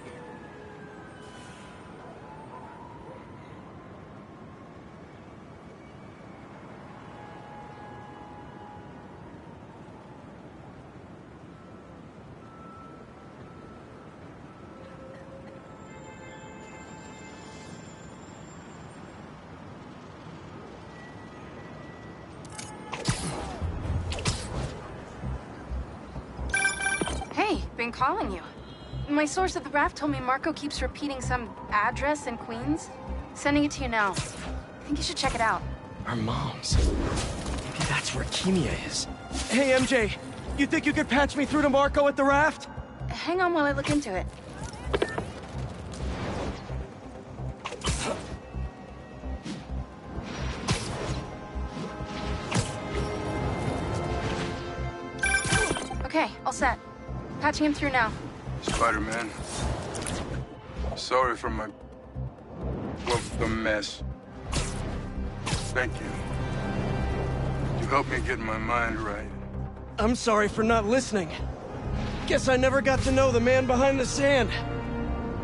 been calling you. My source at the raft told me Marco keeps repeating some address in Queens. Sending it to you now. I think you should check it out. Our moms. Maybe that's where Kimia is. Hey, MJ. You think you could patch me through to Marco at the raft? Hang on while I look into it. Okay, all set. Patching him through now. Spider-Man. Sorry for my... well, the mess. Thank you. You helped me get my mind right. I'm sorry for not listening. Guess I never got to know the man behind the sand.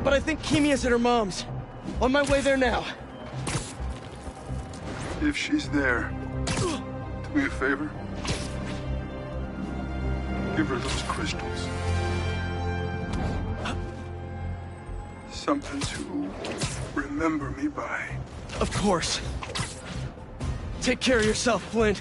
But I think Kimia's at her mom's. On my way there now. If she's there, do me a favor. Give her those crystals. Something to remember me by. Of course. Take care of yourself, Flint.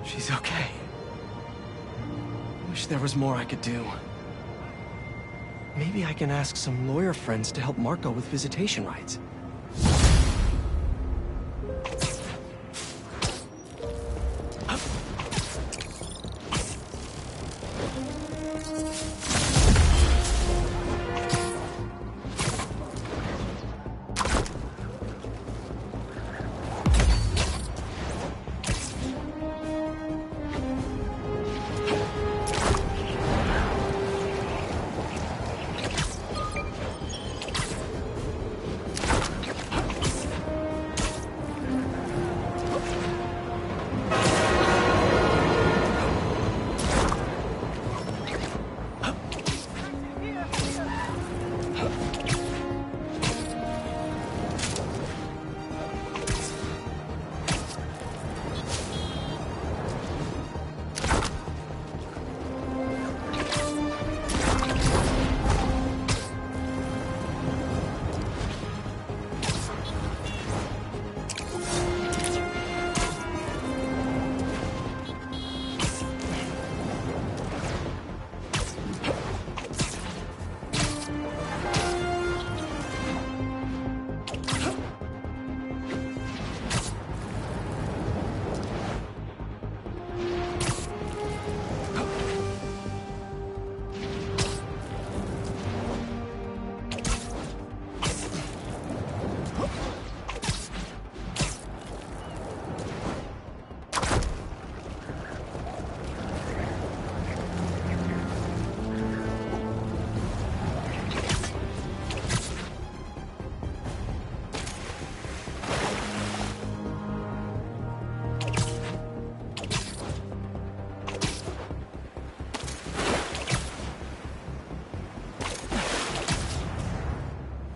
She's okay. Wish there was more I could do. Maybe I can ask some lawyer friends to help Marco with visitation rights.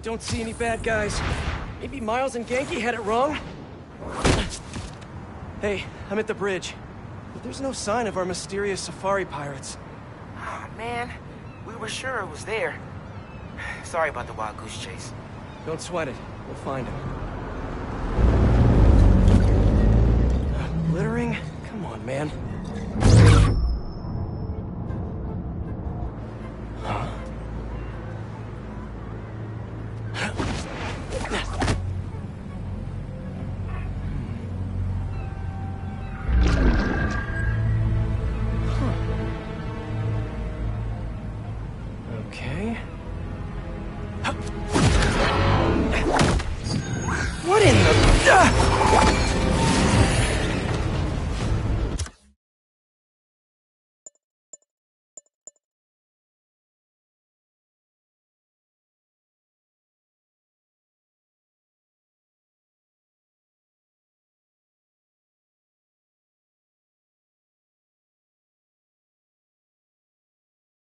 Don't see any bad guys. Maybe Miles and Genki had it wrong? Hey, I'm at the bridge. But there's no sign of our mysterious safari pirates. Oh, man. We were sure it was there. Sorry about the wild goose chase. Don't sweat it. We'll find him. Littering? Come on, man. Huh? Okay. What in